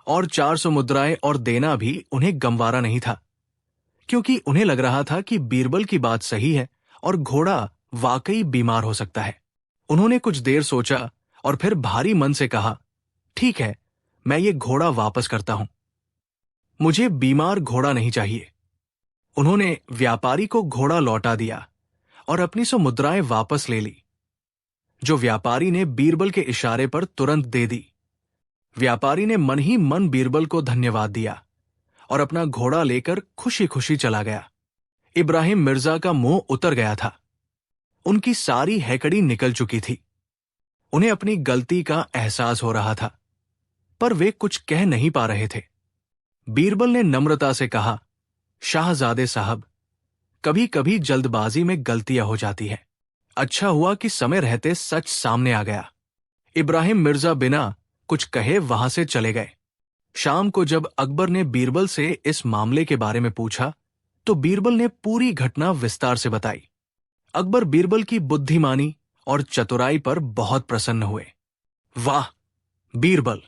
और 400 मुद्राएं और देना भी उन्हें गंवारा नहीं था, क्योंकि उन्हें लग रहा था कि बीरबल की बात सही है और घोड़ा वाकई बीमार हो सकता है। उन्होंने कुछ देर सोचा और फिर भारी मन से कहा, ठीक है, मैं ये घोड़ा वापस करता हूं। मुझे बीमार घोड़ा नहीं चाहिए। उन्होंने व्यापारी को घोड़ा लौटा दिया और अपनी 100 मुद्राएं वापस ले ली, जो व्यापारी ने बीरबल के इशारे पर तुरंत दे दी। व्यापारी ने मन ही मन बीरबल को धन्यवाद दिया और अपना घोड़ा लेकर खुशी खुशी चला गया। इब्राहिम मिर्जा का मुंह उतर गया था। उनकी सारी हैकड़ी निकल चुकी थी। उन्हें अपनी गलती का एहसास हो रहा था, पर वे कुछ कह नहीं पा रहे थे। बीरबल ने नम्रता से कहा, शाहजादे साहब, कभी कभी जल्दबाजी में गलतियां हो जाती है। अच्छा हुआ कि समय रहते सच सामने आ गया। इब्राहिम मिर्जा बिना कुछ कहे वहां से चले गए। शाम को जब अकबर ने बीरबल से इस मामले के बारे में पूछा, तो बीरबल ने पूरी घटना विस्तार से बताई। अकबर बीरबल की बुद्धिमानी और चतुराई पर बहुत प्रसन्न हुए। वाह बीरबल,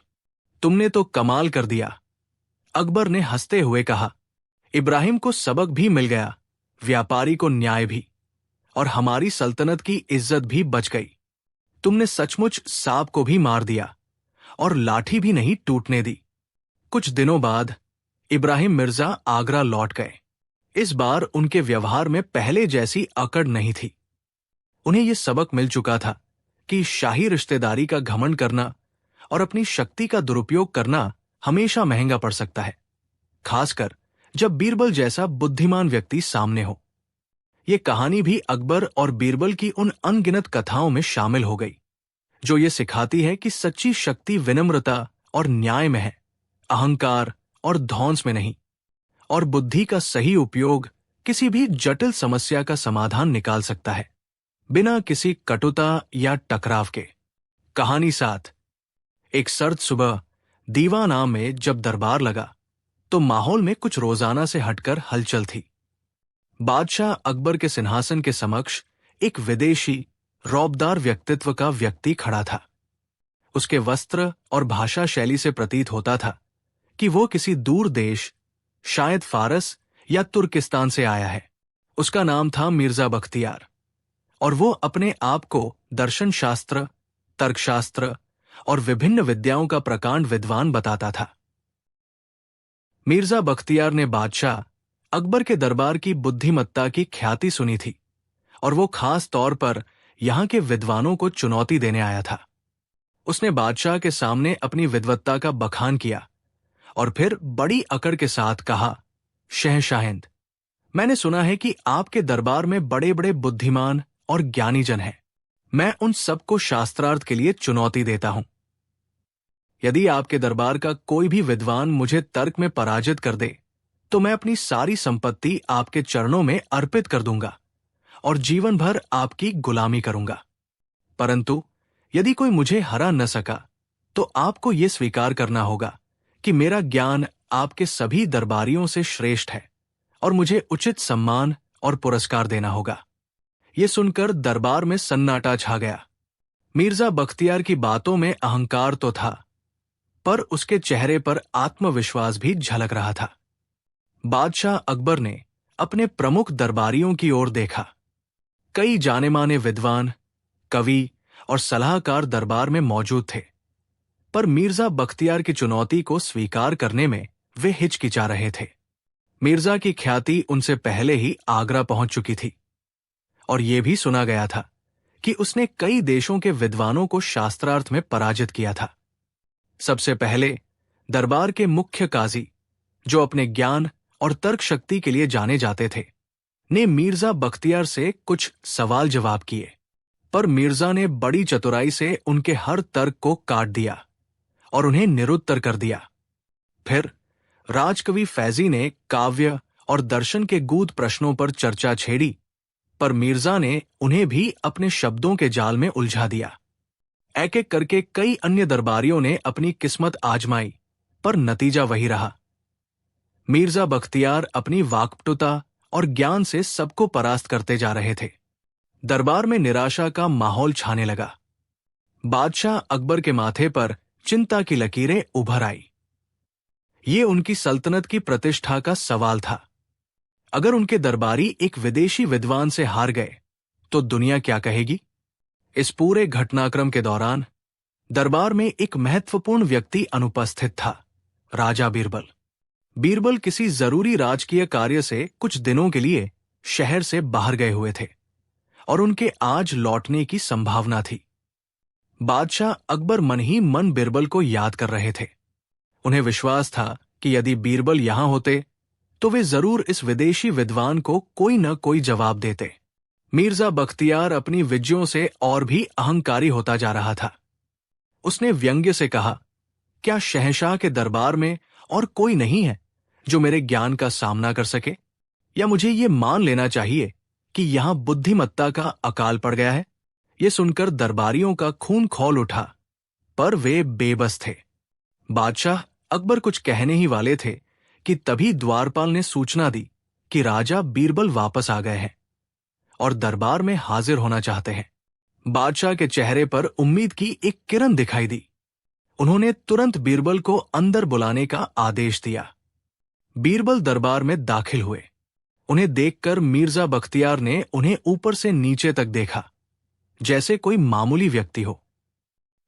तुमने तो कमाल कर दिया, अकबर ने हंसते हुए कहा। इब्राहिम को सबक भी मिल गया, व्यापारी को न्याय भी, और हमारी सल्तनत की इज्जत भी बच गई। तुमने सचमुच सांप को भी मार दिया और लाठी भी नहीं टूटने दी। कुछ दिनों बाद इब्राहिम मिर्जा आगरा लौट गए। इस बार उनके व्यवहार में पहले जैसी अकड़ नहीं थी। उन्हें यह सबक मिल चुका था कि शाही रिश्तेदारी का घमंड करना और अपनी शक्ति का दुरुपयोग करना हमेशा महंगा पड़ सकता है, खासकर जब बीरबल जैसा बुद्धिमान व्यक्ति सामने हो। यह कहानी भी अकबर और बीरबल की उन अनगिनत कथाओं में शामिल हो गई, जो ये सिखाती है कि सच्ची शक्ति विनम्रता और न्याय में है, अहंकार और धौंस में नहीं। और बुद्धि का सही उपयोग किसी भी जटिल समस्या का समाधान निकाल सकता है, बिना किसी कटुता या टकराव के। कहानी 7। एक सर्द सुबह दीवाना में जब दरबार लगा, तो माहौल में कुछ रोजाना से हटकर हलचल थी। बादशाह अकबर के सिंहासन के समक्ष एक विदेशी रौबदार व्यक्तित्व का व्यक्ति खड़ा था। उसके वस्त्र और भाषा शैली से प्रतीत होता था कि वो किसी दूर देश, शायद फारस या तुर्किस्तान से आया है। उसका नाम था मिर्जा बख्तियार, और वो अपने आप को दर्शन शास्त्र, तर्कशास्त्र और विभिन्न विद्याओं का प्रकांड विद्वान बताता था। मिर्जा बख्तियार ने बादशाह अकबर के दरबार की बुद्धिमत्ता की ख्याति सुनी थी, और वो खास तौर पर यहां के विद्वानों को चुनौती देने आया था। उसने बादशाह के सामने अपनी विद्वत्ता का बखान किया और फिर बड़ी अकड़ के साथ कहा, शहंशाहिंद, मैंने सुना है कि आपके दरबार में बड़े बड़े बुद्धिमान और ज्ञानी जन हैं। मैं उन सबको शास्त्रार्थ के लिए चुनौती देता हूं। यदि आपके दरबार का कोई भी विद्वान मुझे तर्क में पराजित कर दे, तो मैं अपनी सारी संपत्ति आपके चरणों में अर्पित कर दूंगा और जीवन भर आपकी गुलामी करूंगा। परंतु यदि कोई मुझे हरा न सका, तो आपको यह स्वीकार करना होगा कि मेरा ज्ञान आपके सभी दरबारियों से श्रेष्ठ है, और मुझे उचित सम्मान और पुरस्कार देना होगा। यह सुनकर दरबार में सन्नाटा छा गया। मिर्जा बख्तियार की बातों में अहंकार तो था, पर उसके चेहरे पर आत्मविश्वास भी झलक रहा था। बादशाह अकबर ने अपने प्रमुख दरबारियों की ओर देखा। कई जाने माने विद्वान, कवि और सलाहकार दरबार में मौजूद थे, पर मिर्जा बख्तियार की चुनौती को स्वीकार करने में वे हिचकिचा रहे थे। मिर्जा की ख्याति उनसे पहले ही आगरा पहुंच चुकी थी, और यह भी सुना गया था कि उसने कई देशों के विद्वानों को शास्त्रार्थ में पराजित किया था। सबसे पहले दरबार के मुख्य काजी, जो अपने ज्ञान और तर्क शक्ति के लिए जाने जाते थे, ने मिर्जा बख्तियार से कुछ सवाल जवाब किए, पर मिर्जा ने बड़ी चतुराई से उनके हर तर्क को काट दिया और उन्हें निरुत्तर कर दिया। फिर राजकवि फैजी ने काव्य और दर्शन के गूढ़ प्रश्नों पर चर्चा छेड़ी, पर मिर्जा ने उन्हें भी अपने शब्दों के जाल में उलझा दिया। एक एक करके कई अन्य दरबारियों ने अपनी किस्मत आजमाई, पर नतीजा वही रहा। मिर्जा बख्तियार अपनी वाकपटुता और ज्ञान से सबको परास्त करते जा रहे थे। दरबार में निराशा का माहौल छाने लगा। बादशाह अकबर के माथे पर चिंता की लकीरें उभर आई। ये उनकी सल्तनत की प्रतिष्ठा का सवाल था। अगर उनके दरबारी एक विदेशी विद्वान से हार गए तो दुनिया क्या कहेगी? इस पूरे घटनाक्रम के दौरान दरबार में एक महत्वपूर्ण व्यक्ति अनुपस्थित था, राजा बीरबल। बीरबल किसी जरूरी राजकीय कार्य से कुछ दिनों के लिए शहर से बाहर गए हुए थे और उनके आज लौटने की संभावना थी। बादशाह अकबर मन ही मन बीरबल को याद कर रहे थे। उन्हें विश्वास था कि यदि बीरबल यहां होते तो वे जरूर इस विदेशी विद्वान को कोई न कोई जवाब देते। मिर्जा बख्तियार अपनी विजयों से और भी अहंकारी होता जा रहा था। उसने व्यंग्य से कहा, क्या शहंशाह के दरबार में और कोई नहीं है जो मेरे ज्ञान का सामना कर सके? या मुझे ये मान लेना चाहिए कि यहां बुद्धिमत्ता का अकाल पड़ गया है? ये सुनकर दरबारियों का खून खौल उठा, पर वे बेबस थे। बादशाह अकबर कुछ कहने ही वाले थे कि तभी द्वारपाल ने सूचना दी कि राजा बीरबल वापस आ गए हैं और दरबार में हाजिर होना चाहते हैं। बादशाह के चेहरे पर उम्मीद की एक किरण दिखाई दी। उन्होंने तुरंत बीरबल को अंदर बुलाने का आदेश दिया। बीरबल दरबार में दाखिल हुए। उन्हें देखकर मिर्जा बख्तियार ने उन्हें ऊपर से नीचे तक देखा, जैसे कोई मामूली व्यक्ति हो।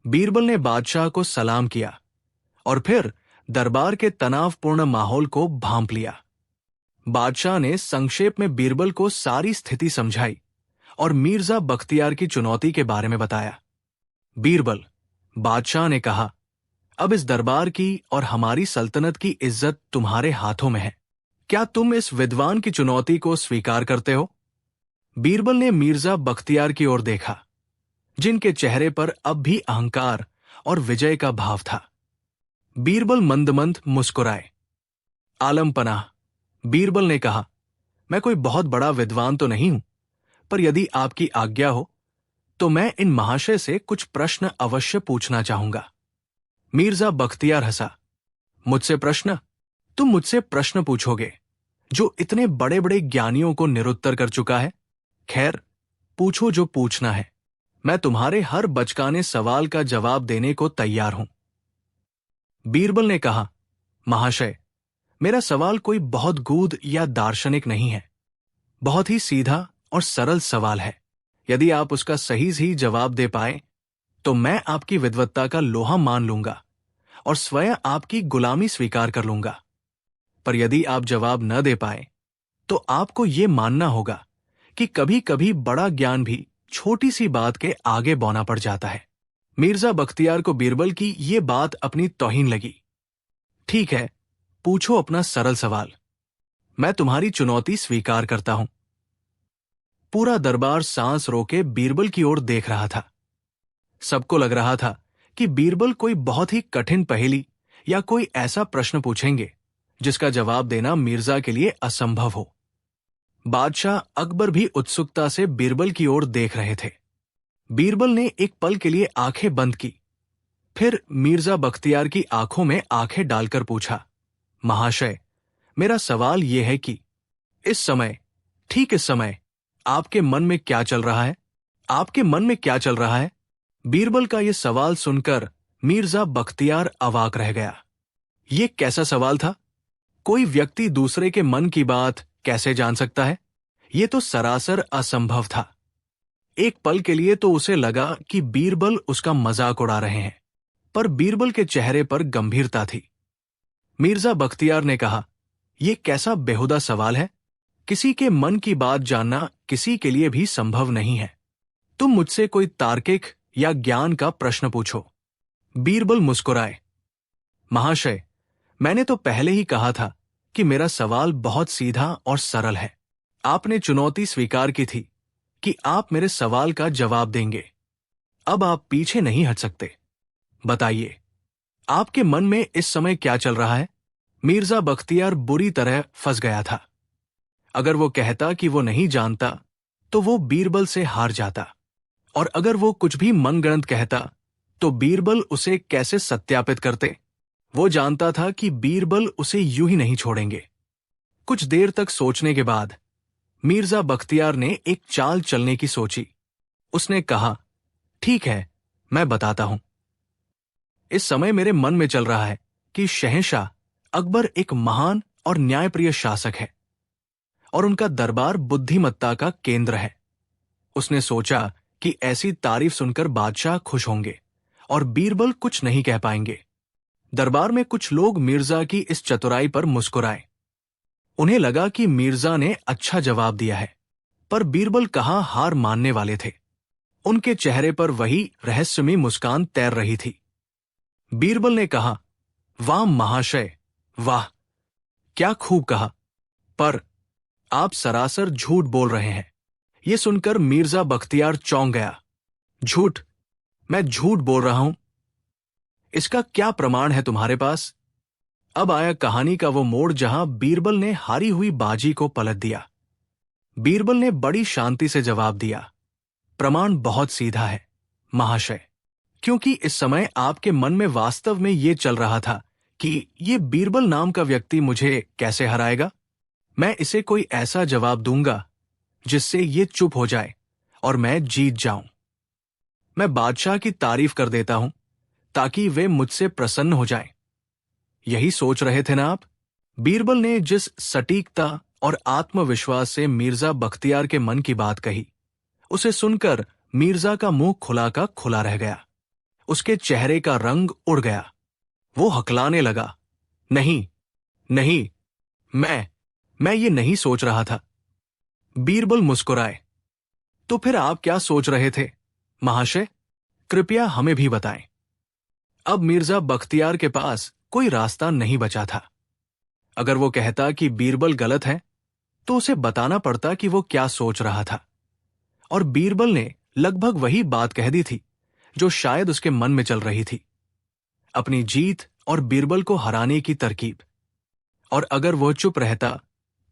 बीरबल ने बादशाह को सलाम किया और फिर दरबार के तनावपूर्ण माहौल को भांप लिया। बादशाह ने संक्षेप में बीरबल को सारी स्थिति समझाई और मिर्जा बख्तियार की चुनौती के बारे में बताया। बीरबल, बादशाह ने कहा, अब इस दरबार की और हमारी सल्तनत की इज्जत तुम्हारे हाथों में है। क्या तुम इस विद्वान की चुनौती को स्वीकार करते हो? बीरबल ने मिर्जा बख्तियार की ओर देखा, जिनके चेहरे पर अब भी अहंकार और विजय का भाव था। बीरबल मंद मंद मुस्कुराए। आलम पनाह, बीरबल ने कहा, मैं कोई बहुत बड़ा विद्वान तो नहीं हूं, पर यदि आपकी आज्ञा हो तो मैं इन महाशय से कुछ प्रश्न अवश्य पूछना चाहूंगा। मिर्जा बख्तियार हंसा। मुझसे प्रश्न? तुम मुझसे प्रश्न पूछोगे जो इतने बड़े बड़े ज्ञानियों को निरुत्तर कर चुका है? खैर, पूछो जो पूछना है। मैं तुम्हारे हर बचकाने सवाल का जवाब देने को तैयार हूं। बीरबल ने कहा, महाशय, मेरा सवाल कोई बहुत गूढ़ या दार्शनिक नहीं है। बहुत ही सीधा और सरल सवाल है। यदि आप उसका सही जवाब दे पाए तो मैं आपकी विद्वत्ता का लोहा मान लूंगा और स्वयं आपकी गुलामी स्वीकार कर लूंगा। पर यदि आप जवाब न दे पाए तो आपको यह मानना होगा कि कभी कभी बड़ा ज्ञान भी छोटी सी बात के आगे बौना पड़ जाता है। मिर्जा बख्तियार को बीरबल की ये बात अपनी तौहीन लगी। ठीक है, पूछो अपना सरल सवाल। मैं तुम्हारी चुनौती स्वीकार करता हूं। पूरा दरबार सांस रोके बीरबल की ओर देख रहा था। सबको लग रहा था कि बीरबल कोई बहुत ही कठिन पहेली या कोई ऐसा प्रश्न पूछेंगे जिसका जवाब देना मिर्जा के लिए असंभव हो। बादशाह अकबर भी उत्सुकता से बीरबल की ओर देख रहे थे। बीरबल ने एक पल के लिए आंखें बंद की, फिर मिर्जा बख्तियार की आंखों में आंखें डालकर पूछा, महाशय, मेरा सवाल यह है कि ठीक इस समय आपके मन में क्या चल रहा है? आपके मन में क्या चल रहा है? बीरबल का यह सवाल सुनकर मिर्जा बख्तियार अवाक रह गया। यह कैसा सवाल था? कोई व्यक्ति दूसरे के मन की बात कैसे जान सकता है? यह तो सरासर असंभव था। एक पल के लिए तो उसे लगा कि बीरबल उसका मजाक उड़ा रहे हैं, पर बीरबल के चेहरे पर गंभीरता थी। मिर्जा बख्तियार ने कहा, यह कैसा बेहुदा सवाल है? किसी के मन की बात जानना किसी के लिए भी संभव नहीं है। तुम मुझसे कोई तार्किक या ज्ञान का प्रश्न पूछो। बीरबल मुस्कुराए। महाशय, मैंने तो पहले ही कहा था कि मेरा सवाल बहुत सीधा और सरल है। आपने चुनौती स्वीकार की थी कि आप मेरे सवाल का जवाब देंगे। अब आप पीछे नहीं हट सकते। बताइए, आपके मन में इस समय क्या चल रहा है? मिर्जा बख्तियार बुरी तरह फंस गया था। अगर वो कहता कि वो नहीं जानता तो वो बीरबल से हार जाता, और अगर वो कुछ भी मनगढ़ंत कहता तो बीरबल उसे कैसे सत्यापित करते। वो जानता था कि बीरबल उसे यूं ही नहीं छोड़ेंगे। कुछ देर तक सोचने के बाद मिर्जा बख्तियार ने एक चाल चलने की सोची। उसने कहा, ठीक है, मैं बताता हूं। इस समय मेरे मन में चल रहा है कि शहंशाह अकबर एक महान और न्यायप्रिय शासक है और उनका दरबार बुद्धिमत्ता का केंद्र है। उसने सोचा कि ऐसी तारीफ सुनकर बादशाह खुश होंगे और बीरबल कुछ नहीं कह पाएंगे। दरबार में कुछ लोग मिर्जा की इस चतुराई पर मुस्कुराए। उन्हें लगा कि मिर्जा ने अच्छा जवाब दिया है, पर बीरबल कहाँ हार मानने वाले थे। उनके चेहरे पर वही रहस्यमयी मुस्कान तैर रही थी। बीरबल ने कहा, वाह महाशय, वाह, क्या खूब कहा, पर आप सरासर झूठ बोल रहे हैं। यह सुनकर मिर्जा बख्तियार चौंक गया। झूठ? मैं झूठ बोल रहा हूं? इसका क्या प्रमाण है तुम्हारे पास? अब आया कहानी का वो मोड़ जहां बीरबल ने हारी हुई बाजी को पलट दिया। बीरबल ने बड़ी शांति से जवाब दिया, प्रमाण बहुत सीधा है महाशय, क्योंकि इस समय आपके मन में वास्तव में ये चल रहा था कि ये बीरबल नाम का व्यक्ति मुझे कैसे हराएगा। मैं इसे कोई ऐसा जवाब दूंगा जिससे ये चुप हो जाए और मैं जीत जाऊं। मैं बादशाह की तारीफ कर देता हूं ताकि वे मुझसे प्रसन्न हो जाएं। यही सोच रहे थे ना आप? बीरबल ने जिस सटीकता और आत्मविश्वास से मिर्जा बख्तियार के मन की बात कही, उसे सुनकर मिर्जा का मुंह खुला का खुला रह गया। उसके चेहरे का रंग उड़ गया। वो हकलाने लगा, नहीं नहीं, मैं ये नहीं सोच रहा था। बीरबल मुस्कुराए, तो फिर आप क्या सोच रहे थे महाशय? कृपया हमें भी बताएं। अब मिर्जा बख्तियार के पास कोई रास्ता नहीं बचा था। अगर वो कहता कि बीरबल गलत है तो उसे बताना पड़ता कि वो क्या सोच रहा था, और बीरबल ने लगभग वही बात कह दी थी जो शायद उसके मन में चल रही थी, अपनी जीत और बीरबल को हराने की तरकीब। और अगर वह चुप रहता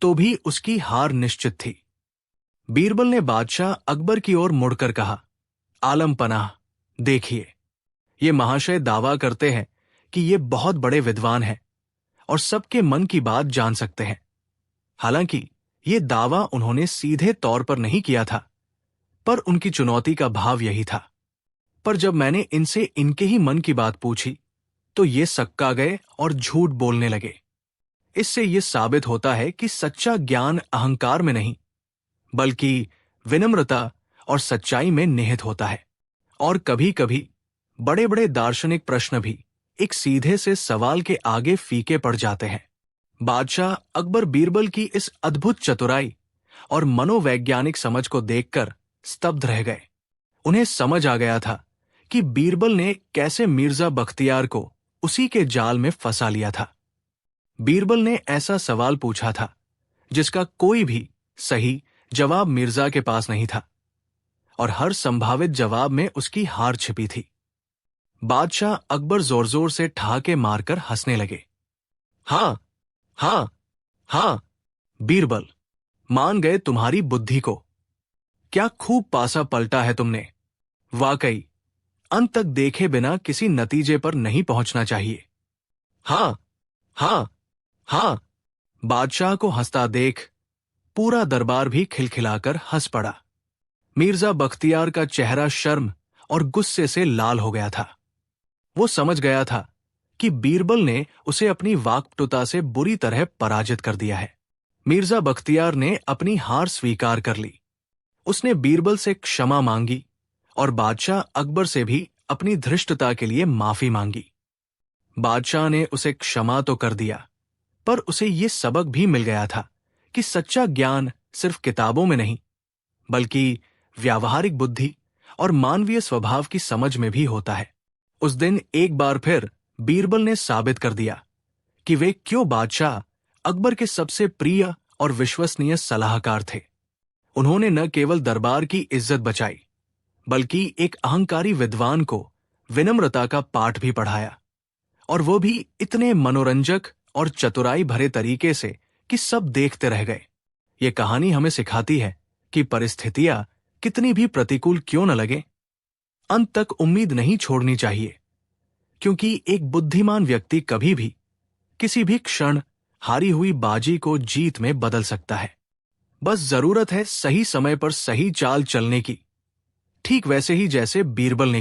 तो भी उसकी हार निश्चित थी। बीरबल ने बादशाह अकबर की ओर मुड़कर कहा, आलम पनाह, देखिए, ये महाशय दावा करते हैं कि ये बहुत बड़े विद्वान हैं और सबके मन की बात जान सकते हैं। हालांकि ये दावा उन्होंने सीधे तौर पर नहीं किया था, पर उनकी चुनौती का भाव यही था। पर जब मैंने इनसे इनके ही मन की बात पूछी तो ये सक्का गए और झूठ बोलने लगे। इससे यह साबित होता है कि सच्चा ज्ञान अहंकार में नहीं, बल्कि विनम्रता और सच्चाई में निहित होता है। और कभी कभी बड़े बड़े दार्शनिक प्रश्न भी एक सीधे से सवाल के आगे फीके पड़ जाते हैं। बादशाह अकबर बीरबल की इस अद्भुत चतुराई और मनोवैज्ञानिक समझ को देखकर स्तब्ध रह गए। उन्हें समझ आ गया था कि बीरबल ने कैसे मिर्जा बख्तियार को उसी के जाल में फंसा लिया था। बीरबल ने ऐसा सवाल पूछा था जिसका कोई भी सही जवाब मिर्जा के पास नहीं था, और हर संभावित जवाब में उसकी हार छिपी थी। बादशाह अकबर जोर जोर से ठहाके मारकर हंसने लगे। हां हां हां, बीरबल, मान गए तुम्हारी बुद्धि को। क्या खूब पासा पलटा है तुमने। वाकई अंत तक देखे बिना किसी नतीजे पर नहीं पहुंचना चाहिए। हां हां हां, बादशाह को हंसता देख पूरा दरबार भी खिलखिलाकर हंस पड़ा। मिर्जा बख्तियार का चेहरा शर्म और गुस्से से लाल हो गया था। वो समझ गया था कि बीरबल ने उसे अपनी वाक्पटुता से बुरी तरह पराजित कर दिया है। मिर्जा बख्तियार ने अपनी हार स्वीकार कर ली। उसने बीरबल से क्षमा मांगी और बादशाह अकबर से भी अपनी धृष्टता के लिए माफी मांगी। बादशाह ने उसे क्षमा तो कर दिया, पर उसे ये सबक भी मिल गया था कि सच्चा ज्ञान सिर्फ किताबों में नहीं, बल्कि व्यावहारिक बुद्धि और मानवीय स्वभाव की समझ में भी होता है। उस दिन एक बार फिर बीरबल ने साबित कर दिया कि वे क्यों बादशाह अकबर के सबसे प्रिय और विश्वसनीय सलाहकार थे। उन्होंने न केवल दरबार की इज्जत बचाई, बल्कि एक अहंकारी विद्वान को विनम्रता का पाठ भी पढ़ाया, और वो भी इतने मनोरंजक और चतुराई भरे तरीके से कि सब देखते रह गए। ये कहानी हमें सिखाती है कि परिस्थितियां कितनी भी प्रतिकूल क्यों न लगे, अंत तक उम्मीद नहीं छोड़नी चाहिए, क्योंकि एक बुद्धिमान व्यक्ति कभी भी किसी भी क्षण हारी हुई बाजी को जीत में बदल सकता है। बस जरूरत है सही समय पर सही चाल चलने की, ठीक वैसे ही जैसे बीरबल ने किया।